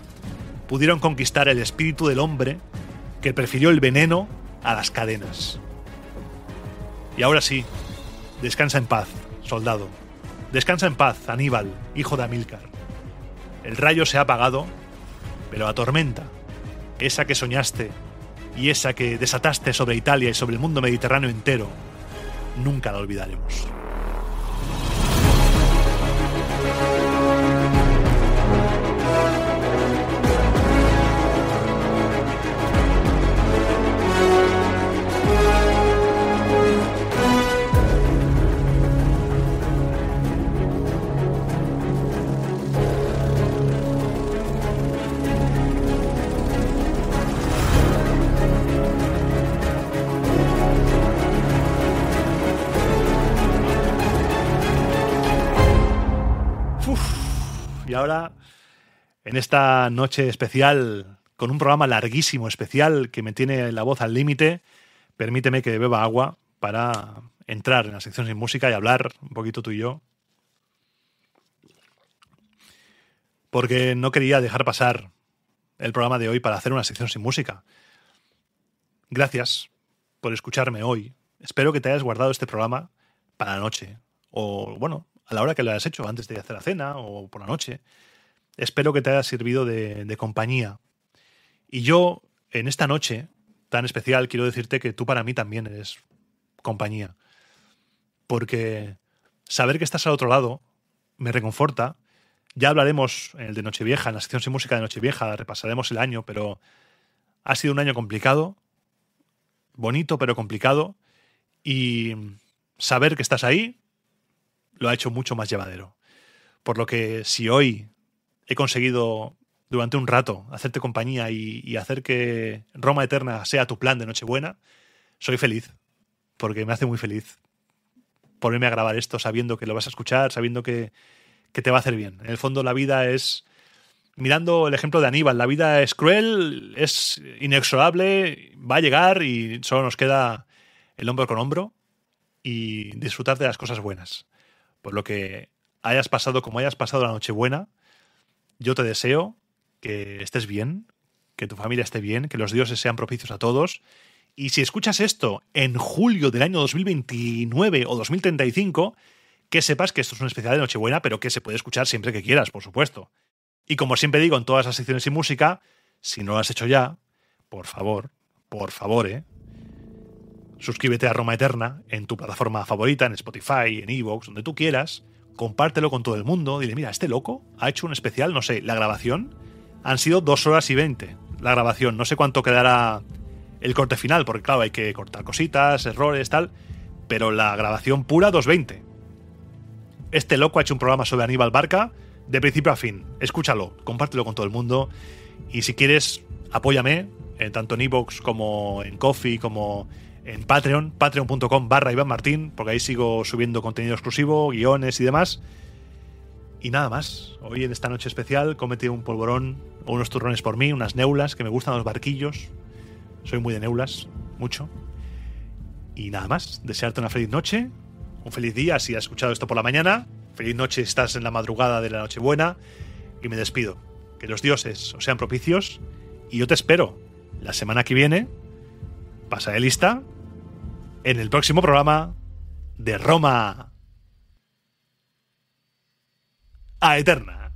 pudieron conquistar el espíritu del hombre que prefirió el veneno a las cadenas. Y ahora sí, descansa en paz, soldado. Descansa en paz, Aníbal, hijo de Amílcar. El rayo se ha apagado, pero la tormenta, esa que soñaste y esa que desataste sobre Italia y sobre el mundo mediterráneo entero, nunca la olvidaremos. Y ahora, en esta noche especial, con un programa larguísimo, especial, que me tiene la voz al límite, permíteme que beba agua para entrar en la sección sin música y hablar un poquito tú y yo. Porque no quería dejar pasar el programa de hoy para hacer una sección sin música. Gracias por escucharme hoy. Espero que te hayas guardado este programa para la noche. O, bueno, a la hora que lo hayas hecho, antes de hacer la cena o por la noche. Espero que te haya servido de compañía. Y yo, en esta noche tan especial, quiero decirte que tú para mí también eres compañía. Porque saber que estás al otro lado me reconforta. Ya hablaremos en el de Nochevieja, en la sección sin música de Nochevieja, repasaremos el año, pero ha sido un año complicado, bonito pero complicado, y saber que estás ahí lo ha hecho mucho más llevadero. Por lo que si hoy he conseguido durante un rato hacerte compañía y hacer que Roma Eterna sea tu plan de Nochebuena, soy feliz, porque me hace muy feliz ponerme a grabar esto sabiendo que lo vas a escuchar, sabiendo que te va a hacer bien. En el fondo la vida es, mirando el ejemplo de Aníbal, la vida es cruel, es inexorable, va a llegar y solo nos queda el hombro con hombro y disfrutar de las cosas buenas. Por lo que hayas pasado como hayas pasado la Nochebuena, yo te deseo que estés bien, que tu familia esté bien, que los dioses sean propicios a todos. Y si escuchas esto en julio del año 2029 o 2035, que sepas que esto es un especial de Nochebuena, pero que se puede escuchar siempre que quieras, por supuesto. Y como siempre digo en todas las secciones sin música, si no lo has hecho ya, por favor, suscríbete a Roma Eterna en tu plataforma favorita, en Spotify, en iVoox, donde tú quieras. Compártelo con todo el mundo. Dile, mira, este loco ha hecho un especial, no sé, la grabación han sido 2 horas y 20. La grabación, no sé cuánto quedará el corte final, porque claro, hay que cortar cositas, errores, tal, pero la grabación pura 2:20. Este loco ha hecho un programa sobre Aníbal Barca, de principio a fin. Escúchalo, compártelo con todo el mundo y si quieres, apóyame, tanto en iVoox como en Ko-fi, como en Patreon, patreon.com/Iván Martín, porque ahí sigo subiendo contenido exclusivo, guiones y demás. Y nada más, hoy en esta noche especial cómete un polvorón o unos turrones por mí, unas neulas, que me gustan los barquillos. Soy muy de neulas, mucho. Y nada más, desearte una feliz noche, un feliz día si has escuchado esto por la mañana, feliz noche si estás en la madrugada de la Nochebuena, y me despido. Que los dioses os sean propicios y yo te espero la semana que viene, pasaré lista, en el próximo programa de Roma a Eterna.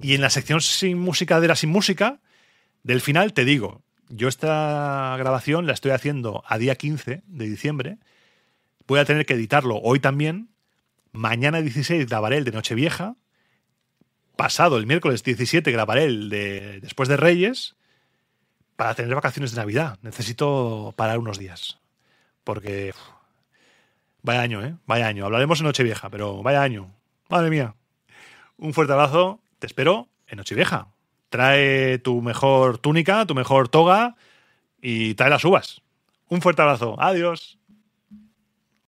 Y en la sección sin música de la sin música, del final te digo, yo esta grabación la estoy haciendo a día 15 de diciembre, voy a tener que editarlo hoy también, mañana 16 grabaré el de Nochevieja, pasado el miércoles 17 grabaré el de después de Reyes, para tener vacaciones de Navidad. Necesito parar unos días, porque vaya año, ¿eh? Vaya año. Hablaremos en Nochevieja, pero vaya año. Madre mía. Un fuerte abrazo. Te espero en Nochevieja. Trae tu mejor túnica, tu mejor toga y trae las uvas. Un fuerte abrazo. Adiós.